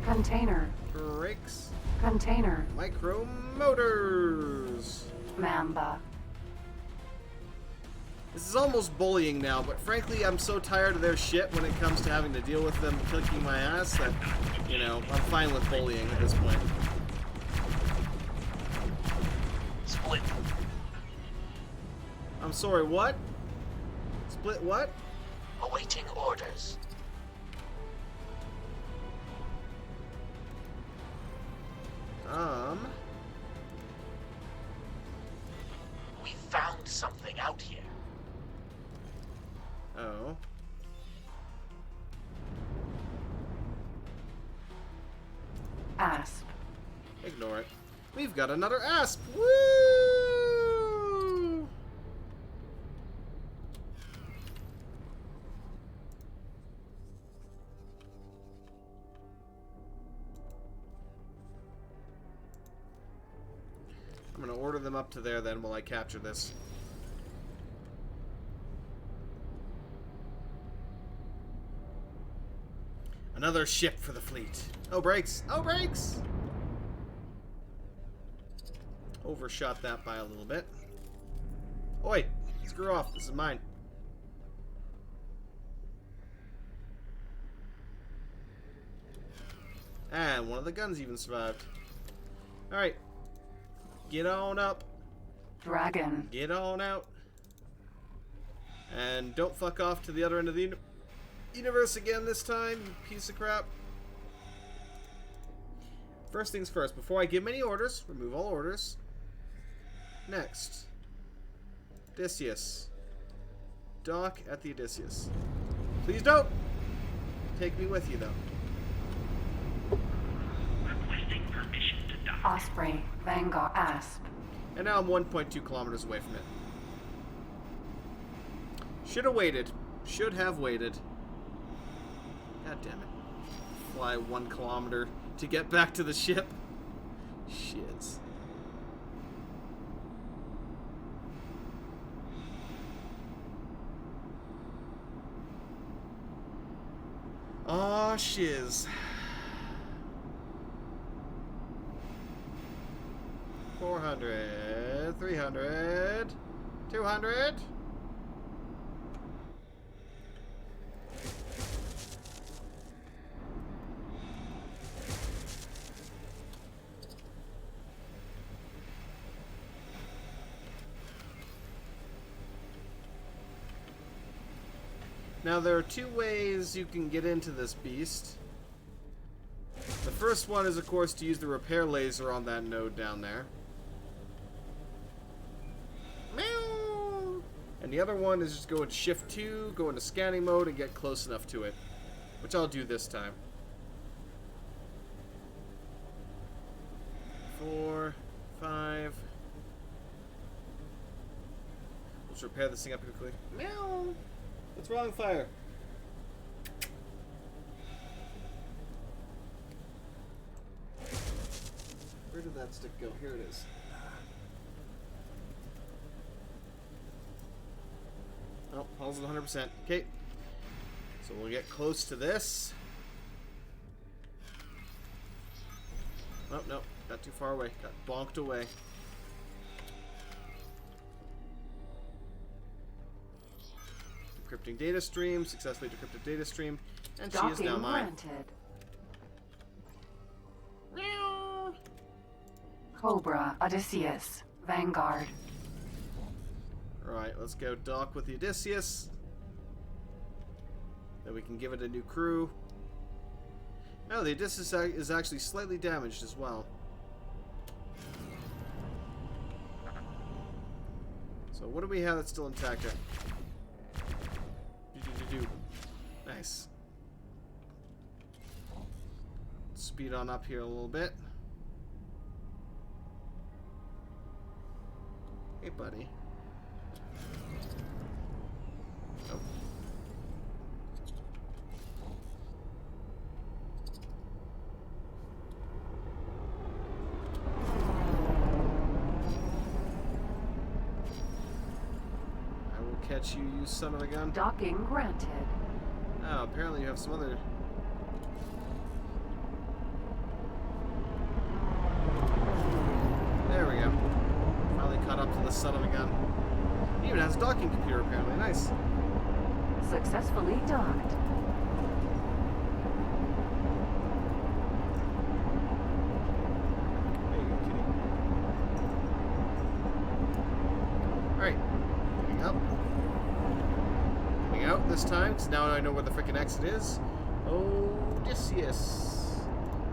Container. Brakes. Container. Micro motors. Mamba. This is almost bullying now, but frankly, I'm so tired of their shit when it comes to having to deal with them kicking my ass that, you know, I'm fine with bullying at this point. Split. I'm sorry, what? Split what? Awaiting orders. We found something out here. Oh. Asp. Ignore it. We've got another asp. Woo! I'm gonna order them up to there then while I capture this. Another ship for the fleet. Oh, brakes! Oh, brakes! Overshot that by a little bit. Oi! Screw off. This is mine. And one of the guns even survived. Alright. Get on up. Dragon. Get on out. And don't fuck off to the other end of the universe again this time, you piece of crap. First things first, before I give many orders, remove all orders. Next. Odysseus. Dock at the Odysseus. Please don't! Take me with you, though. Requesting permission to dock. Osprey. Vanguard. Asp. And now I'm 1.2 kilometers away from it. Should have waited. Should have waited. God damn it. Fly 1 kilometer to get back to the ship. Shits. Aw, shiz. 400, 300, 200. Now, there are 2 ways you can get into this beast. The first one is, of course, to use the repair laser on that node down there. Meow! And the other one is just go in Shift 2, go into scanning mode, and get close enough to it. Which I'll do this time. 4, 5. Let's repair this thing up quickly. Meow! What's wrong, fire? Where did that stick go? Here it is. Oh, Paul's at 100%. Okay. So we'll get close to this. Oh, no. Got too far away. Got bonked away. Decrypting data stream. Successfully decrypted data stream. And she is now mine. Granted. Cobra, Odysseus, Vanguard. Alright, let's go dock with the Odysseus. Then we can give it a new crew. Oh, the Odysseus is actually slightly damaged as well. So what do we have that's still intact here? Nice. Speed on up here a little bit. Hey, buddy. Oh. I will catch you, you son of a gun. Docking granted. Oh, apparently you have some other... There we go. Finally caught up to the son of a gun. He even has a docking computer, apparently. Nice. Successfully docked. There you go, kitty. Alright. Coming up. Coming out this time, because now I know where the frickin' exit is. Odysseus.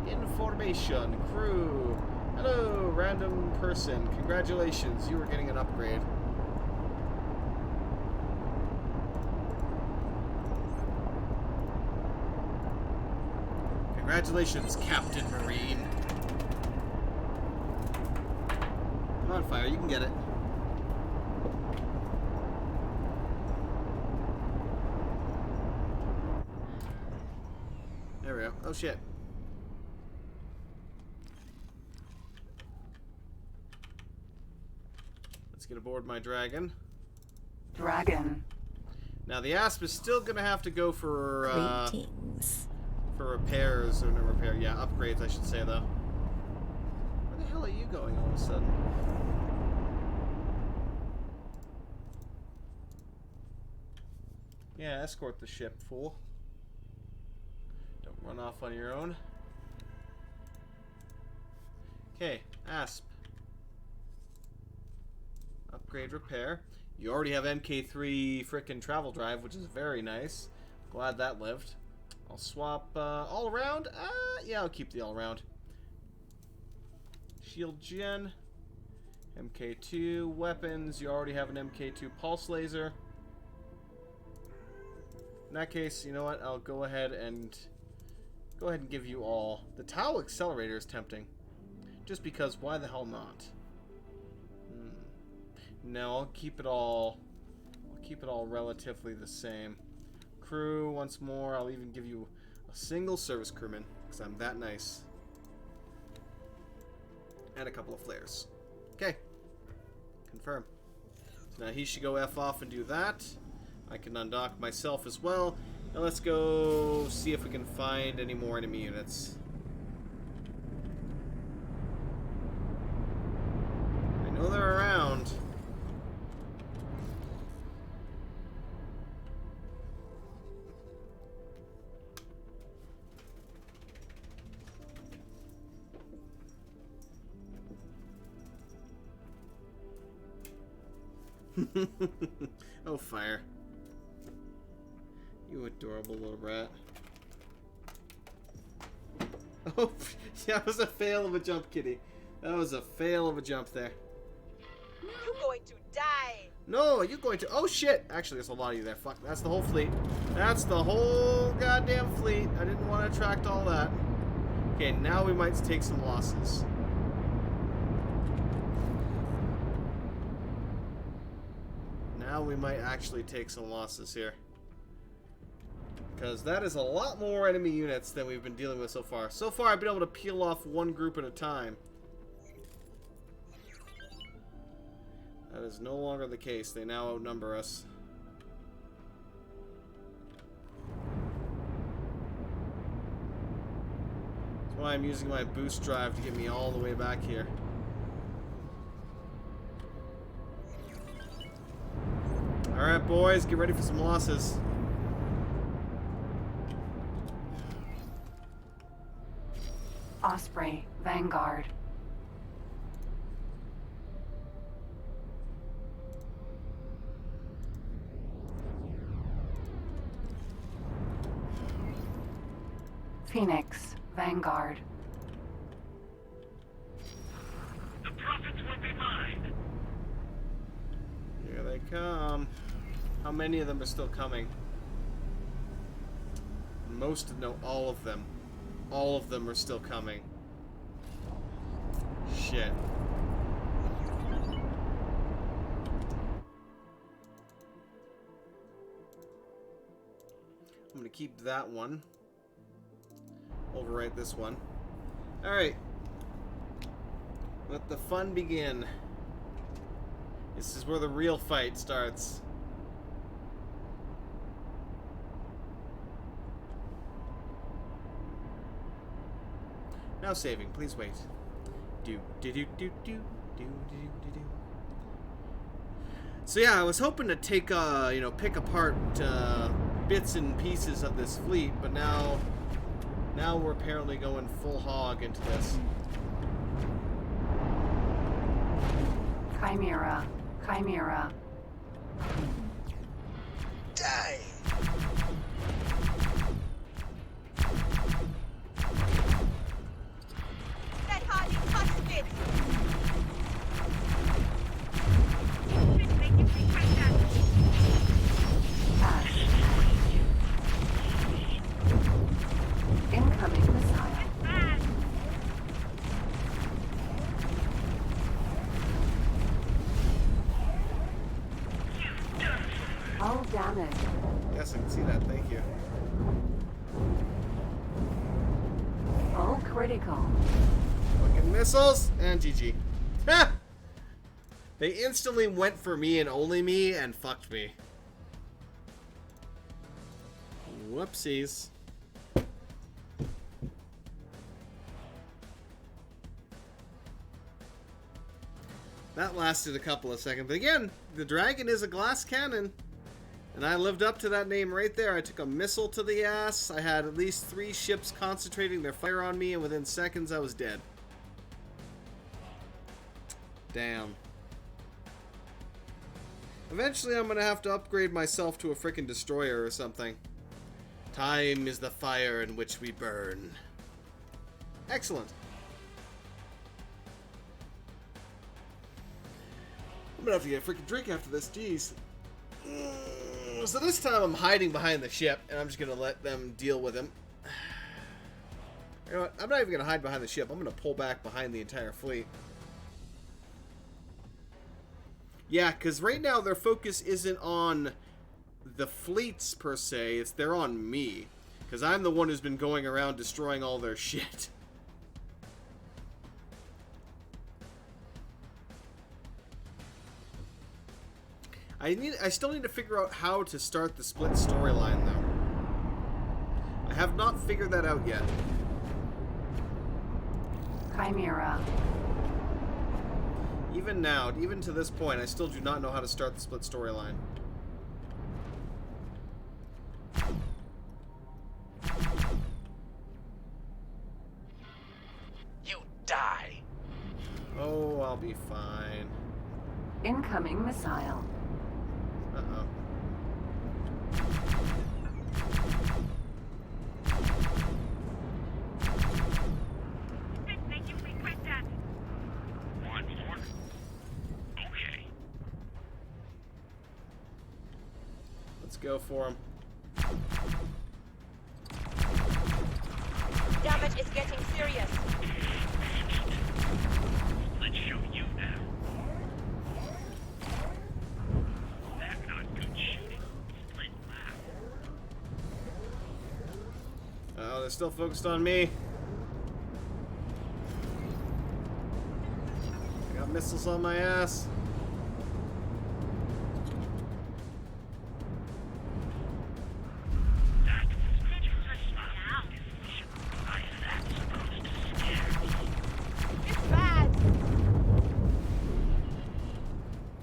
Information. Crew. Hello, random person. Congratulations, you are getting an upgrade. Congratulations, Captain Marine. Come on, Fire, you can get it. There we go. Oh, shit. Let's get aboard my dragon. Dragon. Now, the Asp is still going to have to go for, Greetings. for repairs, or no repair, yeah, upgrades, I should say, though. Where the hell are you going all of a sudden? Yeah, escort the ship, fool. Don't run off on your own. Okay, Asp. Upgrade, repair. You already have MK3 frickin' travel drive, which is very nice. Glad that lived. I'll swap all around. Yeah, I'll keep the all around. Shield gen. MK2 weapons. You already have an MK2 pulse laser. In that case, you know what? I'll go ahead and give you all. The Tau accelerator is tempting. Just because, why the hell not? No, I'll keep it all. I'll keep it all relatively the same. Crew, once more. I'll even give you a single service crewman, because I'm that nice. And a couple of flares. Okay. Confirm. So now he should go F off and do that. I can undock myself as well. Now let's go see if we can find any more enemy units. I know they're around. Oh, fire. You adorable little rat. Oh, that was a fail of a jump, kitty. That was a fail of a jump there. You're going to die. No, you're going to... Oh, shit. Actually, there's a lot of you there. Fuck, that's the whole fleet. That's the whole goddamn fleet. I didn't want to attract all that. Okay, now we might take some losses. Now we might actually take some losses here. Because that is a lot more enemy units than we've been dealing with so far. So far, I've been able to peel off one group at a time. That is no longer the case. They now outnumber us. That's why I'm using my boost drive to get me all the way back here. Alright, boys, get ready for some losses. Osprey, Vanguard. Phoenix, Vanguard. The profits will be mine. Here they come. How many of them are still coming? No, all of them. All of them are still coming. Shit. I'm gonna keep that one. Overwrite this one. Alright. Let the fun begin. This is where the real fight starts. Now saving, please wait. Do do do do do do do do do. So yeah, I was hoping to take pick apart bits and pieces of this fleet, but now we're apparently going full hog into this. Chimera, Chimera. Die! That hardly touched it. Make you regret that. Ash. Incoming missile. Bad. All damage. Yes, I can see that. Thank you. All critical. Fucking missiles and GG. Ha! They instantly went for me and only me and fucked me. Whoopsies. That lasted a couple of seconds. But again, the dragon is a glass cannon. And I lived up to that name right there. I took a missile to the ass. I had at least 3 ships concentrating their fire on me, and within seconds I was dead. Damn. Eventually I'm going to have to upgrade myself to a frickin' destroyer or something. Time is the fire in which we burn. Excellent. I'm going to have to get a frickin' drink after this. Jeez. So this time I'm hiding behind the ship, and I'm just going to let them deal with him. You know what? I'm not even going to hide behind the ship. I'm going to pull back behind the entire fleet. Yeah, because right now their focus isn't on the fleets per se, they're on me. Because I'm the one who's been going around destroying all their shit. I still need to figure out how to start the split storyline, though. I have not figured that out yet. Chimera. Even now, even to this point, I still do not know how to start the split storyline. You die. Oh, I'll be fine. Incoming missile. Uh-oh. Thank you, regret that. One more? Okay. Let's go for him. Damage is getting serious. Let's show you now. That's not good shooting. Split lap. Oh, they're still focused on me. I got missiles on my ass. That's now. Why is that supposed to scare me? It's bad.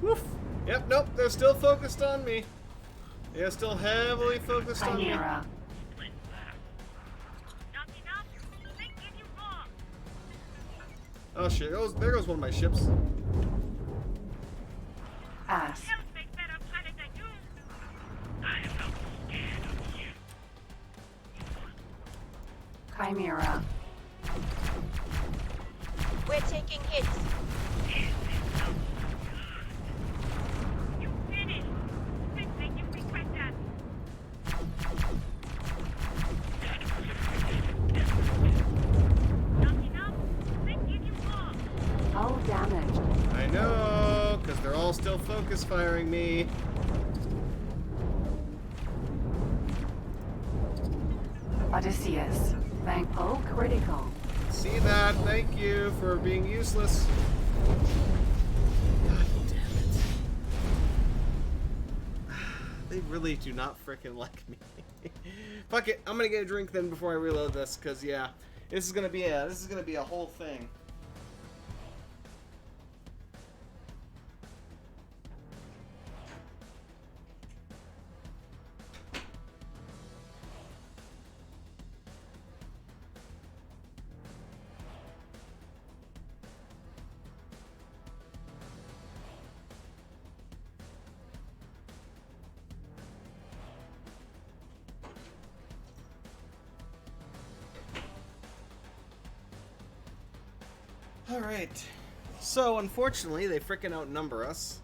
Woof. Yep, nope, they're still focused on me. They're still heavily focused on me. Chimera. Split lap. Not enough? They give you more. Oh shit, there goes one of my ships. Asp. Hell makes better planet than you. I am not scared of you. Chimera. We're taking hits. You finished. Thank you, regret that. Not enough? They give you more. Hull damage. I know, because they're all still focus firing me. Odysseus. Thank all critical. See that? Thank you for being useless. God damn it. They really do not frickin' like me. Fuck it, I'm gonna get a drink then before I reload this, cause yeah, this is gonna be a whole thing. Alright. So, unfortunately, they frickin' outnumber us.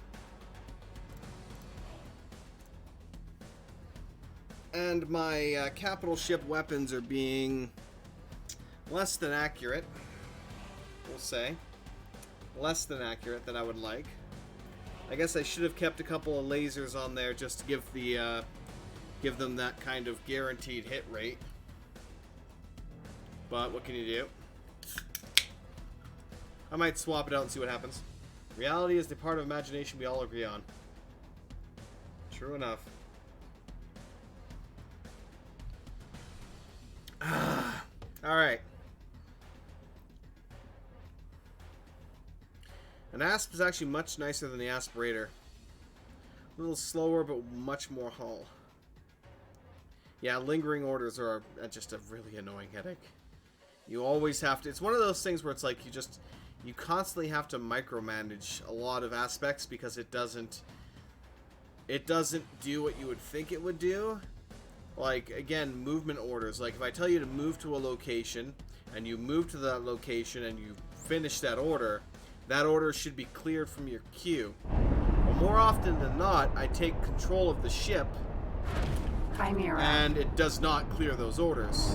And my capital ship weapons are being less than accurate. We'll say. Less than accurate than I would like. I guess I should have kept a couple of lasers on there just to give them that kind of guaranteed hit rate. But what can you do? I might swap it out and see what happens. Reality is the part of imagination we all agree on. True enough. Alright. An Asp is actually much nicer than the Aspirator. A little slower, but much more hull. Yeah, lingering orders are just a really annoying headache. You always have to... It's one of those things where it's like you constantly have to micromanage a lot of aspects because it doesn't do what you would think it would do. Like, again, movement orders. Like, if I tell you to move to a location, and you move to that location, and you finish that order should be cleared from your queue. But more often than not, I take control of the ship, Chimera. and it does not clear those orders.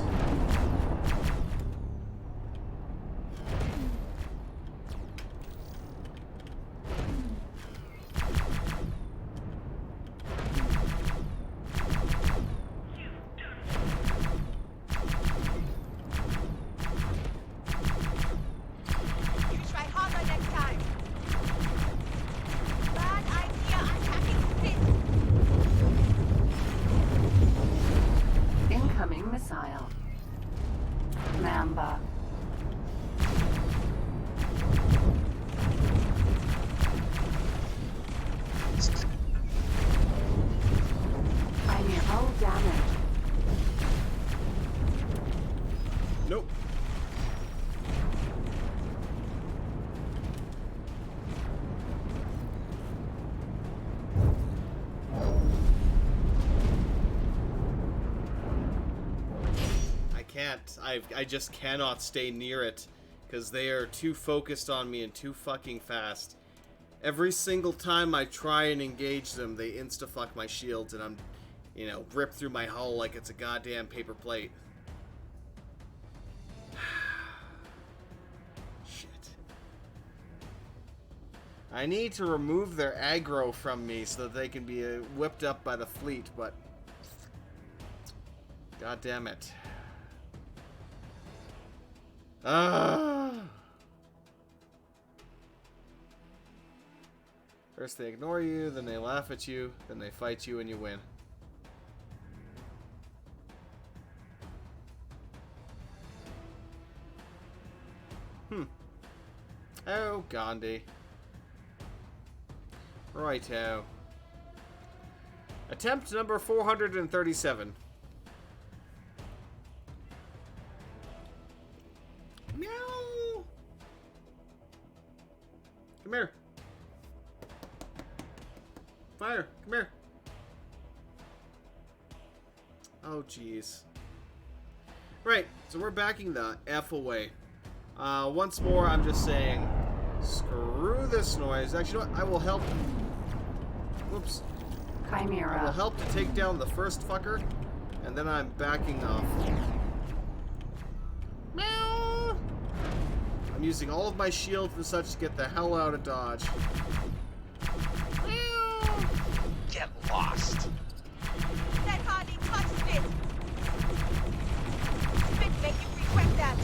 can't. I just cannot stay near it because they are too focused on me and too fucking fast. Every single time I try and engage them, they insta-fuck my shields and I'm, you know, ripped through my hull like it's a goddamn paper plate. Shit. I need to remove their aggro from me so that they can be whipped up by the fleet, but god damn it. First they ignore you, then they laugh at you, then they fight you and you win. Oh, Gandhi. Righto. Attempt number 437. Meow! Come here. Fire, come here. Oh, jeez. Right, so we're backing the F away. Once more, I'm just saying, screw this noise. Actually, you know what? I will help. Whoops. Chimera. I will help to take down the first fucker, and then I'm backing off. Meow! I'm using all of my shields and such to get the hell out of Dodge. Get lost. That hardly touched Spit. Spit make you regret that.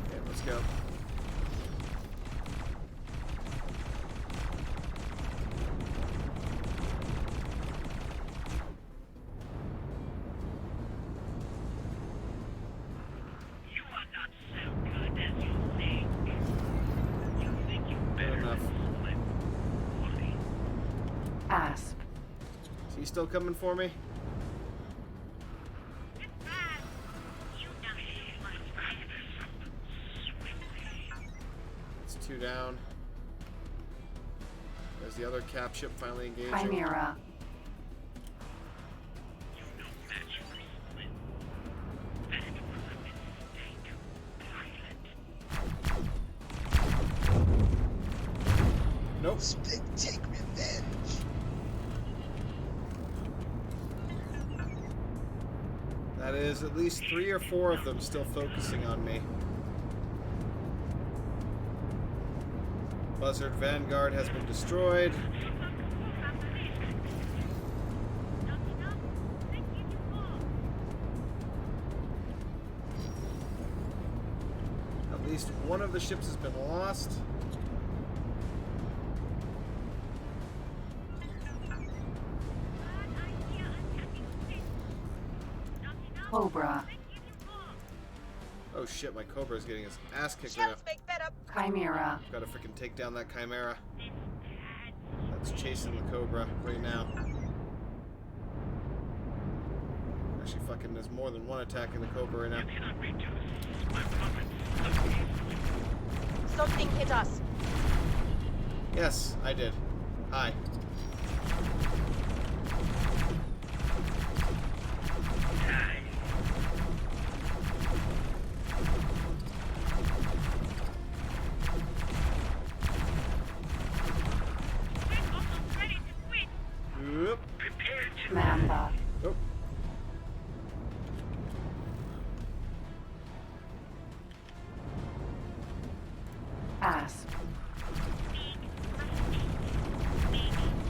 Okay, let's go. You are not so good as you think. You think you better enough. slip. Why? Asp. Is he still coming for me? It's bad. You know It's 2 down. There's the other cap ship finally engaging. Chimera. You no match for Slip. That was a mistake, pilot. Nope. Spit take revenge. That is at least 3 or 4 of them still focusing on me. Buzzard Vanguard has been destroyed. At least one of the ships has been lost. Cobra. Oh shit, my Cobra is getting his ass kicked right now. Shells make better. Chimera. Gotta freaking take down that Chimera. That's chasing the Cobra right now. Actually, fucking, there's more than one attacking the Cobra right now. You cannot reduce my puppets so easily. Something hit us. Yes, I did. Hi. Die. We're almost ready to quit. Oop. Prepare to Mamba. Oh. Asp.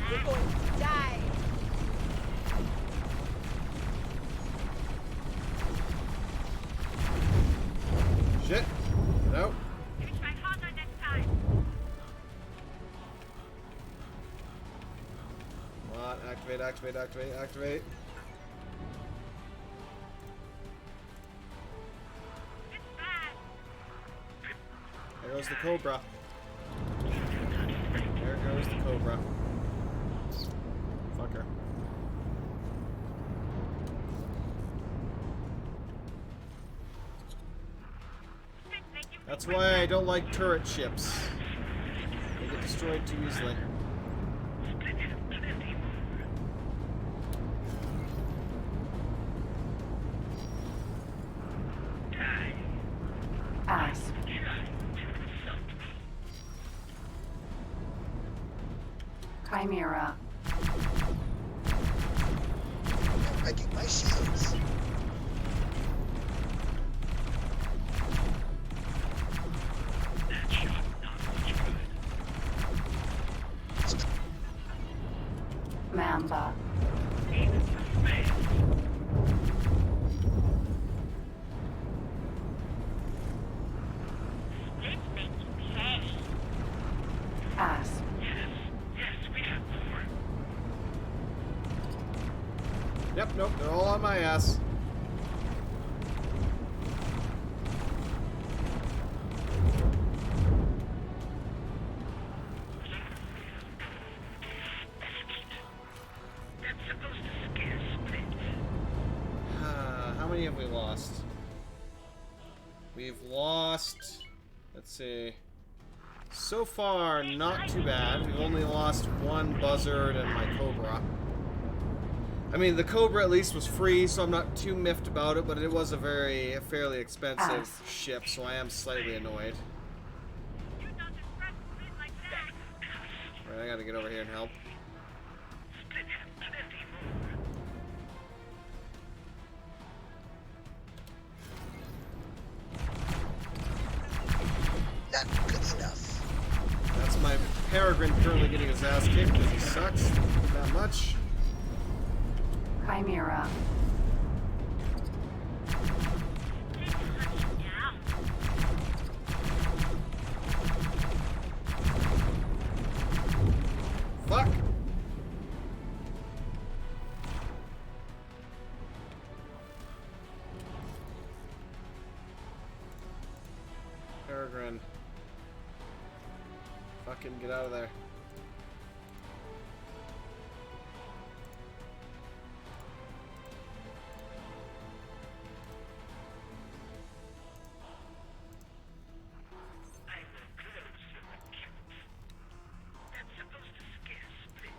We're going to die. Shit. Get out. We try harder next time. Come on, activate, activate, activate, activate. It's bad. There goes the Cobra. There goes the Cobra. Fucker. Spit make you That's regret why I that. don't like turret ships. They get destroyed too easily. Split have plenty more. Chimera. They're wrecking my shields. That shot not much good. Mamba. Even with man. Let's make you pay. Asp. Yes, we have more. Yep, nope, they're all on my ass. That's supposed to scare Split. How many have we lost? We've lost, let's see, so far not too bad. We've only lost one buzzard and my cobra. I mean, the cobra at least was free, so I'm not too miffed about it, but it was a fairly expensive ship, so I am slightly annoyed. You don't distract Split like that. Right, I gotta get over here and help. Split have plenty more. Not good enough. That's my Peregrine currently getting his ass kicked because he sucks that much. Chimera. Let's hunt you down. Fuck! Peregrine. Fucking get out of there. I will close your account. That's supposed to scare Split.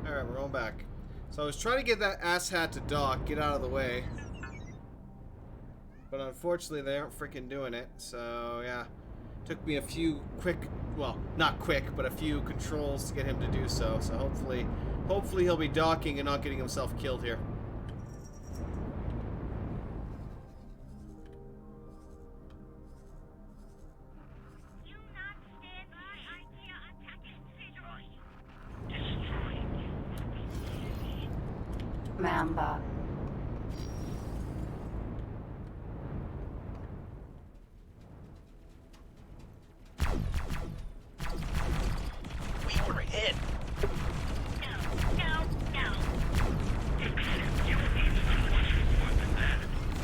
Alright, we're going back. So I was trying to get that asshat to dock, get out of the way. But unfortunately they aren't freaking doing it, so yeah. Took me a few quick, well, not quick, but a few controls to get him to do so. So hopefully he'll be docking and not getting himself killed here. You not stand by idea attacking Destroy. Destroying you. Mamba. We were hit. No, no, no. Except you need so much more than that.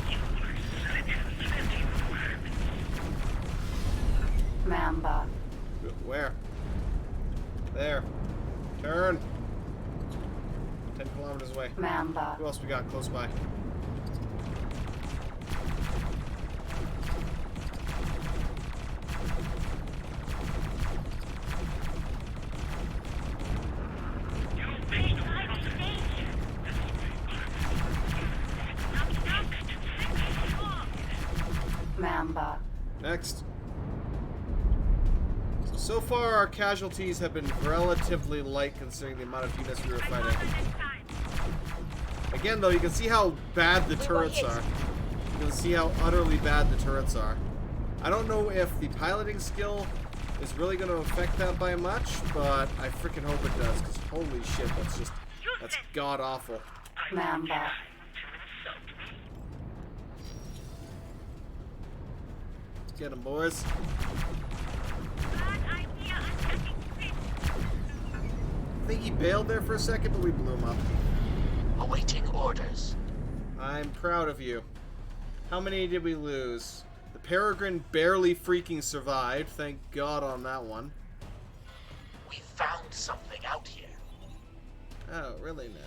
You are such a plenty requirements. Mamba. Where? There. Turn. 10 kilometers away. Mamba. Who else we got close by? Big light station. Knock, knock. Mamba. Next. So far, our casualties have been relatively light considering the amount of units we were fighting. Again, though, you can see how bad the turrets are. You can see how utterly bad the turrets are. I don't know if the piloting skill is really going to affect that by much, but I freaking hope it does, because holy shit, that's god-awful. Mamba. Get him, boys. Bad idea attacking Split. I think he bailed there for a second, but we blew him up. Awaiting orders. I'm proud of you. How many did we lose? The Peregrine barely freaking survived. Thank God on that one. We found something out here. Oh, really now?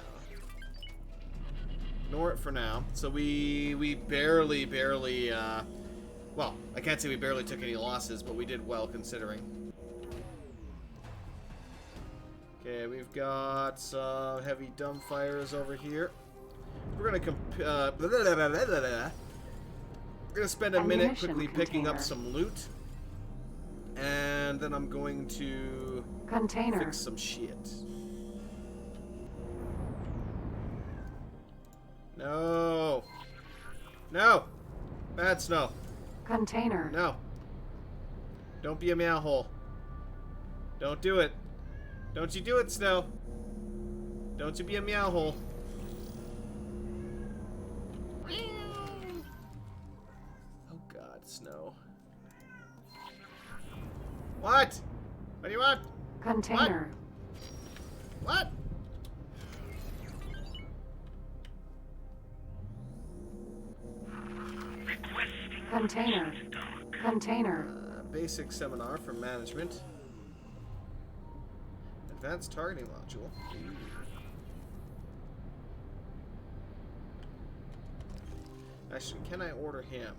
Ignore it for now. So we barely Well, I can't say we barely took any losses, but we did well considering. Okay, we've got some heavy dumbfires over here. We're gonna spend a minute Ammunition quickly picking up container. some loot, and then I'm going to Container. fix some shit. No, no, bad snow. Container. No, don't be a meow hole. Don't do it. Don't you do it, Snow. Don't you be a meow hole. Oh God, Snow. What? What do you want? Container. What? Requesting Container. dock. Container. Basic seminar for management. Advanced targeting module. Actually, can I order him?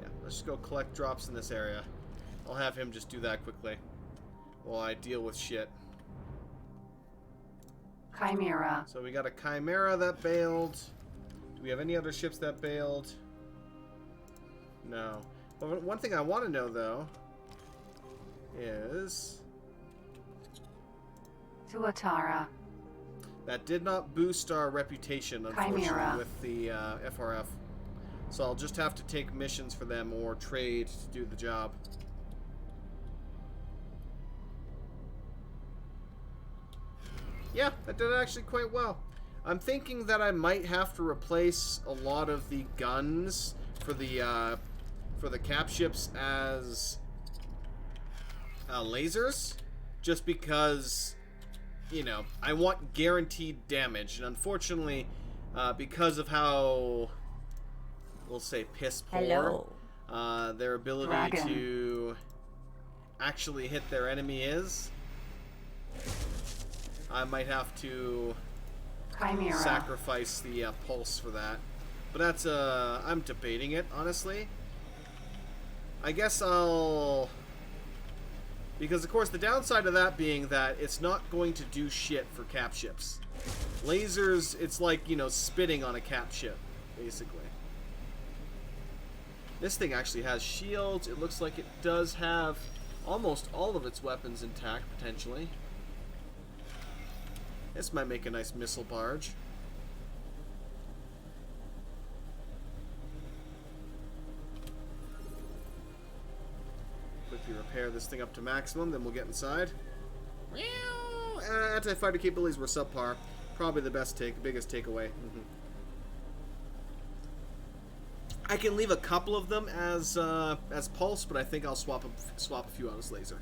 Yeah, let's just go collect drops in this area. I'll have him just do that quickly while I deal with shit. Chimera. So we got a Chimera that bailed. Do we have any other ships that bailed? No. But one thing I want to know, though, is... Tuatara. that did not boost our reputation, unfortunately, Chimera. with the FRF. So I'll just have to take missions for them or trade to do the job. Yeah, that did actually quite well. I'm thinking that I might have to replace a lot of the guns for the cap ships as lasers, just because, you know, I want guaranteed damage, and unfortunately, because of how, we'll say, piss poor Hello. their ability Dragon. to actually hit their enemy is, I might have to Chimera. sacrifice the pulse for that. But that's, I'm debating it, honestly. I guess I'll... because, of course, the downside of that being that it's not going to do shit for cap ships. Lasers, it's like, you know, spitting on a cap ship, basically. This thing actually has shields. It looks like it does have almost all of its weapons intact, potentially. This might make a nice missile barge. Quickly repair this thing up to maximum, then we'll get inside. Anti-fighter capabilities were subpar. Probably the biggest takeaway. I can leave a couple of them as pulse, but I think I'll swap a few out as laser.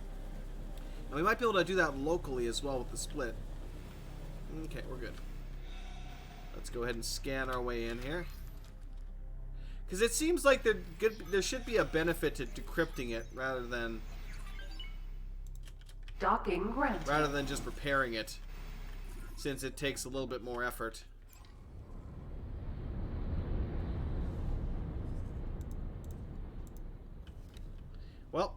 And we might be able to do that locally as well with the split. Okay, we're good. Let's go ahead and scan our way in here. Because it seems like there should be a benefit to decrypting it rather than Docking granted. just repairing it, since it takes a little bit more effort. Well,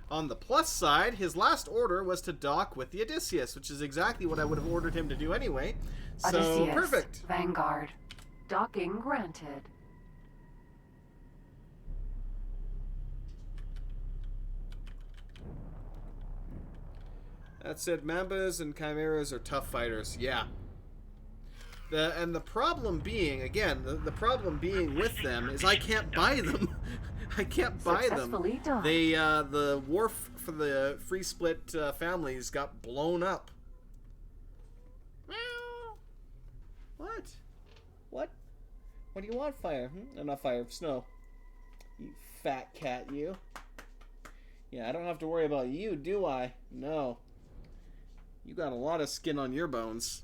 on the plus side, his last order was to dock with the Odysseus, which is exactly what I would have ordered him to do anyway. So, Odysseus. perfect. Vanguard. Docking granted. That said, Mambas and Chimeras are tough fighters. Yeah. And the problem being, again, the problem being with them is I can't buy them. I can't buy them. Successfully done. They, the wharf for the free split families got blown up. What? What? What do you want, Fire? No, not Fire. Snow. You fat cat, you. Yeah, I don't have to worry about you, do I? No. You got a lot of skin on your bones.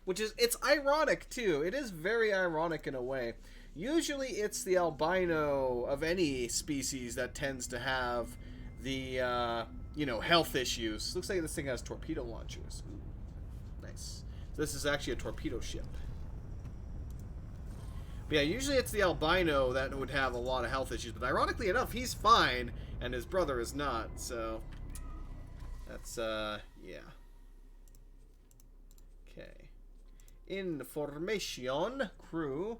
Which is, it's ironic, too. It is very ironic in a way. Usually it's the albino of any species that tends to have the, you know, health issues. Looks like this thing has torpedo launchers. Ooh, nice. So this is actually a torpedo ship. But yeah, usually it's the albino that would have a lot of health issues, but ironically enough, he's fine, and his brother is not, so... That's, yeah. Okay. Information, crew.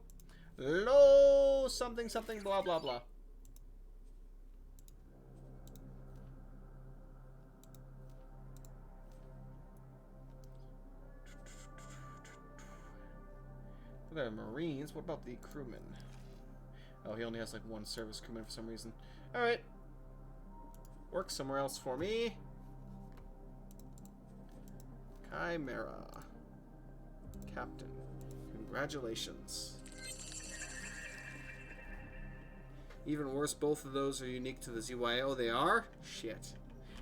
Low something something blah blah blah. There are Marines. What about the crewman? Oh, he only has like one service crewman for some reason. Alright. Work somewhere else for me. Chimera. Captain. Congratulations. Even worse, both of those are unique to the ZYO. They are? Shit.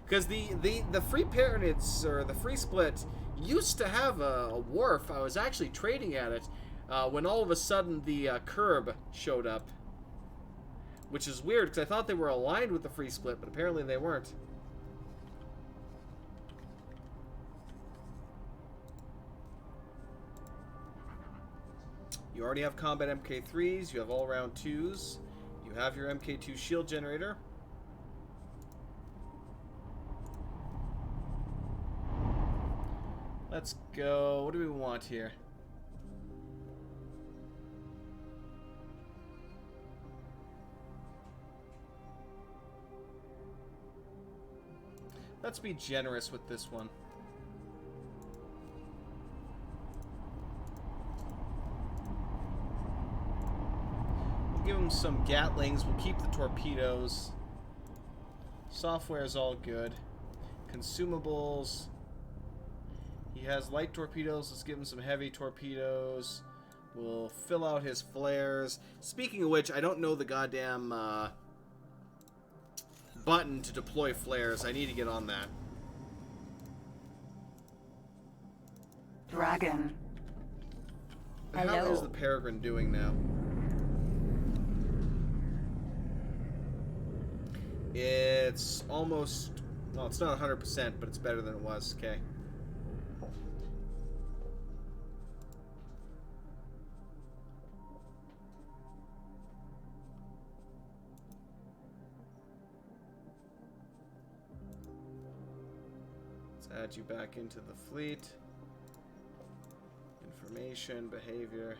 Because the free pyramids, or the free split, used to have a wharf. I was actually trading at it when all of a sudden the curb showed up. Which is weird, because I thought they were aligned with the free split, but apparently they weren't. You already have combat MK3s, you have all-round 2s, you have your MK2 shield generator. Let's go. What do we want here? Let's be generous with this one. We'll give him some Gatlings. We'll keep the torpedoes. Software is all good. Consumables. He has light torpedoes. Let's give him some heavy torpedoes. We'll fill out his flares. Speaking of which, I don't know the goddamn button to deploy flares. I need to get on that. Dragon. How Hello. is the Peregrine doing now? It's almost... Well, it's not 100%, but it's better than it was. Okay. Add you back into the fleet. Information, behavior.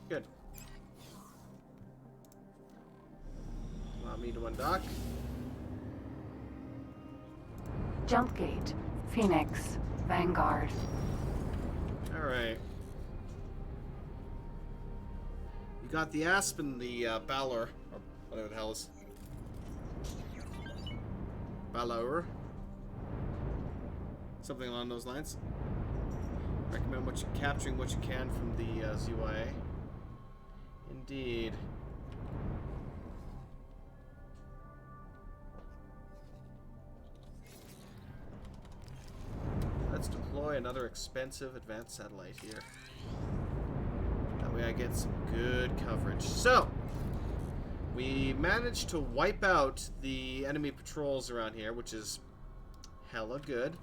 Good. Allow me to undock. Jump gate. Phoenix. Vanguard. Alright. Got the Aspen, the Balor, or whatever the hell is. Balor. Something along those lines. Recommend capturing what you can from the ZYA. Indeed. Let's deploy another expensive advanced satellite here. That way I get some good coverage. So, we managed to wipe out the enemy patrols around here, which is hella good.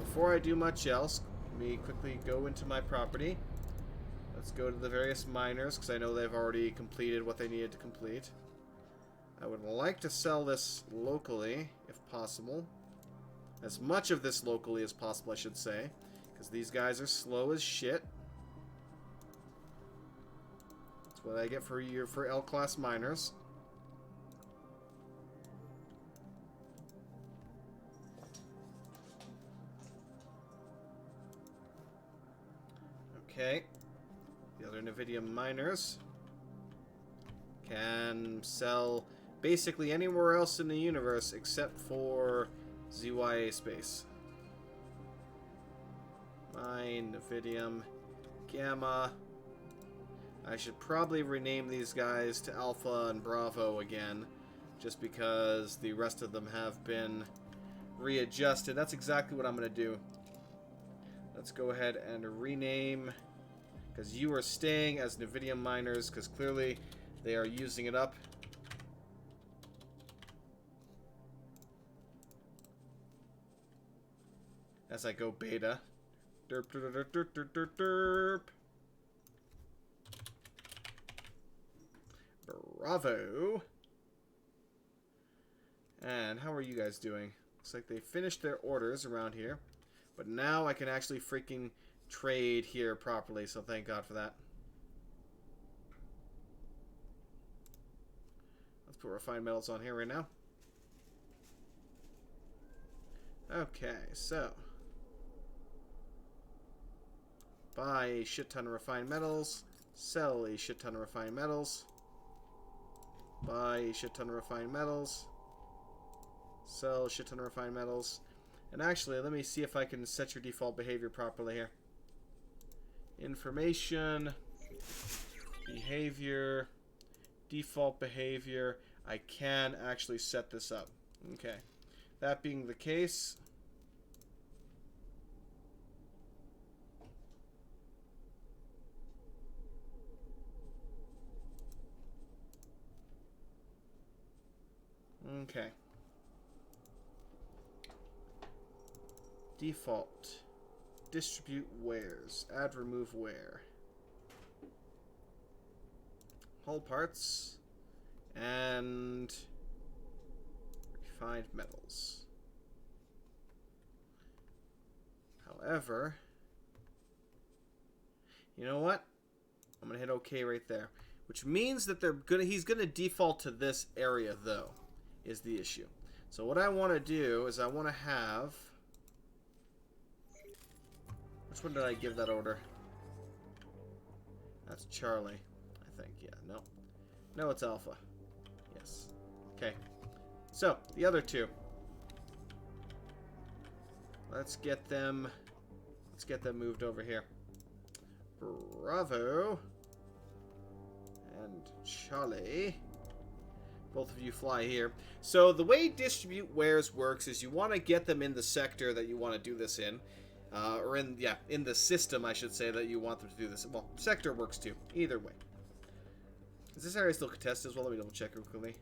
Before I do much else, let me quickly go into my property. Let's go to the various miners, because I know they've already completed what they needed to complete. I would like to sell this locally, if possible. As much of this locally as possible, I should say. Because these guys are slow as shit. That's what I get for L-class miners. Okay. The other NVIDIA miners can sell basically anywhere else in the universe except for ZYA space. Mine, NVIDIA, Gamma. I should probably rename these guys to Alpha and Bravo again, just because the rest of them have been readjusted. That's exactly what I'm going to do. Let's go ahead and rename, because you are staying as Nevidium miners, because clearly they are using it up. As I go beta. Derp, derp, derp, derp, derp, derp, derp. Bravo. And how are you guys doing? Looks like they finished their orders around here. But now I can actually freaking trade here properly, so thank God for that. Let's put refined metals on here right now. Okay, so buy a shit ton of refined metals, sell a shit ton of refined metals, buy a shit ton of refined metals, sell a shit ton of refined metals. And actually, let me see if I can set your default behavior properly here. Information, behavior, default behavior. I can actually set this up. Okay. That being the case, okay. Default. Distribute wares. Add remove ware. Hull parts. And refined metals. However, you know what? I'm gonna hit OK right there. Which means that he's gonna default to this area though, is the issue. So what I wanna do is I wanna have, which one did I give that order? That's Charlie, I think. Yeah, no. No, it's Alpha. Yes. Okay. So, the other two. Let's get them moved over here. Bravo. And Charlie. Both of you fly here. So, the way distribute wares works is you want to get them in the sector that you want to do this in. Or in the system, I should say, that you want them to do this. Well, sector works too. Either way. Is this area still contested as well? Let me double check real quickly.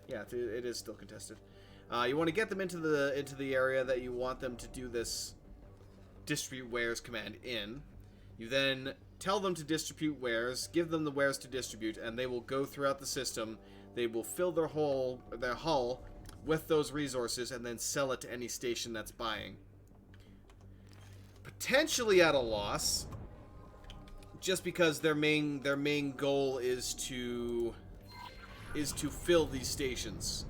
Yeah, it is still contested. You want to get them into the area that you want them to do this distribute wares command in. You then tell them to distribute wares, give them the wares to distribute, and they will go throughout the system. They will fill their hull with those resources and then sell it to any station that's buying. Potentially at a loss, just because their main goal is to fill these stations.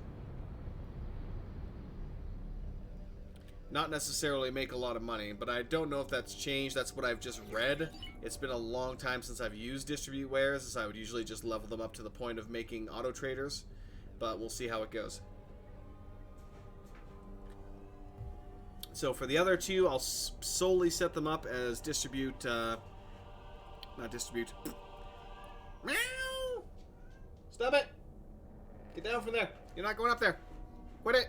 Not necessarily make a lot of money, but I don't know if that's changed. That's what I've just read. It's been a long time since I've used distribute wares, as I would usually just level them up to the point of making auto traders, but we'll see how it goes. So for the other two, I'll solely set them up as distribute, not distribute. Meow! Stop it! Get down from there. You're not going up there. Quit it.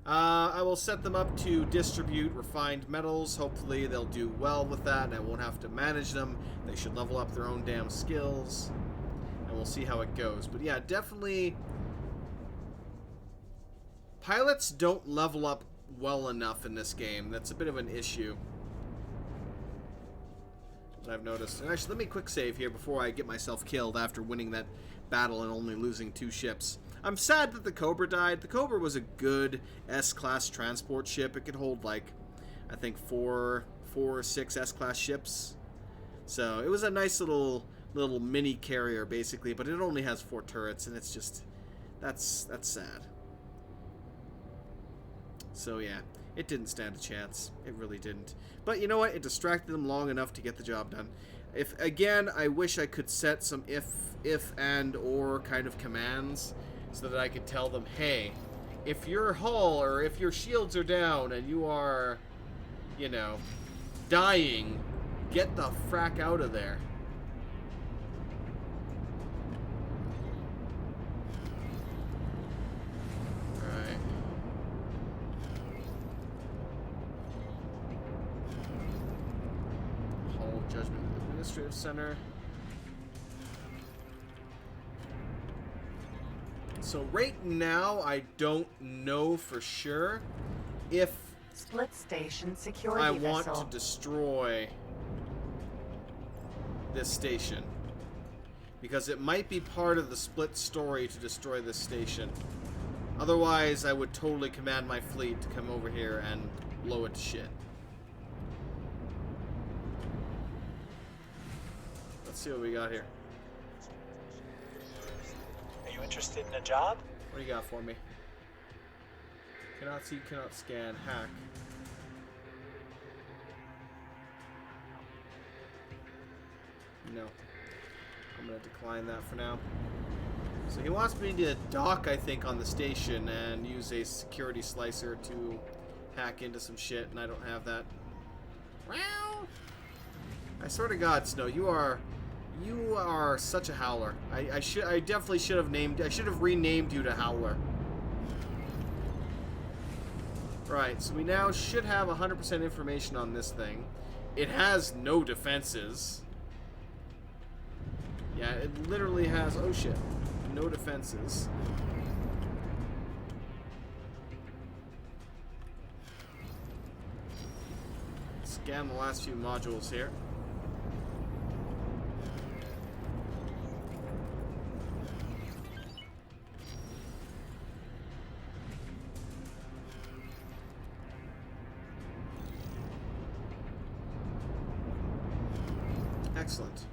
I will set them up to distribute refined metals. Hopefully they'll do well with that and I won't have to manage them. They should level up their own damn skills. And we'll see how it goes. But yeah, definitely pilots don't level up well enough in this game. That's a bit of an issue that I've noticed. And actually, let me quick save here before I get myself killed after winning that battle and only losing 2 ships. I'm sad that the Cobra died. The Cobra was a good S-class transport ship. It could hold, like, I think 4 or 6 S-class ships. So it was a nice little mini carrier, basically, but it only has 4 turrets, and it's just, that's sad. So yeah, it didn't stand a chance. It really didn't. But you know what? It distracted them long enough to get the job done. Again, I wish I could set some if and or kind of commands so that I could tell them, hey, if your hull or if your shields are down and you are, you know, dying, get the frack out of there. Judgment Administrative Center. So right now, I don't know for sure if Split station security I want vessel. to destroy this station. Because it might be part of the split story to destroy this station. Otherwise, I would totally command my fleet to come over here and blow it to shit. Let's see what we got here. Are you interested in a job? What do you got for me? Cannot see, cannot scan, hack. No. I'm gonna decline that for now. So he wants me to dock, I think, on the station and use a security slicer to hack into some shit, and I don't have that. Well, I swear to God, Snow, you are such a howler. I definitely should have renamed you to Howler. Right, so we now should have 100% information on this thing. It has no defenses. Yeah, it literally has, oh shit, no defenses. Scan the last few modules here. Excellent.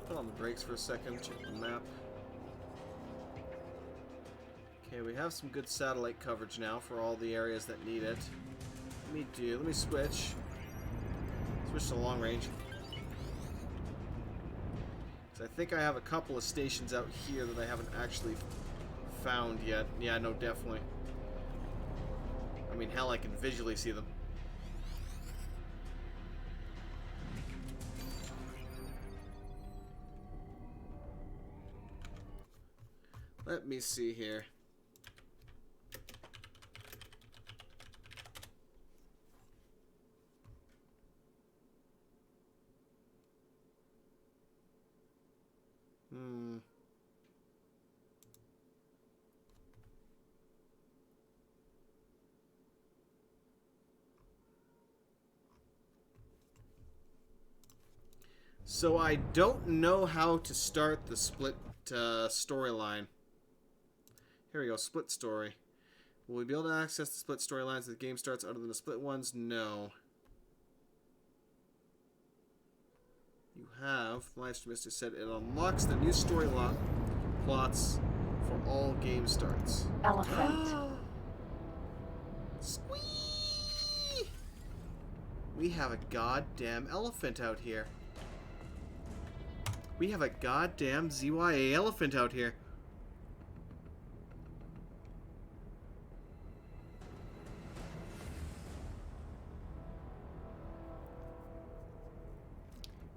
Put on the brakes for a second, check the map. Okay, we have some good satellite coverage now for all the areas that need it. Let me switch. Switch to long range. So I think I have a couple of stations out here that I haven't actually found yet. Yeah, no, definitely. I mean, hell, I can visually see them. Let me see here. So I don't know how to start the split storyline. Here we go, split story. Will we be able to access the split storylines as the game starts other than the split ones? No. You have, Livestreamister said, it unlocks the new story plots for all game starts. Elephant. Squee! We have a goddamn elephant out here. We have a goddamn ZYA elephant out here.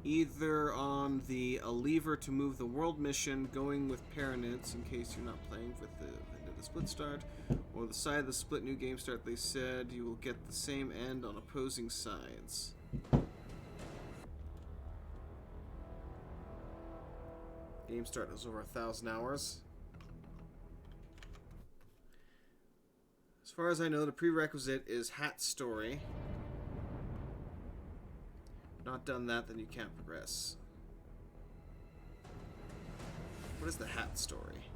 Either on the a lever to move the world mission, going with Paranits in case you're not playing with the split start, or the side of the split new game start. They said you will get the same end on opposing sides. Game start is over 1,000 hours. As far as I know, the prerequisite is Hat Story. Not done that, then you can't progress. What is the Hat Story?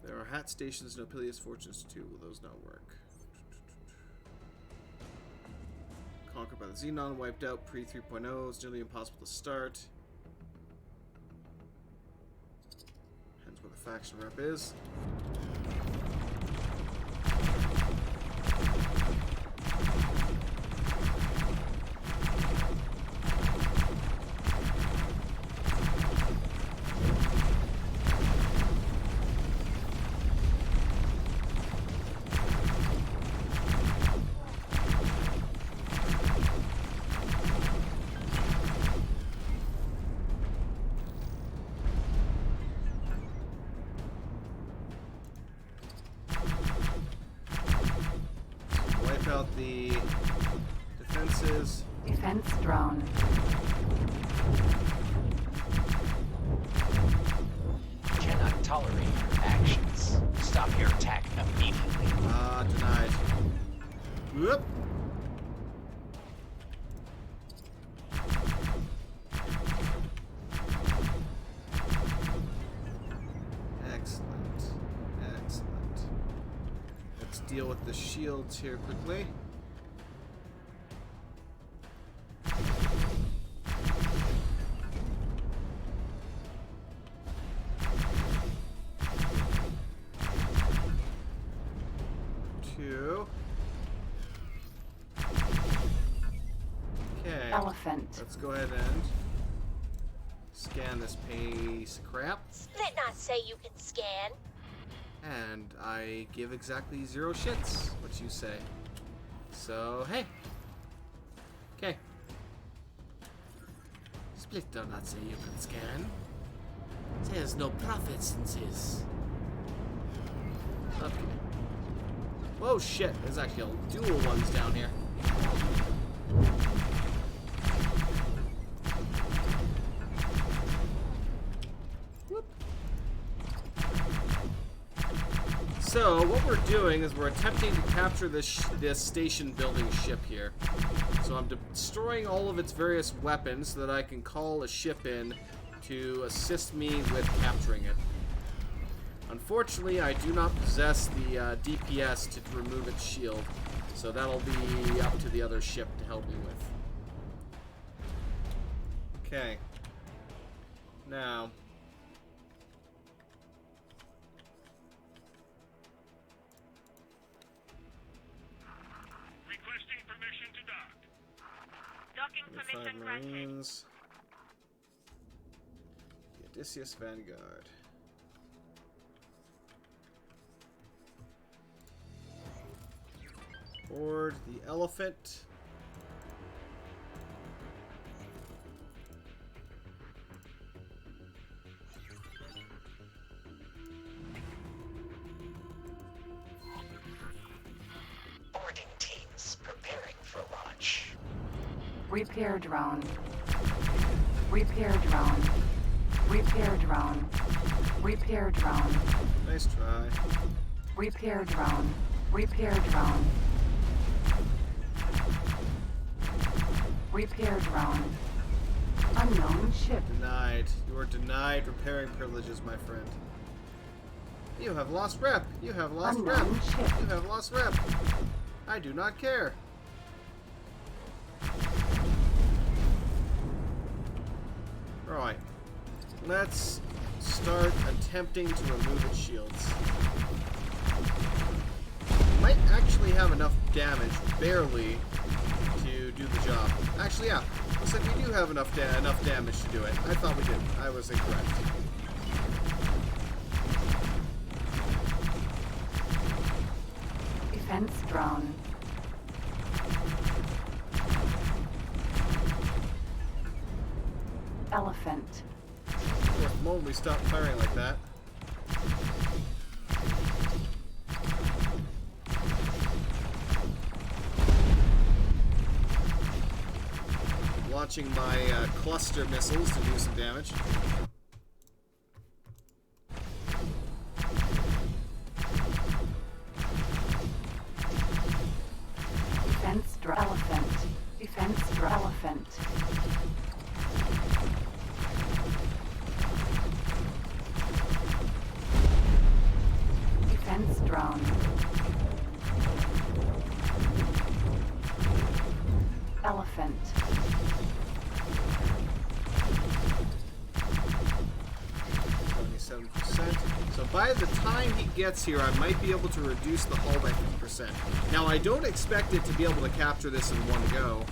There are hat stations in Opilius Fortunes 2. Will those not work? Conquered by the Xenon, wiped out pre 3.0. It's nearly impossible to start. Depends where the faction rep is. out the defenses. Defense drone. Cannot tolerate your actions. Stop your attack immediately. Denied. Whoop. Excellent. Excellent. Let's deal with the shields here quickly. Okay. Elephant. Let's go ahead and scan this piece of crap. Let not say you can scan. And I give exactly 0 shits, what you say. So, hey. Okay. Split do not say you can scan. There's no profits in this. Okay. Whoa, shit. There's actually dual ones down here. Whoop. So, what we're doing is we're attempting to capture this station building ship here. So I'm destroying all of its various weapons so that I can call a ship in to assist me with capturing it. Unfortunately, I do not possess the DPS to remove its shield, so that'll be up to the other ship to help me with. Okay. Now. Requesting permission to dock. Docking permission granted. Marines. The Odysseus Vanguard. Board the Elephant. Boarding teams preparing for launch. Repair drone. Repair drone. Repair drone. Repair drone. Nice try. Repair drone. Repair drone. Repair drone. Unknown ship. Denied. You are denied repairing privileges, my friend. You have lost rep. You have lost rep. Unknown ship. You have lost rep. I do not care. Right. Let's start attempting to remove its shields. Might actually have enough damage, barely, to do the job. Actually, yeah. Looks like we do have enough damage to do it. I thought we didn't. I was incorrect. Defense drone. Elephant. For the moment we stopped firing like that. Launching my cluster missiles to do some damage. Defense elephant. Defense elephant. Defense drone. Elephant. 77%. So by the time he gets here, I might be able to reduce the hull by 50%. Now, I don't expect it to be able to capture this in one go.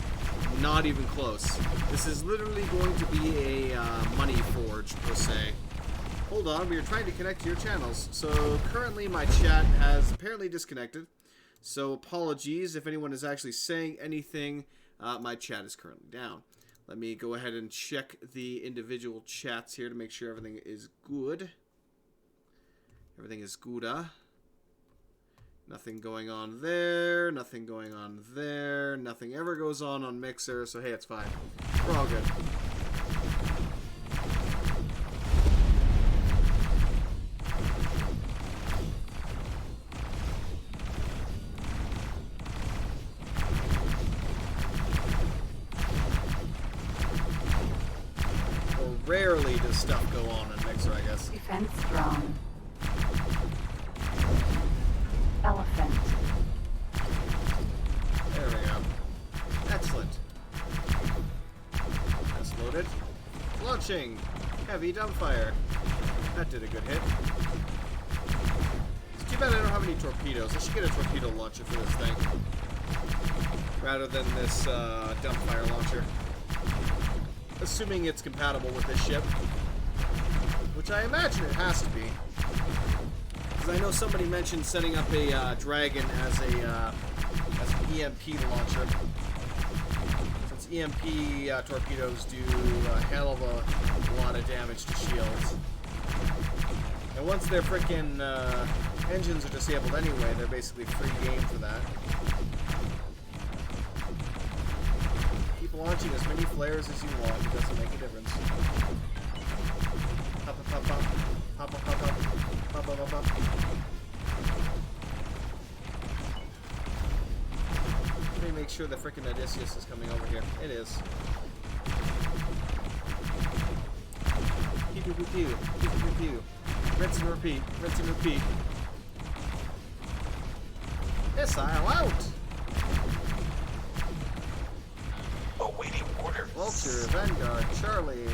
Not even close. This is literally going to be a money forge, per se. Hold on, we are trying to connect to your channels. So currently my chat has apparently disconnected. So apologies if anyone is actually saying anything. My chat is currently down. Let me go ahead and check the individual chats here to make sure everything is good. Everything is gooda. Nothing going on there. Nothing going on there. Nothing ever goes on Mixer. So hey, it's fine. We're all good. Rarely does stuff go on in Mixer, I guess. Defense drone. Elephant. There we go. Excellent. That's loaded. Launching. Heavy dumbfire. That did a good hit. It's too bad I don't have any torpedoes. I should get a torpedo launcher for this thing. Rather than this dumbfire launcher. Assuming it's compatible with this ship. Which I imagine it has to be. Because I know somebody mentioned setting up a Dragon as an EMP launcher. Since EMP torpedoes do a hell of a lot of damage to shields. And once their frickin' engines are disabled anyway, they're basically free game for that. Launching as many flares as you want, it doesn't make a difference. Pop, pop, pop, pop, pop, pop, pop, pop, pop, pop. Let me make sure the frickin' Odysseus is coming over here. It is. Pew pew pew pew, pew pew pew. Rinse and repeat, rinse and repeat. Missile out! Awaiting orders. Vulture, Vanguard, Charlie.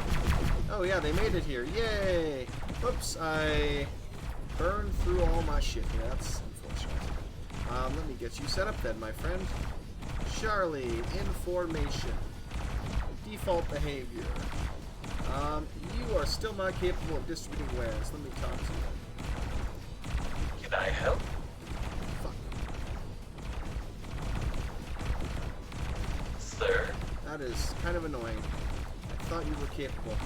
Oh yeah, they made it here. Yay! Whoops, I burned through all my shit here. That's unfortunate. Let me get you set up then, my friend. Charlie, in formation. Default behavior. You are still not capable of distributing wares. Let me talk to you. Can I help? Fuck. Sir? That is kind of annoying. I thought you were capable.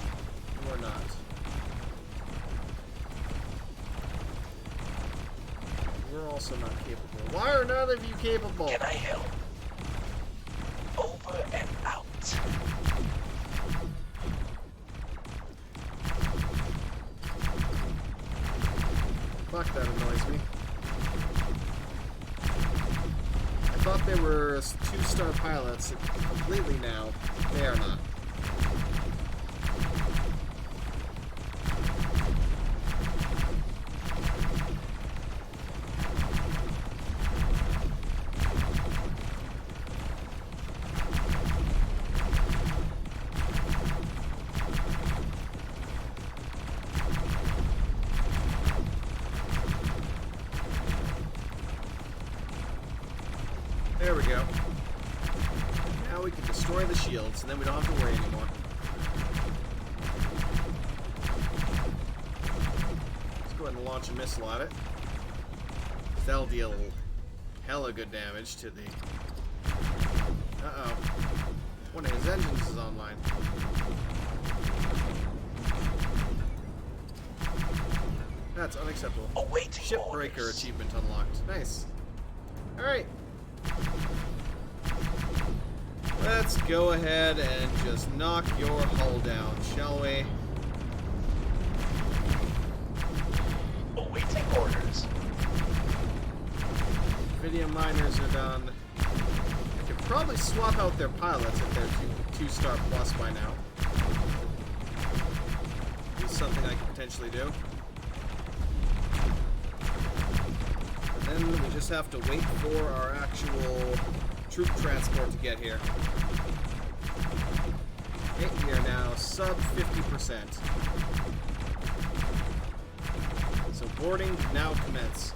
You are not. You're also not capable. Why are none of you capable? Can I help? Over and out. Fuck, that annoys me. I thought they were 2-star pilots. Completely now, they are not. There we go. Now we can destroy the shields, and then we don't have to worry anymore. Let's go ahead and launch a missile at it. That'll deal hella good damage to the... Uh-oh. One of his engines is online. That's unacceptable. Awaiting Shipbreaker orders. achievement unlocked. Nice. Alright. Let's go ahead and just knock your hull down, shall we? Awaiting orders. Video miners are done. I could probably swap out their pilots if they're 2-star plus by now. Is something I could potentially do. And then we just have to wait for our actual troop transport to get here. Okay, we are now sub 50%. So boarding can now commence.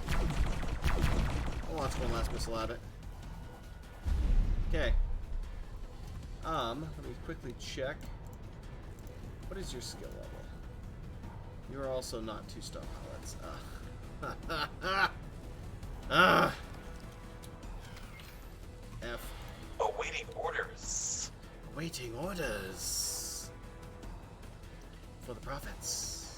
I'll launch one last missile at it. Okay. Let me quickly check. What is your skill level? You are also not 2-star pilots. F. Awaiting orders. Waiting orders. For the profits.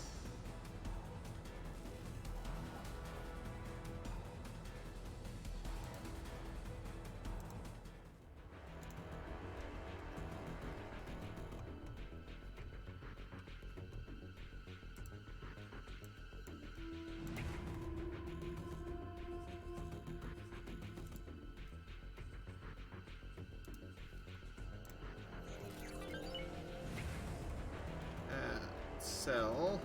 Sell.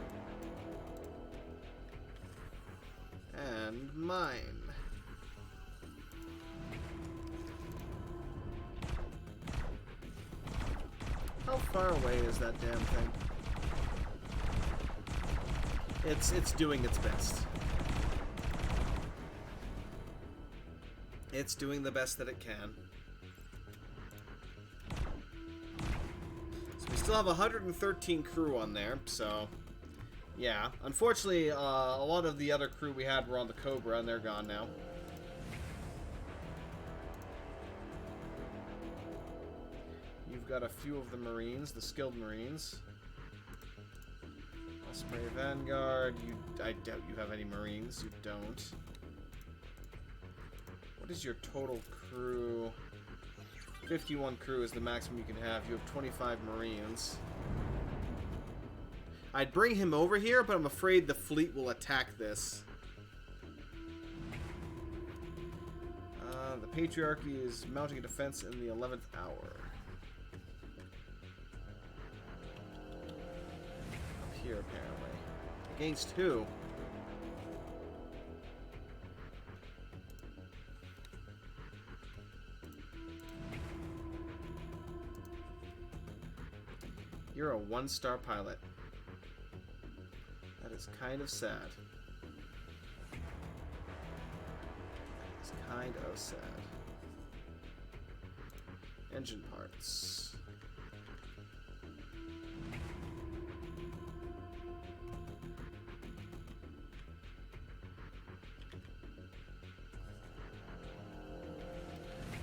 And mine. How far away is that damn thing? It's doing its best. It's doing the best that it can. So we still have 113 crew on there, so yeah. Unfortunately, a lot of the other crew we had were on the Cobra, and they're gone now. You've got a few of the Marines, the skilled Marines. Osprey Vanguard, I doubt you have any Marines. You don't. What is your total crew? 51 crew is the maximum you can have. You have 25 Marines. I'd bring him over here, but I'm afraid the fleet will attack this. The Patriarchy is mounting a defense in the 11th hour. Up here, apparently. Against who? You're a one-star pilot. That is kind of sad. That is kind of sad. Engine parts.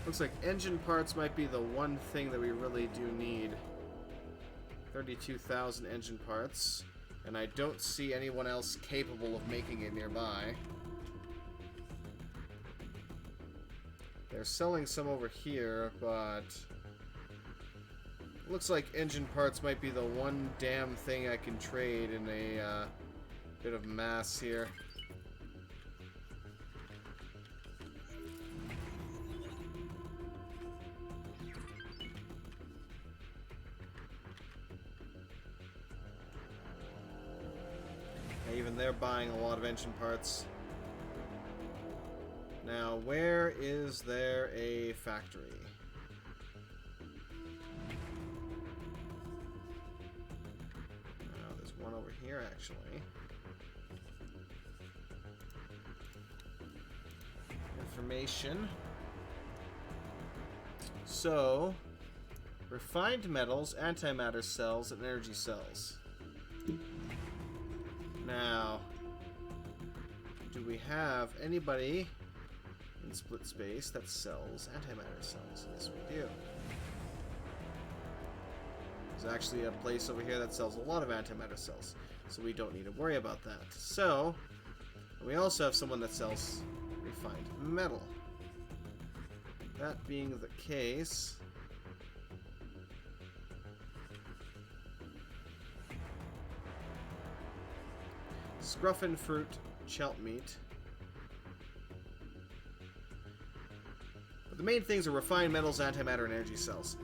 Looks like engine parts might be the one thing that we really do need. 32,000 engine parts. And I don't see anyone else capable of making it nearby. They're selling some over here, but looks like engine parts might be the one damn thing I can trade in a bit of mass here. Even they're buying a lot of engine parts. Now, where is there a factory? Oh, there's one over here, actually. Information. So, refined metals, antimatter cells, and energy cells. Now, do we have anybody in split space that sells antimatter cells? Yes, we do. There's actually a place over here that sells a lot of antimatter cells, so we don't need to worry about that. So, we also have someone that sells refined metal. That being the case, Scruffin fruit, chelt meat. But the main things are refined metals, antimatter, and energy cells.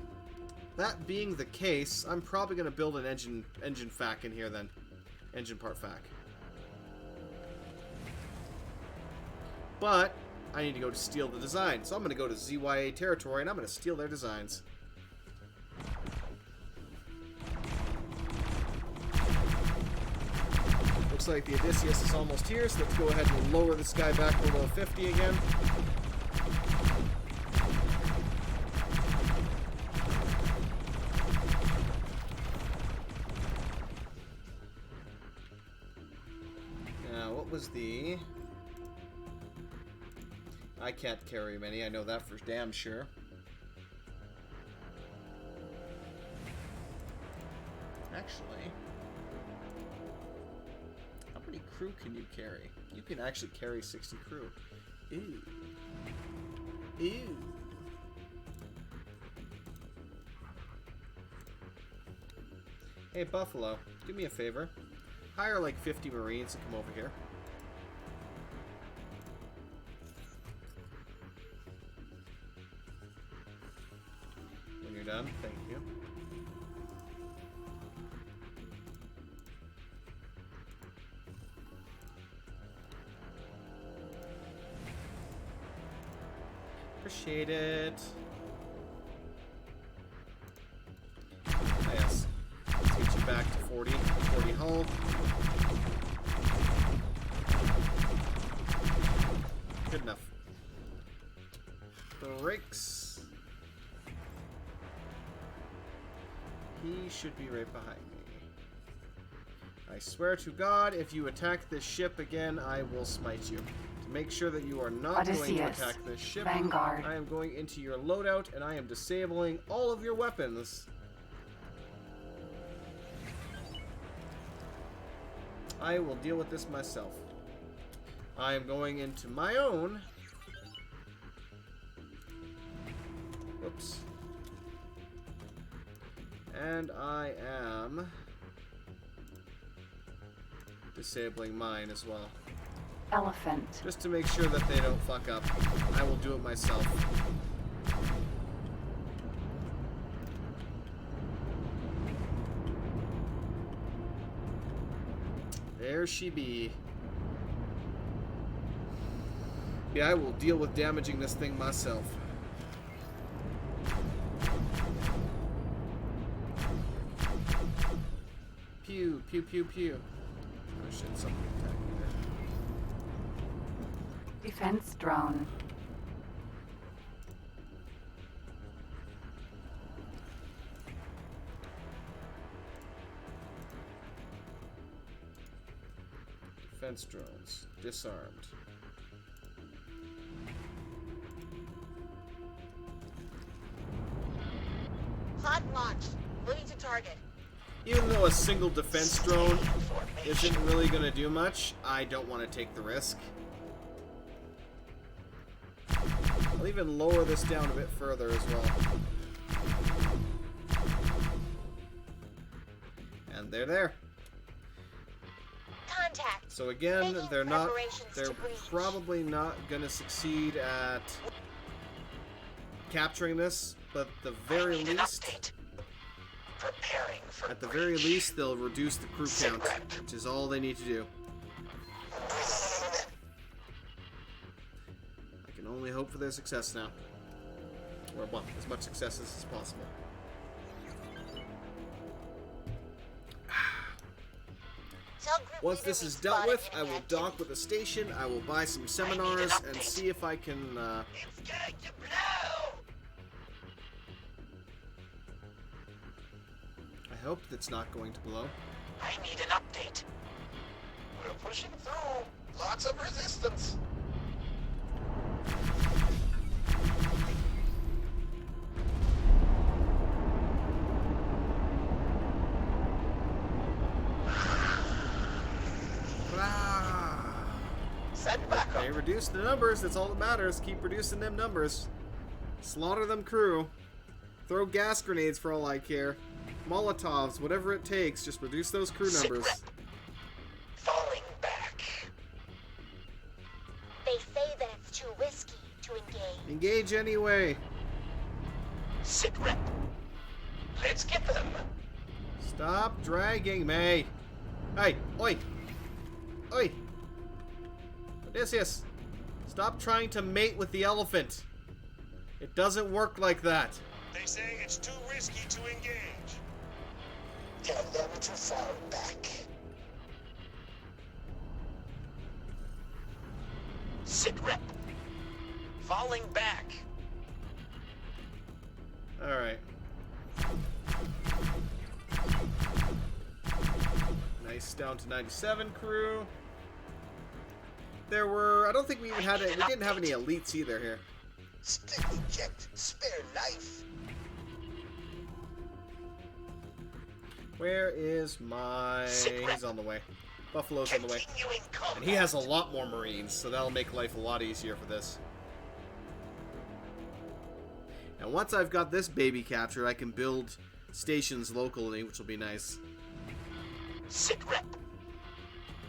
That being the case, I'm probably going to build an engine fac in here then. Engine part fac. But I need to go to steal the design. So I'm going to go to ZYA territory and I'm going to steal their designs. Looks like the Odysseus is almost here, so let's go ahead and lower this guy back below 50 again. Now, what was the... I can't carry many, I know that for damn sure. Actually... crew can you carry? You can actually carry 60 crew. Ooh. Ooh. Hey, Buffalo, do me a favor. Hire like 50 Marines to come over here. When you're done, thank you. Appreciate it. Yes. Let's get you back to 40 hull. Good enough. Brakes. He should be right behind me. I swear to God, if you attack this ship again, I will smite you. To make sure that you are not going to attack this ship, Vanguard. I am going into your loadout and I am disabling all of your weapons. I will deal with this myself. I am going into my own. Whoops. And I am disabling mine as well. Elephant. Just to make sure that they don't fuck up. I will do it myself. There she be. Yeah, I will deal with damaging this thing myself. Pew, pew, pew, pew. Oh shit, something attacked me there. Defense drone. Defense drones disarmed. Hot launch. Moving to target. Even though a single defense drone isn't really going to do much, I don't want to take the risk. I'll even lower this down a bit further as well. And they're there. Contact. So again, Making they're preparations to breach. probably not going to succeed at capturing this, but at the very I need an least, update. Preparing for at the very breach. least, they'll reduce the crew count, which is all they need to do. I can only hope for their success now. Or, well, as much success as possible. Cell group Once leader this is we've dealt spotted with, I enemy will activity. dock with the station, I will buy some seminars, and see if I can, It's going to blow. I hope it's not going to blow. I need an update. We're pushing through. Lots of resistance. Send back They reduce the numbers, that's all that matters. Keep reducing them numbers. Slaughter them crew. Throw gas grenades for all I care. Molotovs, whatever it takes, just reduce those crew numbers. Falling back. They say that it's too risky to engage. Engage anyway. Sit rep. Let's get them. Stop dragging me. Hey, oi. Oi. Odysseus, stop trying to mate with the elephant. It doesn't work like that. They say it's too risky to engage. Tell them to fall back. Sit rep. Falling back. Alright. Nice, down to 97 crew. There were, I don't think we even had it, we didn't have any elites either here. Split eject. Spare life. Where is my, he's on the way. Buffalo's on the way. Continuing combat. And he has a lot more Marines, so that'll make life a lot easier for this. And once I've got this baby captured, I can build stations locally, which will be nice. Sit rep.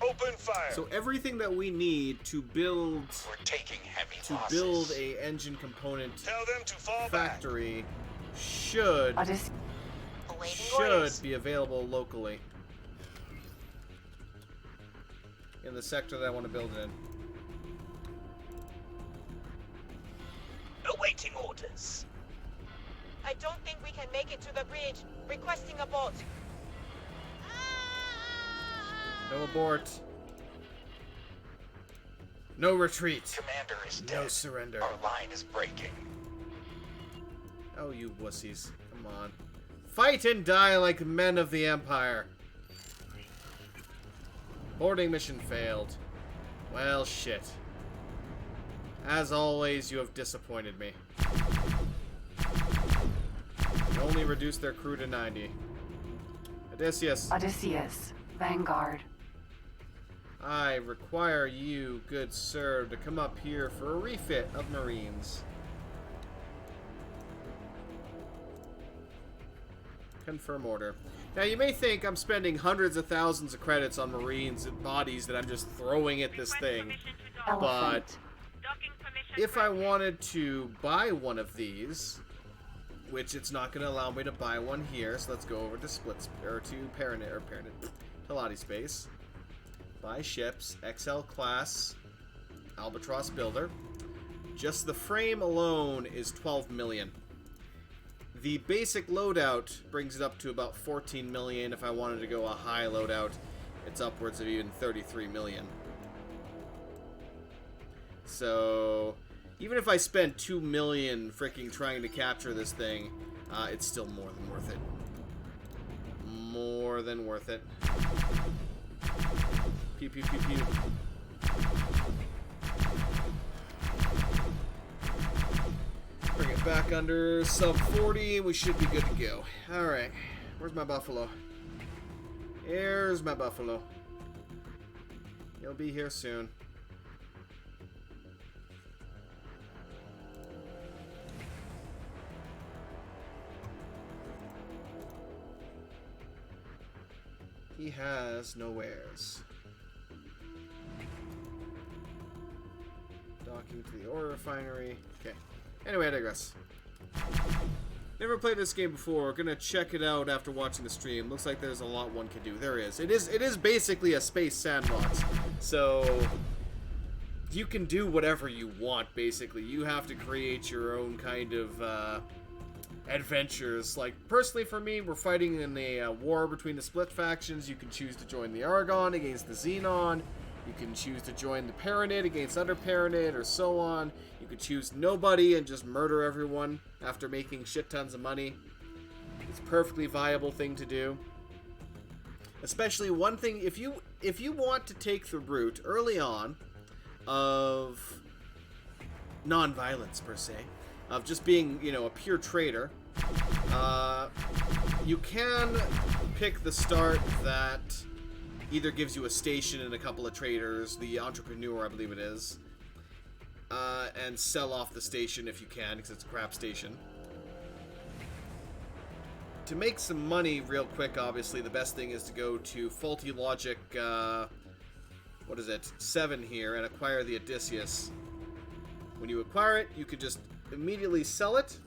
Open fire. So everything that we need to build We're taking heavy losses. build a engine component Tell them to fall back. factory should Awaiting orders. be available locally in the sector that I want to build it in. Awaiting Awaiting orders. I don't think we can make it to the bridge. Requesting a boat. No abort. No retreat. Commander is dead. No surrender. Our line is breaking. Oh, you wussies. Come on. Fight and die like men of the Empire. Boarding mission failed. Well, shit. As always, you have disappointed me. You only reduced their crew to 90. Odysseus. Odysseus, Vanguard. I require you, good sir, to come up here for a refit of Marines. Confirm order. Now, you may think I'm spending hundreds of thousands of credits on Marines and bodies that I'm just throwing at this thing. But if I wanted to buy one of these, which it's not going to allow me to buy one here, so let's go over to Telati Space. Buy ships, XL class, Albatross builder. Just the frame alone is 12 million. The basic loadout brings it up to about 14 million. If I wanted to go a high loadout, it's upwards of even 33 million. So, even if I spend 2 million freaking trying to capture this thing, it's still more than worth it. More than worth it. Pew, pew, pew, pew. Bring it back under sub 40. We should be good to go. Alright. Where's my buffalo? Here's my buffalo. He'll be here soon. He has no wares. Docking to the ore refinery. Okay. Anyway, I digress. Never played this game before. Gonna check it out after watching the stream. Looks like there's a lot one can do. There is. It is basically a space sandbox. So you can do whatever you want, basically. You have to create your own kind of adventures. Like, personally for me, we're fighting in a war between the split factions. You can choose to join the Argon against the Xenon. You can choose to join the Paranid against other Paranid, or so on. You could choose nobody and just murder everyone after making shit tons of money. It's a perfectly viable thing to do. Especially one thing, if you want to take the route early on of non-violence per se, of just being, you know, a pure trader, you can pick the start that either gives you a station and a couple of traders, the entrepreneur I believe it is, and sell off the station if you can, because it's a crap station. To make some money real quick, obviously, the best thing is to go to Faulty Logic, 7 here, and acquire the Odysseus. When you acquire it, you could just immediately sell it,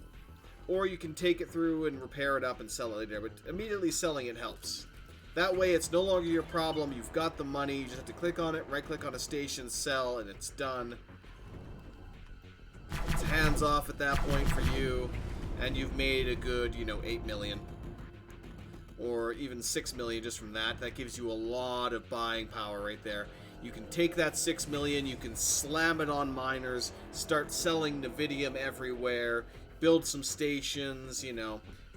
or you can take it through and repair it up and sell it later, but immediately selling it helps. That way, it's no longer your problem. You've got the money. You just have to click on it, right-click on a station, sell, and it's done. It's hands off at that point for you, and you've made a good, 8 million. Or even 6 million just from that. That gives you a lot of buying power right there. You can take that 6 million, you can slam it on miners, start selling Navidium everywhere, build some stations,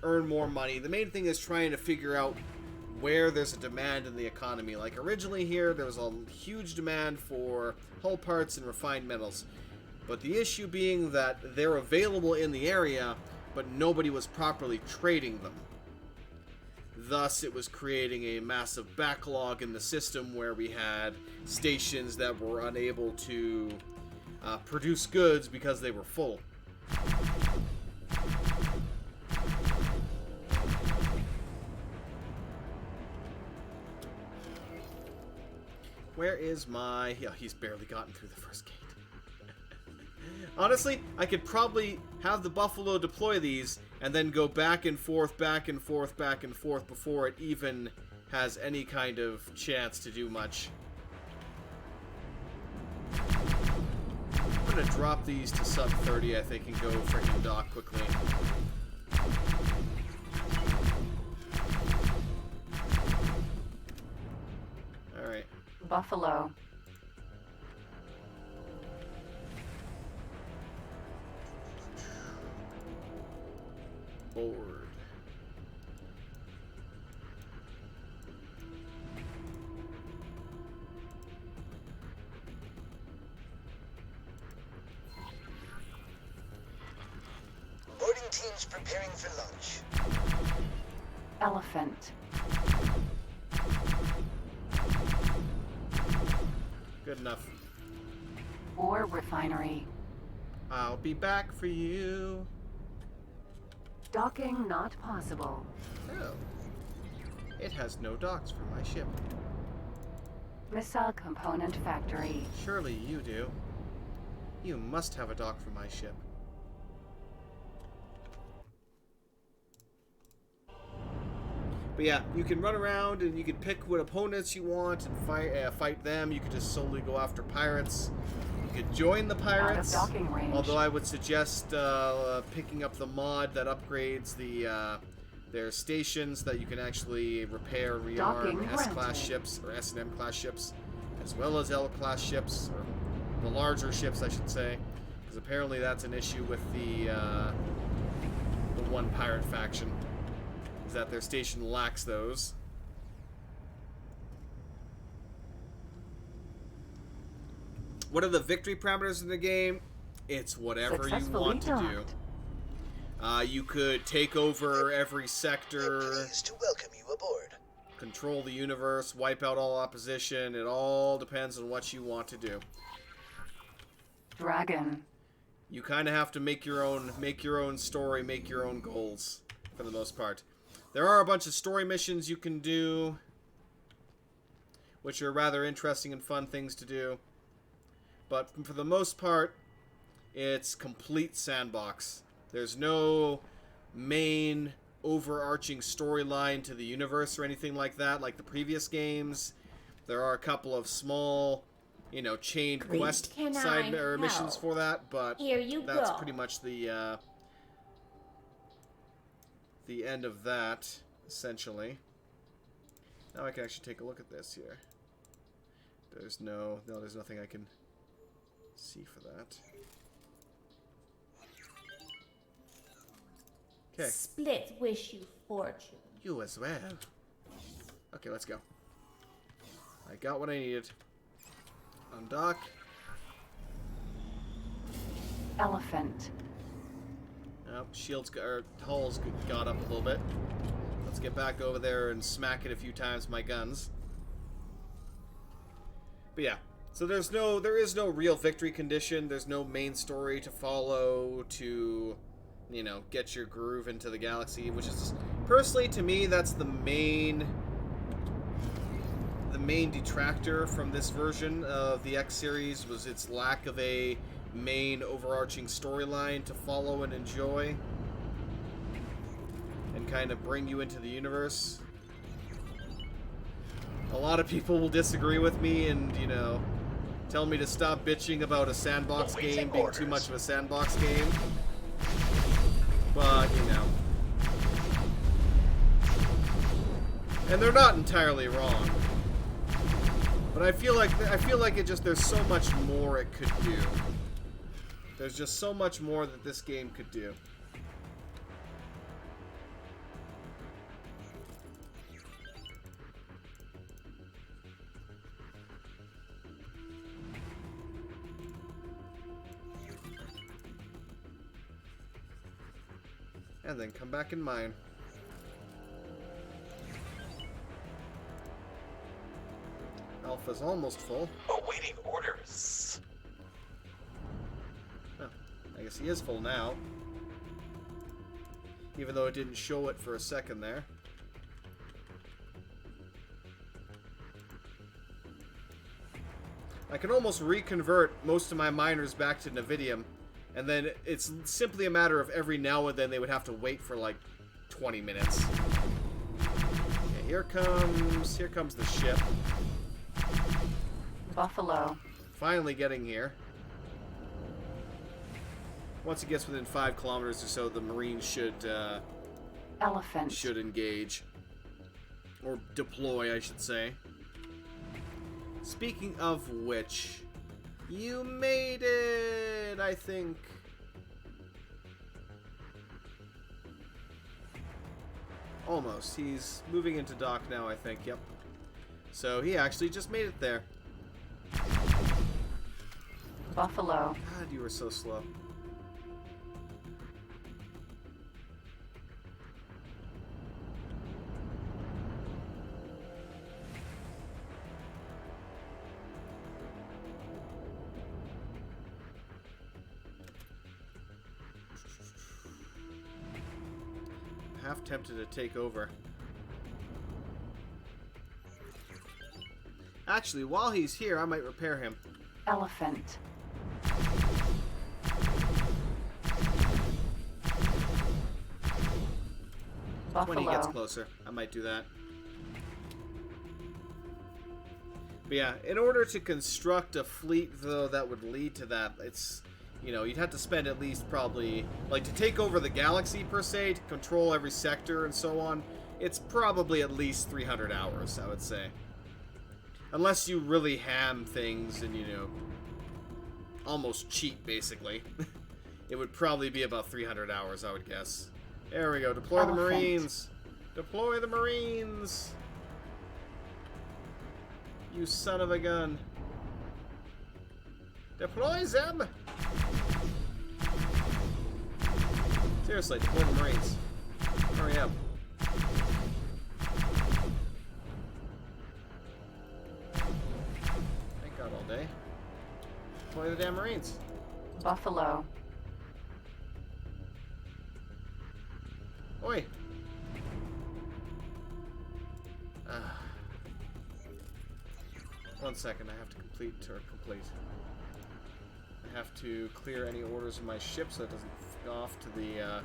earn more money. The main thing is trying to figure out where there's a demand in the economy. Like originally here, there was a huge demand for hull parts and refined metals. But the issue being that they're available in the area, but nobody was properly trading them. Thus, it was creating a massive backlog in the system where we had stations that were unable to produce goods because they were full. Where is my... Yeah, he's barely gotten through the first gate. Honestly, I could probably have the Buffalo deploy these and then go back and forth, back and forth, back and forth before it even has any kind of chance to do much. I'm gonna drop these to sub 30, I think, and go freaking dock quickly. Alright. Buffalo. Board. Boarding teams preparing for lunch. Elephant. Good enough. Ore refinery. I'll be back for you. Docking not possible. Oh. It has no docks for my ship. Missile component factory. Surely you do. You must have a dock for my ship. But yeah, you can run around and you can pick what opponents you want and fight them. You can just solely go after pirates. You could join the pirates. Out of docking range. Although I would suggest picking up the mod that upgrades their stations that you can actually repair, Docking rearm S-class granted. ships or S&M class ships, as well as L-class ships, or the larger ships, I should say, because apparently that's an issue with the one pirate faction, is that their station lacks those. What are the victory parameters in the game? It's whatever you Successfully want to do. docked. You could take over every sector, Pleased to welcome you aboard. control the universe, wipe out all opposition. It all depends on what you want to do. Dragon. You kind of have to make your own story, make your own goals for the most part. There are a bunch of story missions you can do, which are rather interesting and fun things to do. But for the most part, it's complete sandbox. There's no main overarching storyline to the universe or anything like that, like the previous games. There are a couple of small, chained Great. quest Can side I missions help? for that, but Here you that's go. pretty much the end of that, essentially. Now I can actually take a look at this here. There's nothing I can see for that. Okay. Split wish you fortune. You as well. Okay, let's go. I got what I needed. Undock. Elephant. Oh, hull's got up a little bit. Let's get back over there and smack it a few times with my guns. But yeah, so there is no real victory condition. There's no main story to follow to, get your groove into the galaxy, which is, personally, to me, that's the main detractor from this version of the X series, was its lack of a main overarching storyline to follow and enjoy and kind of bring you into the universe. A lot of people will disagree with me and, tell me to stop bitching about a sandbox game being too much of a sandbox game. But, and they're not entirely wrong. But I feel like there's so much more it could do. There's just so much more that this game could do. And then come back in mine. Alpha's almost full. Awaiting orders. Oh, I guess he is full now. Even though it didn't show it for a second there. I can almost reconvert most of my miners back to Navidium, and then it's simply a matter of every now and then they would have to wait for like 20 minutes. Okay, here comes the ship. Buffalo. Finally getting here. Once it gets within 5 kilometers or so, the Marines Elephant. should engage. Or deploy, I should say. Speaking of which, you made it, I think. Almost. He's moving into dock now, I think. Yep. So he actually just made it there. Buffalo. God, you were so slow. Half tempted to take over. Actually, while he's here, I might repair him. Elephant. 20 gets closer. I might do that. But yeah, in order to construct a fleet, though, that would lead to that, it's, you know, you'd have to spend at least probably, like, to take over the galaxy, per se, to control every sector and so on, it's probably at least 300 hours, I would say. Unless you really ham things and, you know, almost cheat, basically. It would probably be about 300 hours, I would guess. There we go. Deploy the Marines. Deploy the Marines. You son of a gun. Deploy them. Seriously, deploy the Marines. Hurry up. Thank God all day. Deploy the damn Marines. Buffalo. Oi. One second, I have to complete. I have to clear any orders of my ship so it doesn't f off to the to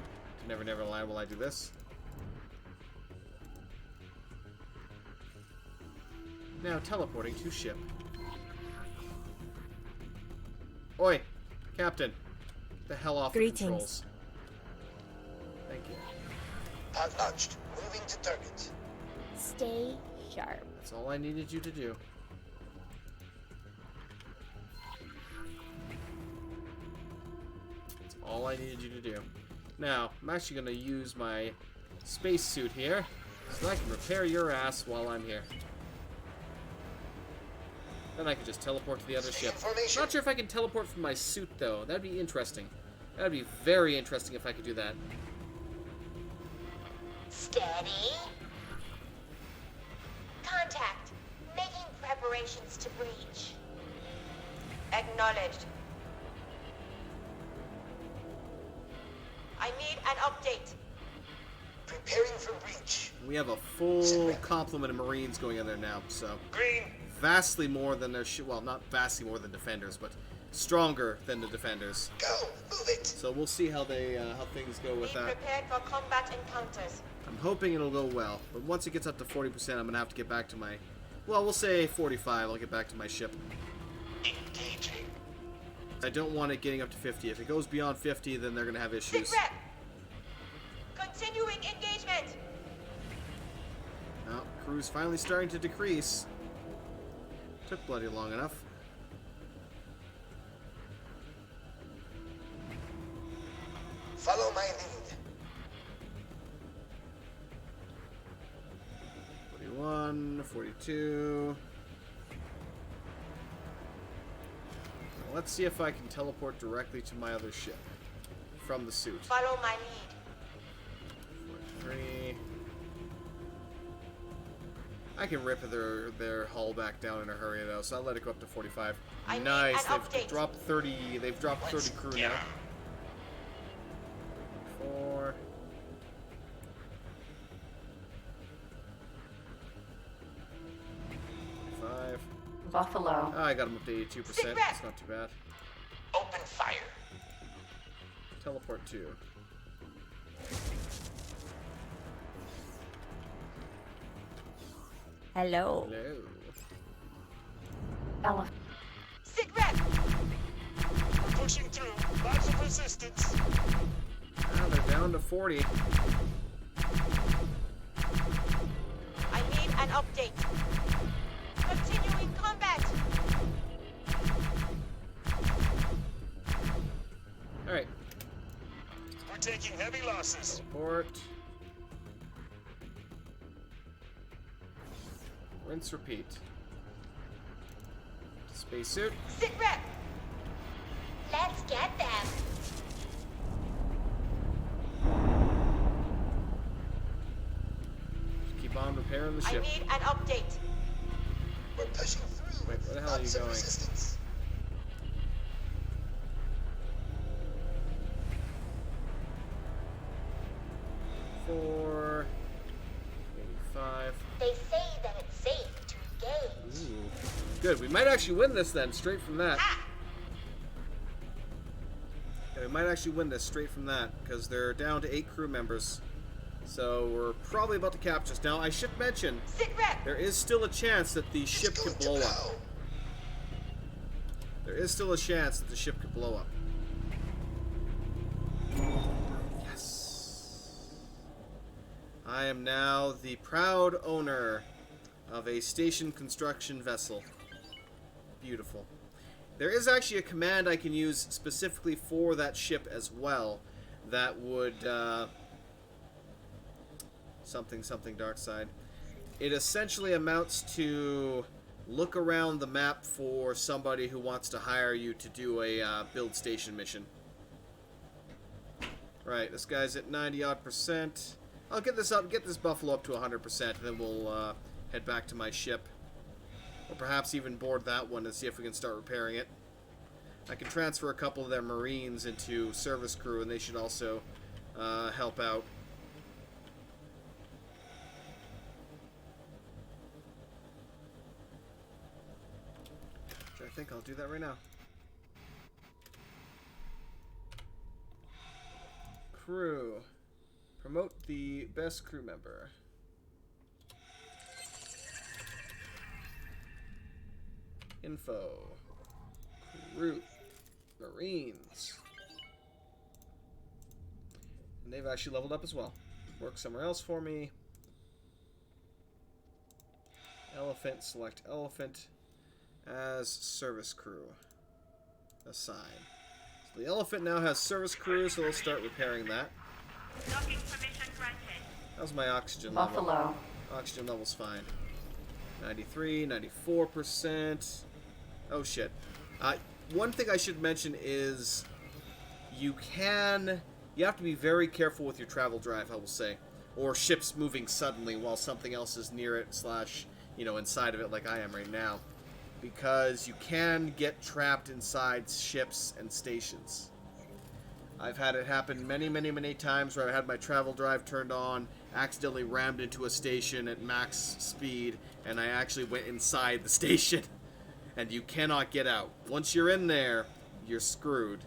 Never Never Land while I do this. Now teleporting to ship. Oi, Captain, get the hell off the controls. Thank you. Pod launched. Moving to target. Stay sharp. That's all I needed you to do. That's all I needed you to do. Now, I'm actually going to use my spacesuit here so I can repair your ass while I'm here. Then I can just teleport to the other ship. Not sure if I can teleport from my suit, though. That'd be interesting. That'd be very interesting if I could do that. Steady. Contact. Making preparations to breach. Acknowledged. I need an update. Preparing for breach. We have a full complement of Marines going in there now, so... Green. Vastly more than their well, not vastly more than defenders, but stronger than the defenders. Go, move it. So we'll see how they how things go with Be that. prepared for combat encounters. I'm hoping it'll go well, but once it gets up to 40%, I'm gonna have to get back to my, well, we'll say 45. I'll get back to my ship. Engaging. I don't want it getting up to 50. If it goes beyond 50, then they're gonna have issues. Sit rep. Continuing engagement. Well, crew's finally starting to decrease. Took bloody long enough. Follow my lead. 41, 42. Now, let's see if I can teleport directly to my other ship from the suit. Follow my lead. 43. I can rip their hull back down in a hurry though, so I'll let it go up to 45. I need Nice. an They've update. dropped 30. They've dropped 30 crew now. 4. Buffalo. Oh, I got him up to 82%. That's not too bad. Open fire. Teleport 2. Hello. Hello. Elephant. Sit rep. Pushing through. Lots of resistance. Now they're down to 40. I need an update. Continuing combat. Alright. We're taking heavy losses. Port. Rinse, repeat. Spacesuit. Sit rep. Let's get them. Just keep on repairing the I ship. need an update. We're pushing through. Wait, where the hell are you Lots of going? resistance. Four. 85. They say that it's safe to engage. Ooh. Good. We might actually win this then, straight from that. Yeah, we might actually win this straight from that, because they're down to 8 crew members. So we're probably about to capture this. Now, I should mention, Sit rep. there is still a chance that the ship could blow up. There is still a chance that the ship could blow up. Yes. I am now the proud owner of a station construction vessel. Beautiful. There is actually a command I can use specifically for that ship as well that would something dark side. It essentially amounts to look around the map for somebody who wants to hire you to do a build station mission. Right, this guy's at 90-odd%. I'll get this buffalo up to 100%, and then we'll head back to my ship. Or perhaps even board that one and see if we can start repairing it. I can transfer a couple of their Marines into service crew, and they should also help out. Which I think I'll do that right now. Crew. Promote the best crew member. Info. Crew. Marines. And they've actually leveled up as well. Work somewhere else for me. Elephant. Select elephant as service crew. Assign. So the elephant now has service crew, so we'll start repairing that. Docking permission granted. How's my oxygen level? Buffalo. Oxygen level's fine. 93, 94%. Oh shit. One thing I should mention is you have to be very careful with your travel drive, I will say. Or ships moving suddenly while something else is near it / inside of it like I am right now. Because you can get trapped inside ships and stations. I've had it happen many times where I had my travel drive turned on, accidentally rammed into a station at max speed, and I actually went inside the station. And you cannot get out. Once you're in there, you're screwed.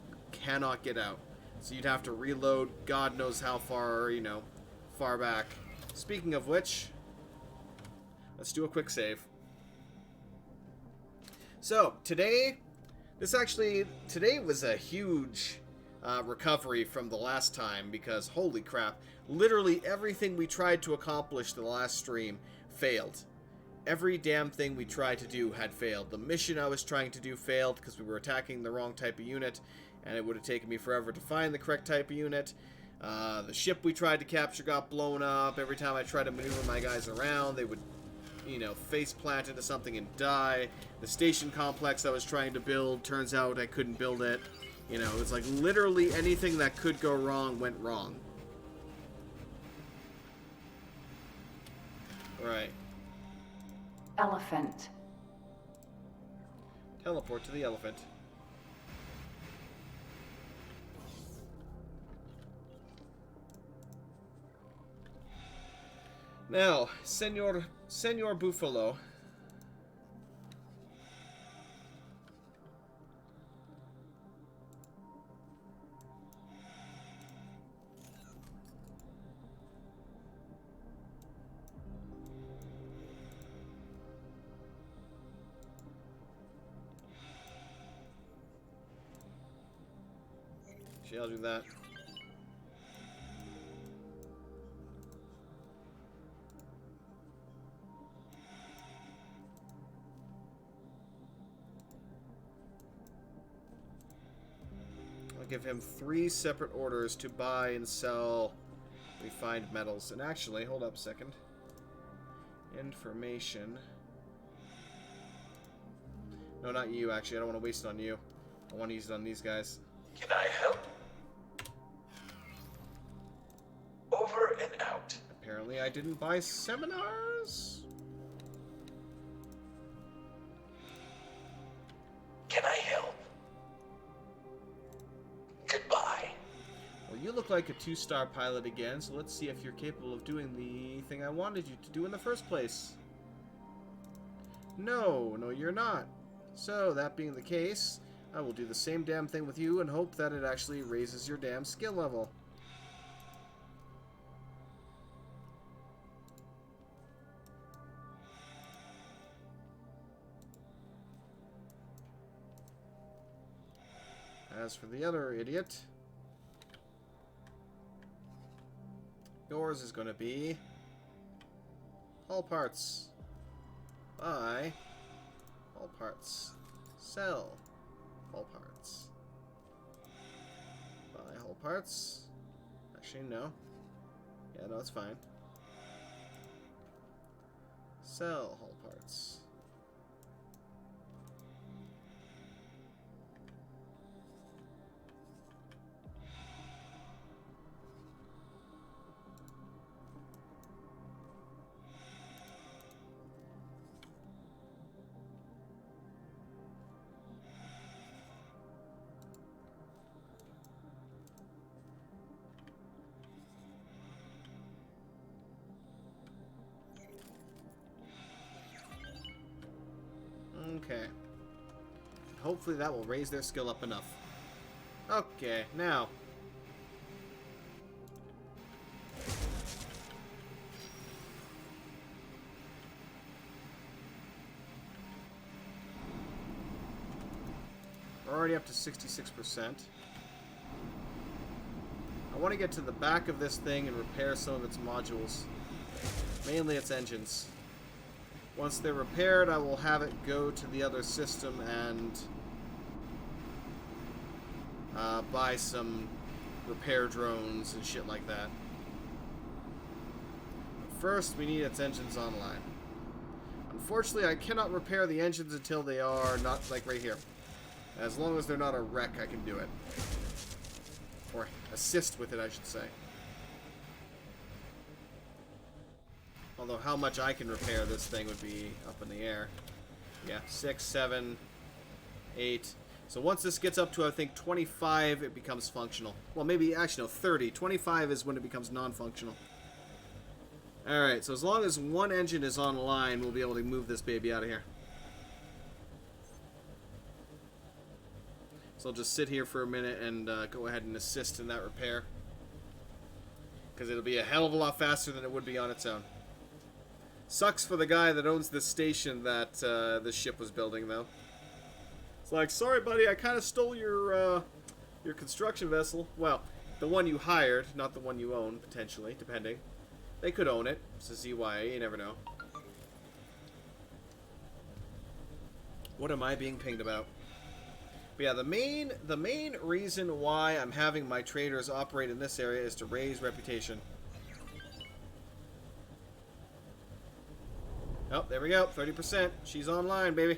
You cannot get out. So you'd have to reload God knows how far, far back. Speaking of which, let's do a quick save. So, today was a huge recovery from the last time because, holy crap, literally everything we tried to accomplish the last stream failed. Every damn thing we tried to do had failed. The mission I was trying to do failed because we were attacking the wrong type of unit, and it would have taken me forever to find the correct type of unit. The ship we tried to capture got blown up. Every time I tried to maneuver my guys around, they would, face plant into something and die. The station complex I was trying to build, turns out I couldn't build it. It's like literally anything that could go wrong went wrong. Right. Elephant. Teleport to the elephant. Now, Senor Buffalo. Actually, I'll do that. I'll give him 3 separate orders to buy and sell refined metals. And actually, hold up a second. Information. No, not you, actually. I don't want to waste it on you. I want to use it on these guys. Can I help? Over and out. Apparently, I didn't buy seminars. Can I help? Goodbye. Well, you look like a 2-star pilot again, so let's see if you're capable of doing the thing I wanted you to do in the first place. No, you're not. So, that being the case, I will do the same damn thing with you and hope that it actually raises your damn skill level. As for the other idiot, yours is going to be all parts. Buy all parts. Sell all parts. Buy all parts. Actually, no. Yeah, no, it's fine. Sell all parts. Okay. Hopefully that will raise their skill up enough. Okay, now. We're already up to 66%. I want to get to the back of this thing and repair some of its modules. Mainly its engines. Once they're repaired, I will have it go to the other system and buy some repair drones and shit like that. But first, we need its engines online. Unfortunately, I cannot repair the engines until they are not, like, right here. As long as they're not a wreck, I can do it. Or assist with it, I should say. Although how much I can repair this thing would be up in the air. Yeah, 6, 7, 8. So once this gets up to, I think, 25, it becomes functional. Well, maybe, actually, no, 30. 25 is when it becomes non-functional. Alright, so as long as one engine is online, we'll be able to move this baby out of here. So I'll just sit here for a minute and go ahead and assist in that repair. Because it'll be a hell of a lot faster than it would be on its own. Sucks for the guy that owns this station that this ship was building, though. It's like, sorry, buddy, I kind of stole your construction vessel. Well, the one you hired, not the one you own, potentially, depending. They could own it. It's a ZYA, you never know. What am I being pinged about? But yeah, the main reason why I'm having my traders operate in this area is to raise reputation. Oh, there we go, 30%. She's online, baby.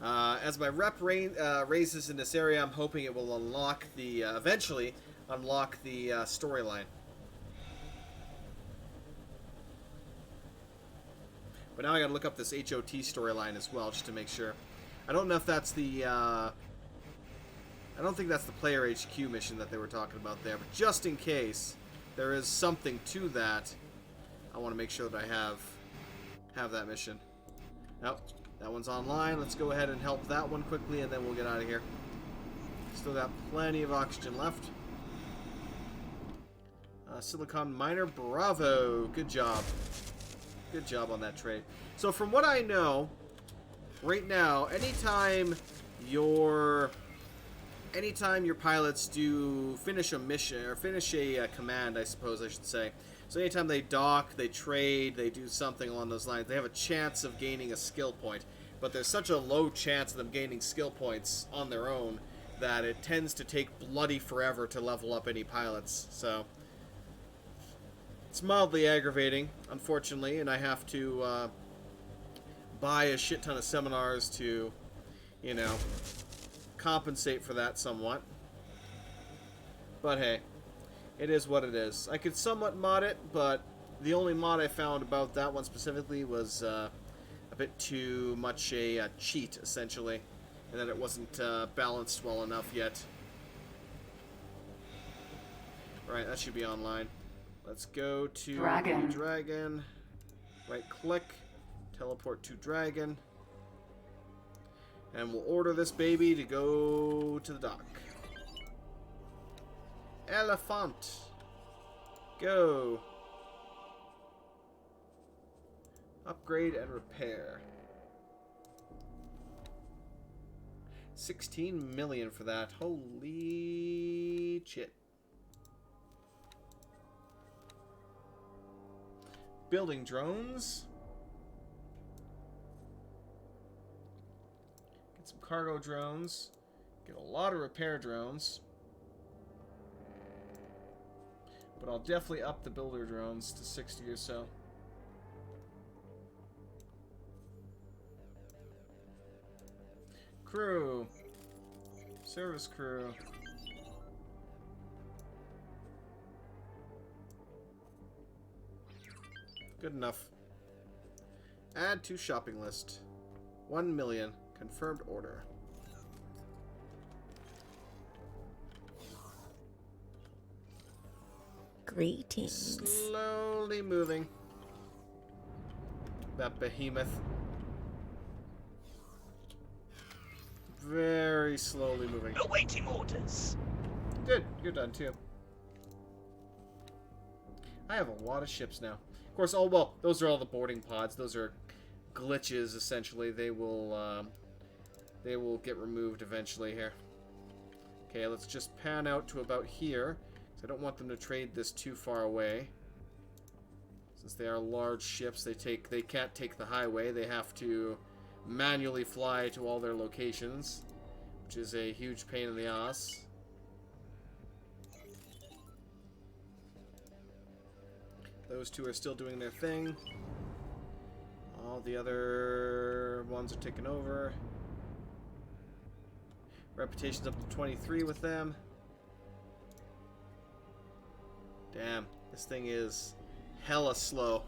As my rep raises in this area, I'm hoping it will unlock the, eventually, unlock the storyline. But now I gotta look up this HOT storyline as well, just to make sure. I don't know if that's the, I don't think that's the Player HQ mission that they were talking about there, but just in case there is something to that, I want to make sure that I have that mission. Nope, that one's online. Let's go ahead and help that one quickly, and then we'll get out of here. Still got plenty of oxygen left. Silicon Miner, bravo. Good job. Good job on that trade. So from what I know, right now, anytime your anytime your pilots do finish a mission, or finish a command, I suppose I should say. So anytime they dock, they trade, they do something along those lines, they have a chance of gaining a skill point. But there's such a low chance of them gaining skill points on their own that it tends to take bloody forever to level up any pilots. So it's mildly aggravating, unfortunately, and I have to buy a shit ton of seminars to, you know, compensate for that somewhat. But hey, it is what it is. I could somewhat mod it, but the only mod I found about that one specifically was a bit too much a cheat, essentially, and that it wasn't balanced well enough yet. Right, that should be online. Let's go to Dragon. Right click, teleport to Dragon, and we'll order this baby to go to the dock. Elephant, go. Upgrade and repair. 16 million for that. Holy shit. Building drones. Get some cargo drones. Get a lot of repair drones. But I'll definitely up the builder drones to 60 or so. Crew. Service crew. Good enough. Add to shopping list. 1 million. Confirmed order. Greetings. Slowly moving. That behemoth. Very slowly moving. Awaiting orders. Good. You're done too. I have a lot of ships now. Of course, oh well, those are all the boarding pods. Those are glitches, essentially. They will get removed eventually here. Okay, let's just pan out to about here. I don't want them to trade this too far away. Since they are large ships, they can't take the highway. They have to manually fly to all their locations, which is a huge pain in the ass. Those two are still doing their thing. All the other ones are taking over. Reputation's up to 23 with them. Damn, this thing is hella slow.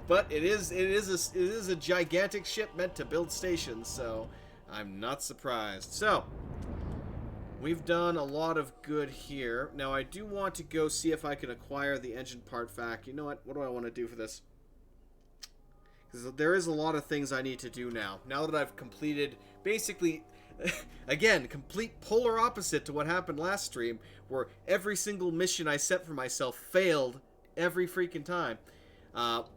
But it is a gigantic ship meant to build stations, so I'm not surprised. So we've done a lot of good here. Now I do want to go see if I can acquire the engine part fact. You know what? What do I want to do for this? Because there is a lot of things I need to do now. Now that I've completed, basically, again, complete polar opposite to what happened last stream, where every single mission I set for myself failed every freaking time.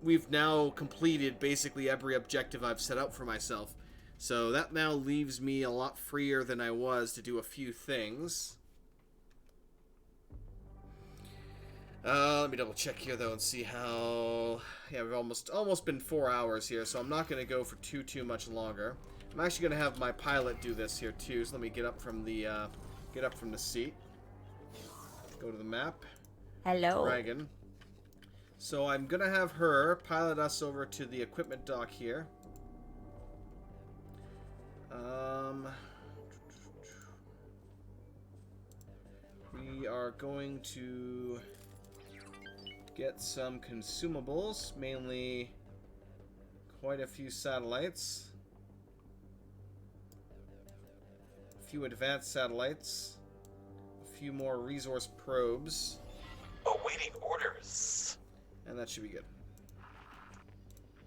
We've now completed basically every objective I've set out for myself. So that now leaves me a lot freer than I was to do a few things. Let me double check here though and see how... Yeah, we've almost been 4 hours here, so I'm not going to go for too much longer. I'm actually going to have my pilot do this here too, so let me get up from the seat. Go to the map. Hello. Dragon. So I'm going to have her pilot us over to the equipment dock here. We are going to get some consumables, mainly quite a few satellites, a few advanced satellites, a few more resource probes. Awaiting orders. And that should be good.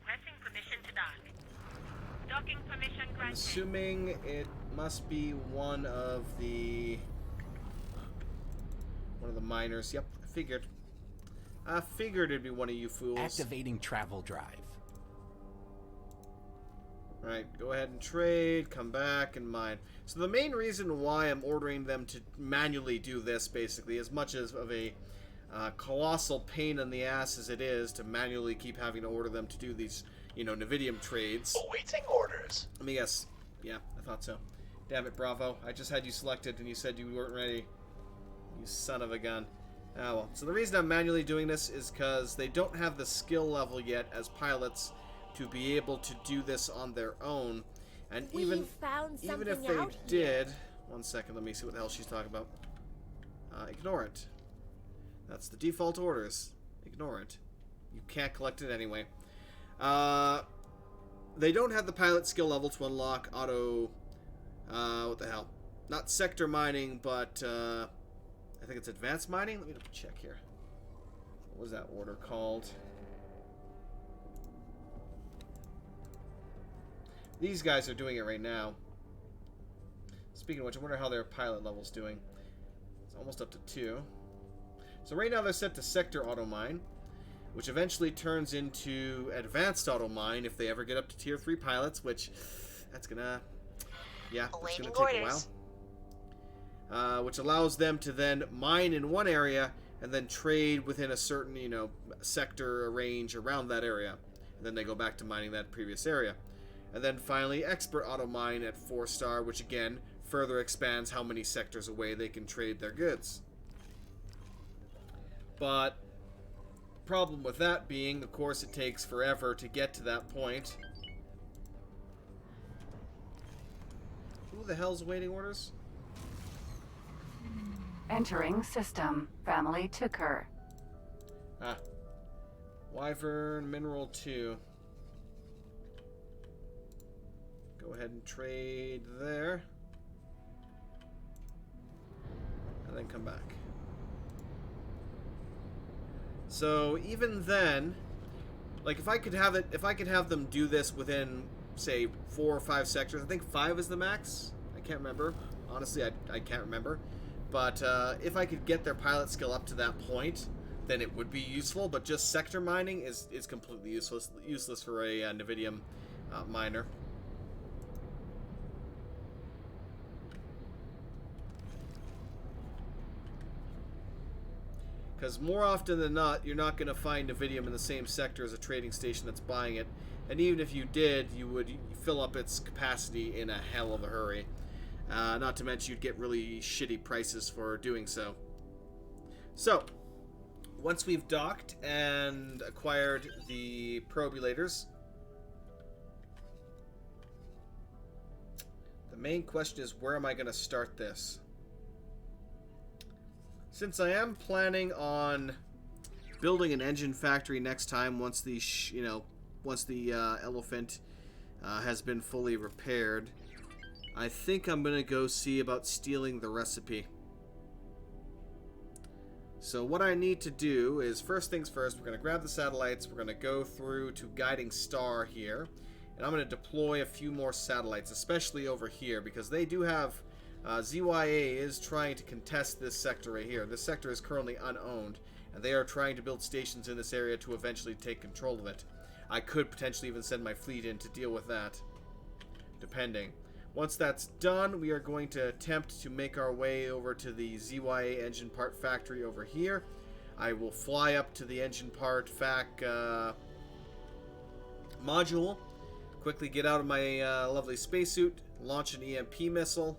Requesting permission to dock. Docking permission I'm granted. assuming it must be one of the miners. Yep, I figured. I figured it'd be one of you fools. Activating travel drive. Alright, go ahead and trade, come back, and mine. So the main reason why I'm ordering them to manually do this, basically, as much as of a colossal pain in the ass as it is to manually keep having to order them to do these, you know, Nevidium trades. Awaiting orders. Let me guess. Yeah, I thought so. Damn it, Bravo. I just had you selected and you said you weren't ready. You son of a gun. Ah, well. So the reason I'm manually doing this is because they don't have the skill level yet as pilots to be able to do this on their own. And even if they did... One second, let me see what the hell she's talking about. Ignore it. That's the default orders. Ignore it. You can't collect it anyway. They don't have the pilot skill level to unlock auto... what the hell? Not sector mining, but... I think it's advanced mining? Let me double check here. What was that order called? These guys are doing it right now. Speaking of which, I wonder how their pilot level's doing. It's almost up to 2. So right now they're set to sector auto mine, which eventually turns into advanced auto mine if they ever get up to tier 3 pilots, which that's gonna, yeah, that's gonna take a while. Which allows them to then mine in one area and then trade within a certain, you know, sector range around that area. And then they go back to mining that previous area. And then finally, expert auto mine at 4-star, which again further expands how many sectors away they can trade their goods. But problem with that being, of course, it takes forever to get to that point. Who the hell's awaiting orders? Entering system. Family took her. Ah. Wyvern Mineral 2. Go ahead and trade there. And then come back. So even then, like if I could have them do this within, say, 4 or 5 sectors. I think 5 is the max. I can't remember. Honestly, I can't remember. But if I could get their pilot skill up to that point, then it would be useful. But just sector mining is completely useless for a Nevidium miner. Because more often than not, you're not going to find Nevidium in the same sector as a trading station that's buying it. And even if you did, you would fill up its capacity in a hell of a hurry. Not to mention you'd get really shitty prices for doing so. So, once we've docked and acquired the probulators, the main question is, where am I going to start this? Since I am planning on building an engine factory next time, once the elephant has been fully repaired, I think I'm gonna go see about stealing the recipe. So what I need to do is, first things first, we're gonna grab the satellites. We're gonna go through to Guiding Star here, and I'm gonna deploy a few more satellites, especially over here, because they do have. ZYA is trying to contest this sector right here. This sector is currently unowned, and they are trying to build stations in this area to eventually take control of it. I could potentially even send my fleet in to deal with that, depending. Once that's done, we are going to attempt to make our way over to the ZYA engine part factory over here. I will fly up to the engine part fac module, quickly get out of my lovely spacesuit, launch an EMP missile,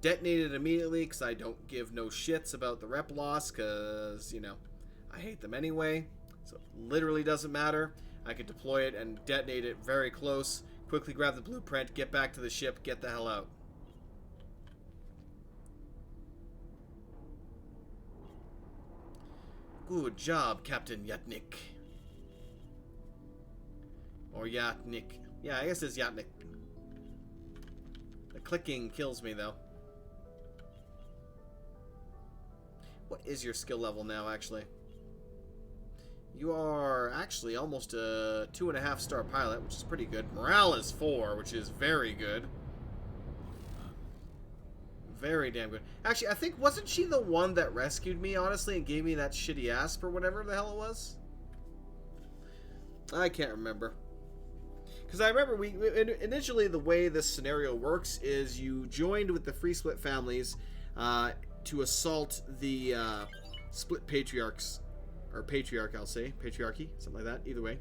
detonate it immediately because I don't give no shits about the rep loss because, you know, I hate them anyway. So it literally doesn't matter. I can deploy it and detonate it very close. Quickly grab the blueprint, get back to the ship, get the hell out. Good job, Captain Yatnik. Or Yatnik. Yeah, I guess it's Yatnik. The clicking kills me, though. What is your skill level now, actually? You are actually almost a 2.5-star pilot, which is pretty good. Morale is 4, which is very good. Very damn good. Actually, I think, wasn't she the one that rescued me, honestly, and gave me that shitty asp or whatever the hell it was? I can't remember. Because I remember initially the way this scenario works is you joined with the Free Split families to assault the Split Patriarchs, or Patriarch, I'll say, Patriarchy, something like that, either way.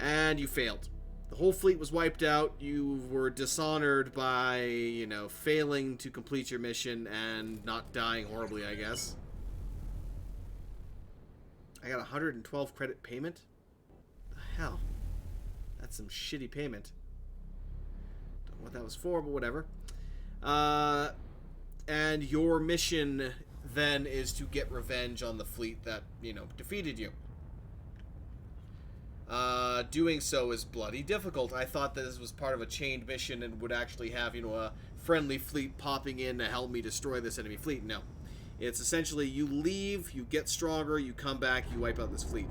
And you failed. The whole fleet was wiped out. You were dishonored by, you know, failing to complete your mission and not dying horribly, I guess. I got 112 credit payment? The hell? That's some shitty payment. Don't know what that was for, but whatever. And your mission then is to get revenge on the fleet that, you know, defeated you. Doing so is bloody difficult. I thought that this was part of a chained mission and would actually have, you know, a friendly fleet popping in to help me destroy this enemy fleet. No. It's essentially you leave, you get stronger, you come back, you wipe out this fleet.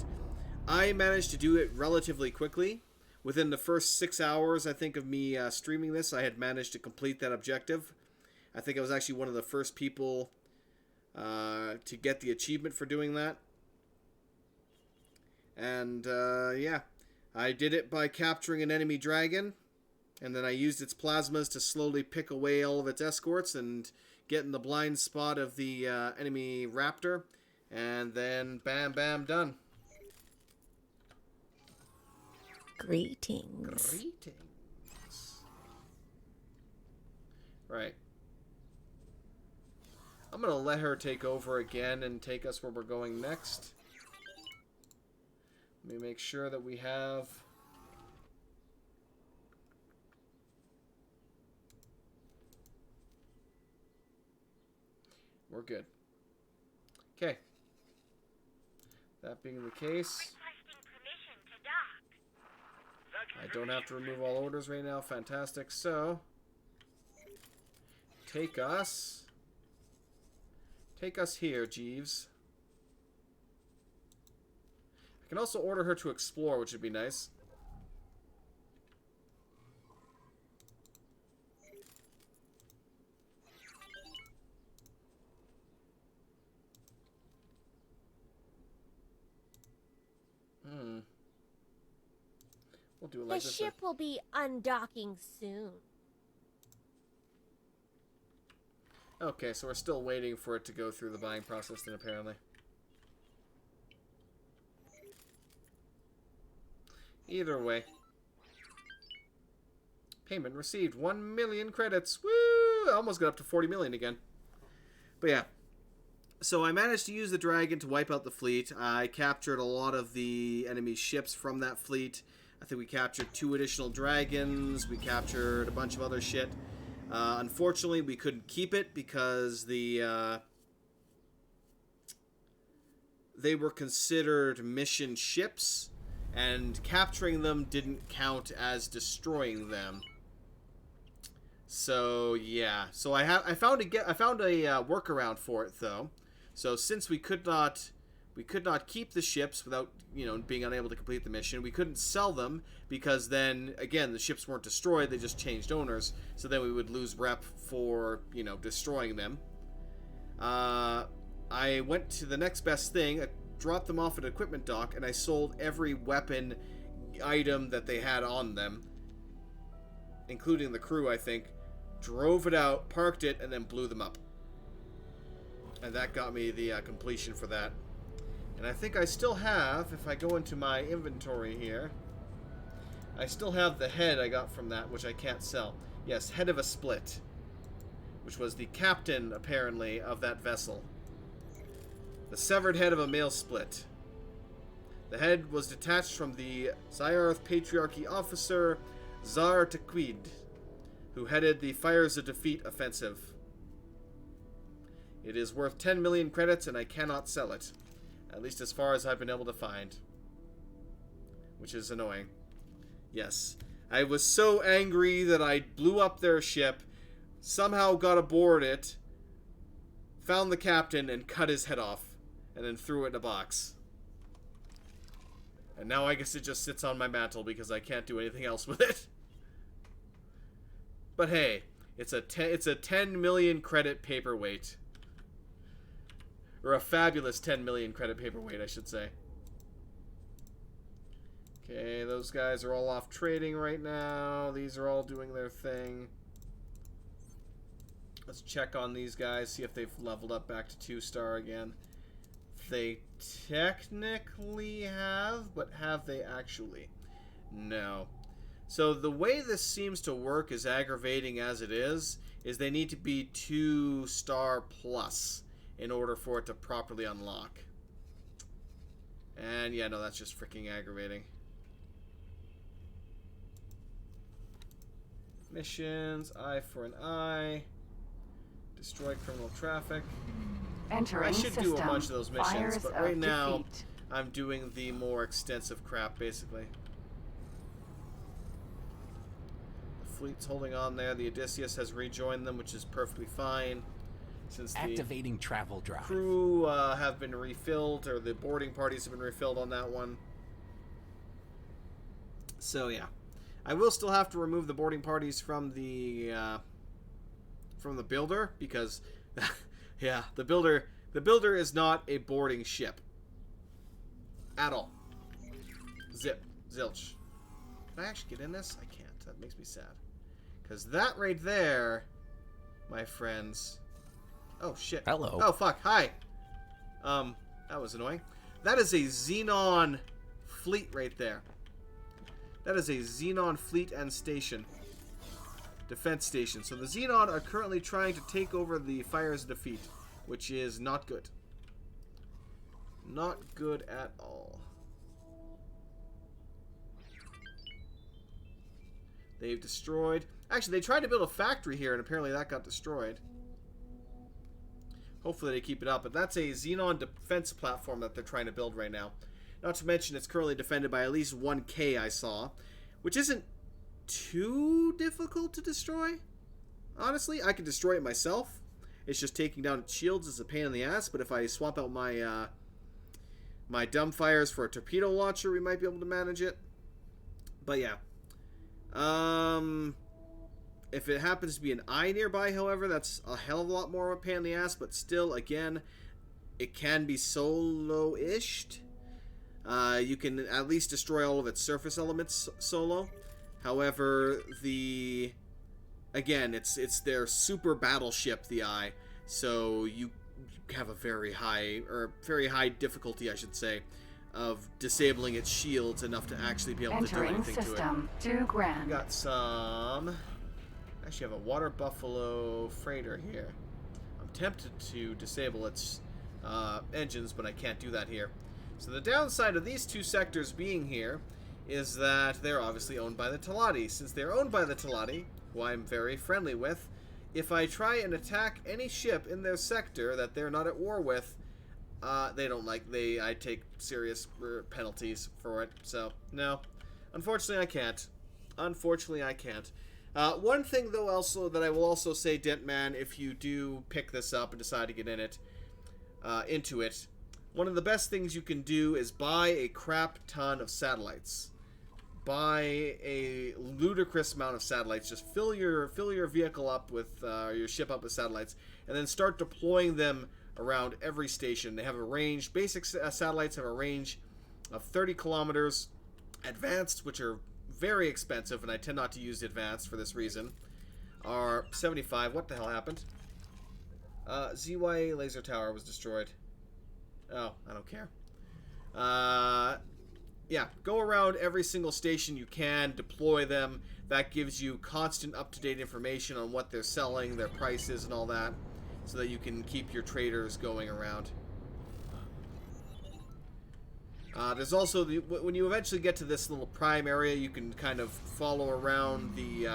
I managed to do it relatively quickly. Within the first 6 hours, I think, of me streaming this, I had managed to complete that objective. I think I was actually one of the first people to get the achievement for doing that. And, yeah. I did it by capturing an enemy dragon, and then I used its plasmas to slowly pick away all of its escorts and get in the blind spot of the enemy raptor, and then bam, bam, done. Greetings. Greetings. Right. I'm going to let her take over again and take us where we're going next. Let me make sure that we have... We're good. Okay. That being the case... I don't have to remove all orders right now. Fantastic. So, take us here, Jeeves. I can also order her to explore, which would be nice. We'll do it like The this. ship will be undocking soon. Okay, so we're still waiting for it to go through the buying process then, apparently. Either way. Payment received. 1 million credits. Woo! I almost got up to 40 million again. But yeah. So I managed to use the dragon to wipe out the fleet. I captured a lot of the enemy ships from that fleet. I think we captured 2 additional dragons. We captured a bunch of other shit. Unfortunately, we couldn't keep it because they were considered mission ships, and capturing them didn't count as destroying them. So yeah, so I found a workaround for it though. So since we could not keep the ships without, you know, being unable to complete the mission. We couldn't sell them because then, again, the ships weren't destroyed. They just changed owners. So then we would lose rep for, you know, destroying them. I went to the next best thing. I dropped them off at an equipment dock, and I sold every weapon item that they had on them, including the crew, I think. Drove it out, parked it, and then blew them up. And that got me the completion for that. And I think I still have, if I go into my inventory here, I still have the head I got from that, which I can't sell. Yes, head of a split, which was the captain, apparently, of that vessel. The severed head of a male split. The head was detached from the Zyarth Patriarchy officer, Zar Tequid, who headed the Fires of Defeat offensive. It is worth 10 million credits, and I cannot sell it. At least as far as I've been able to find. Which is annoying. Yes. I was so angry that I blew up their ship, somehow got aboard it, found the captain, and cut his head off. And then threw it in a box. And now I guess it just sits on my mantle because I can't do anything else with it. But hey, it's a 10 million credit paperweight. Or a fabulous 10 million credit paperweight, I should say. Okay, those guys are all off trading right now. These are all doing their thing. Let's check on these guys, see if they've leveled up back to 2-star again. They technically have, but have they actually? No. So the way this seems to work, as aggravating as it is they need to be 2-star plus in order for it to properly unlock. And yeah, no, that's just freaking aggravating. Missions, eye for an eye. Destroy criminal traffic. Entering I should system. do a bunch of those missions, Fires but of right now defeat. I'm doing the more extensive crap, basically. The fleet's holding on there. The Odysseus has rejoined them, which is perfectly fine. Since the Activating travel drive. crew have been refilled, or the boarding parties have been refilled on that one. So yeah, I will still have to remove the boarding parties from the builder, because yeah, the builder is not a boarding ship at all. Zip, zilch. Can I actually get in this? I can't. That makes me sad, because that right there, my friends. Oh shit. Hello. Oh fuck. Hi. That was annoying. That is a Xenon fleet right there. That is a Xenon fleet and station. Defense station. So the Xenon are currently trying to take over the Fires of Defeat, which is not good. Not good at all. They've destroyed... Actually, they tried to build a factory here, and apparently that got destroyed. Hopefully they keep it up. But that's a Xenon defense platform that they're trying to build right now. Not to mention it's currently defended by at least 1K I saw, which isn't too difficult to destroy. Honestly, I could destroy it myself. It's just taking down its shields is a pain in the ass, but if I swap out my my dumbfires for a torpedo launcher, we might be able to manage it. But yeah. If it happens to be an eye nearby, however, that's a hell of a lot more of a pain in the ass, but still, again, it can be solo-ish. You can at least destroy all of its surface elements solo. However, again, it's their super battleship, the Eye, so you have a very high difficulty, I should say, of disabling its shields enough to actually be able to do anything system. to it. 2 grand. We got some. Actually, have a Water Buffalo freighter here. I'm tempted to disable its engines, but I can't do that here. So the downside of these two sectors being here is that they're obviously owned by the Talati. Since they're owned by the Talati, who I'm very friendly with, if I try and attack any ship in their sector that they're not at war with, they don't like. I take serious penalties for it. So no, unfortunately I can't. Unfortunately I can't. One thing though, also that I will also say, Dentman, if you do pick this up and decide to get in it, into it. One of the best things you can do is buy a crap ton of satellites. Buy a ludicrous amount of satellites. Just fill your vehicle up with, your ship up with satellites, and then start deploying them around every station. They have a range. Basic satellites have a range of 30 kilometers. Advanced, which are very expensive, and I tend not to use advanced for this reason, are 75. What the hell happened? ZYA laser tower was destroyed. Oh, I don't care. Yeah, go around every single station you can, deploy them. That gives you constant up-to-date information on what they're selling, their prices, and all that, so that you can keep your traders going around. There's also, when you eventually get to this little prime area, you can kind of follow around the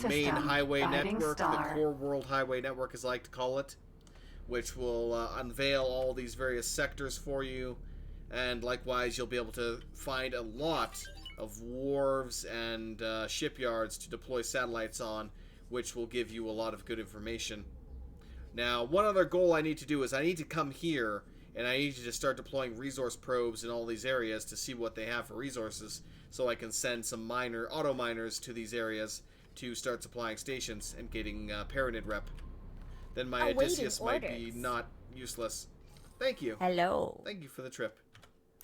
main highway network, the core world highway network, as I like to call it, which will unveil all these various sectors for you, and likewise you'll be able to find a lot of wharves and shipyards to deploy satellites on, which will give you a lot of good information. Now, one other goal I need to do is I need to come here, and I need to just start deploying resource probes in all these areas to see what they have for resources, so I can send some auto miners to these areas to start supplying stations and getting Paranid rep. Then my Odysseus might be not useless. Thank you. Hello. Thank you for the trip.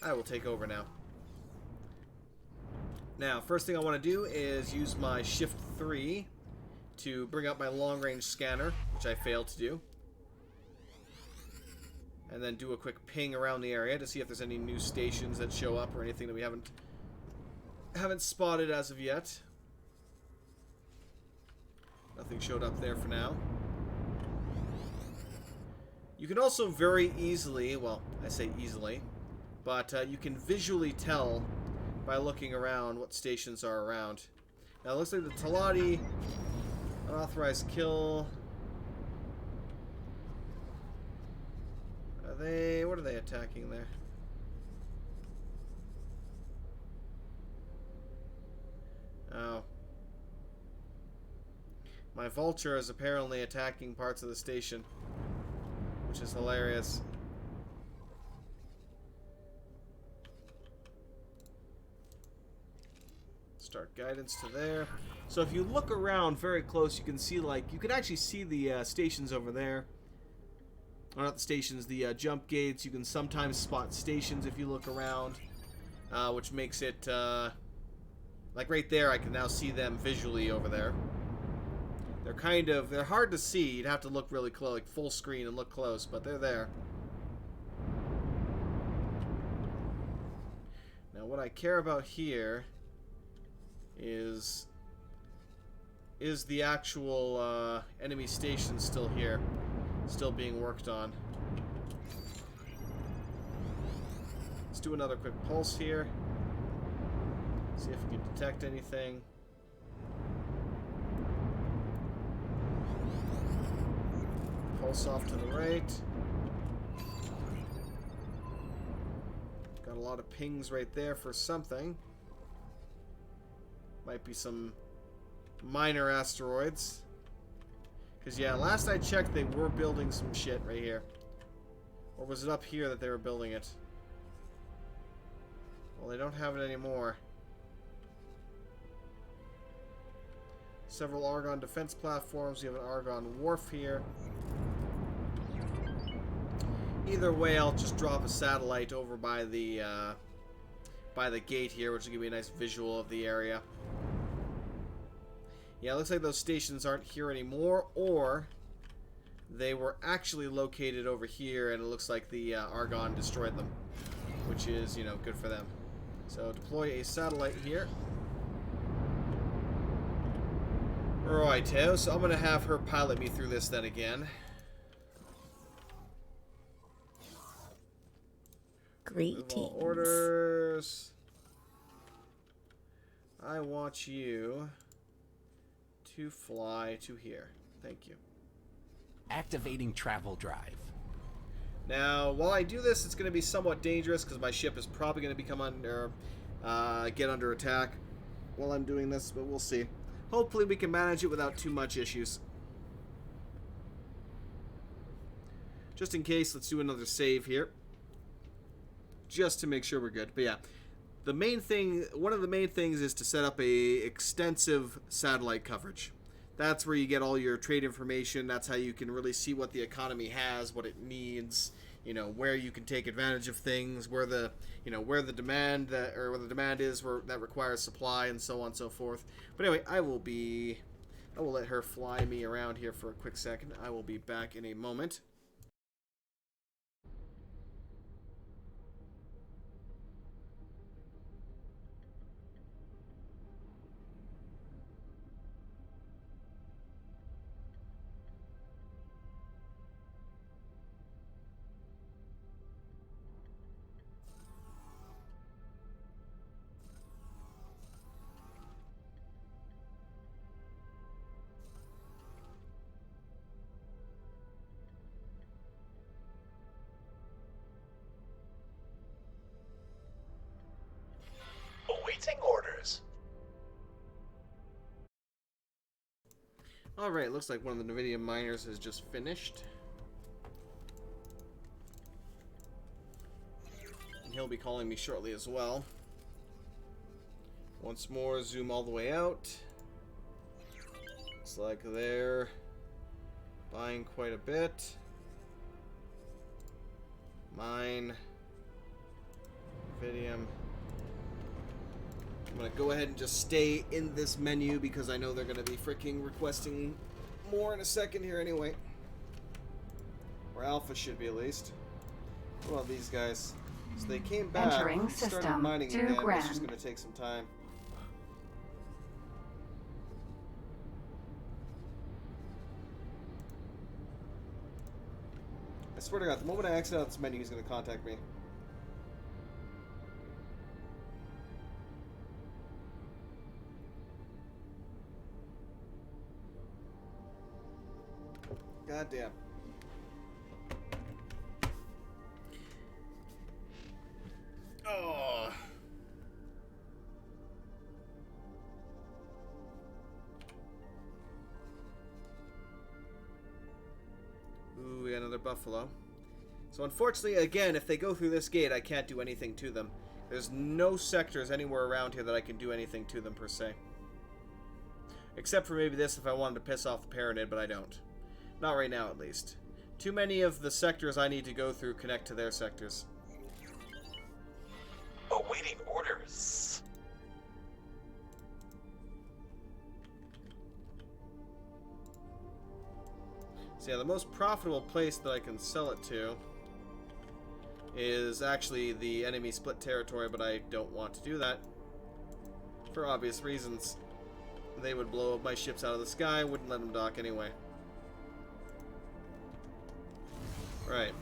I will take over now. Now, first thing I want to do is use my Shift 3 to bring up my long-range scanner, which I failed to do. And then do a quick ping around the area to see if there's any new stations that show up or anything that we haven't spotted as of yet. Nothing showed up there for now. You can also very easily, well, I say easily, but you can visually tell by looking around what stations are around. Now it looks like the Talati, unauthorized kill. What are they attacking there? Oh. My vulture is apparently attacking parts of the station, which is hilarious. Start guidance to there. So if you look around very close, you can see, like, you can actually see the stations over there. Or not the stations, the jump gates. You can sometimes spot stations if you look around, which makes it, like right there, I can now see them visually over there. They're hard to see. You'd have to look really close, like full screen and look close, but they're there. Now what I care about here is the actual enemy station still here, still being worked on. Let's do another quick pulse here, see if we can detect anything. Pulse off to the right. Got a lot of pings right there for something. Might be some minor asteroids. Because, yeah, last I checked, they were building some shit right here. Or was it up here that they were building it? Well, they don't have it anymore. Several Argon defense platforms. You have an Argon wharf here. Either way, I'll just drop a satellite over by the gate here, which will give me a nice visual of the area. Yeah, it looks like those stations aren't here anymore, or they were actually located over here, and it looks like the Argon destroyed them, which is, you know, good for them. So deploy a satellite here. Righto, so I'm gonna have her pilot me through this then again. Greetings. Orders. I want you to fly to here. Thank you. Activating travel drive. Now, while I do this, it's going to be somewhat dangerous because my ship is probably going to become under, get under attack while I'm doing this, but we'll see. Hopefully we can manage it without too much issues. Just in case, let's do another save here, just to make sure we're good. But yeah, the main thing, one of the main things is to set up a extensive satellite coverage. That's where you get all your trade information. That's how you can really see what the economy has, what it needs, you know, where you can take advantage of things, where the, you know, where the demand that, or where the demand is, where that requires supply, and so on and so forth. But anyway, I will let her fly me around here for a quick second. I will be back in a moment. Awaiting orders. Alright, looks like one of the NVIDIA miners has just finished. And he'll be calling me shortly as well. Once more, zoom all the way out. Looks like they're buying quite a bit. Mine. NVIDIA. I'm gonna go ahead and just stay in this menu because I know they're gonna be freaking requesting more in a second here anyway. Or Alpha should be at least. Well, these guys. So they came back, Entering started system. mining 2 again. It's grand. just gonna take some time. I swear to God, the moment I exit out this menu, he's gonna contact me. God damn. Oh. Ooh, we got another buffalo. So unfortunately, again, if they go through this gate, I can't do anything to them. There's no sectors anywhere around here that I can do anything to them, per se. Except for maybe this if I wanted to piss off the Paranid, but I don't. Not right now, at least. Too many of the sectors I need to go through connect to their sectors. Awaiting orders. So yeah, the most profitable place that I can sell it to is actually the enemy split territory, but I don't want to do that. For obvious reasons. They would blow up my ships out of the sky, wouldn't let them dock anyway. Right.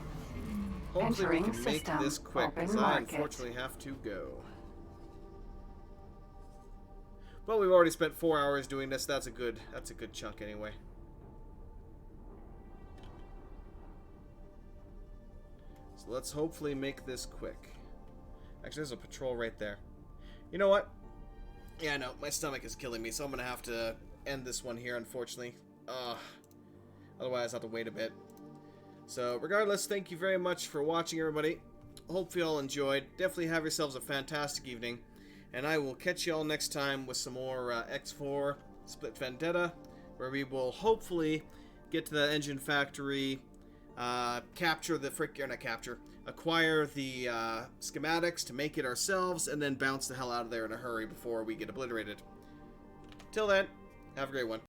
Hopefully we can make this quick, because I unfortunately have to go. But we've already spent 4 hours doing this. That's a good chunk anyway. So let's hopefully make this quick. Actually, there's a patrol right there. You know what? Yeah, no, my stomach is killing me, so I'm gonna have to end this one here, unfortunately. Otherwise, I'll have to wait a bit. So, regardless, thank you very much for watching, everybody. Hope you all enjoyed. Definitely have yourselves a fantastic evening. And I will catch you all next time with some more X4 Split Vendetta, where we will hopefully get to the engine factory, acquire the schematics to make it ourselves, and then bounce the hell out of there in a hurry before we get obliterated. Till then, have a great one.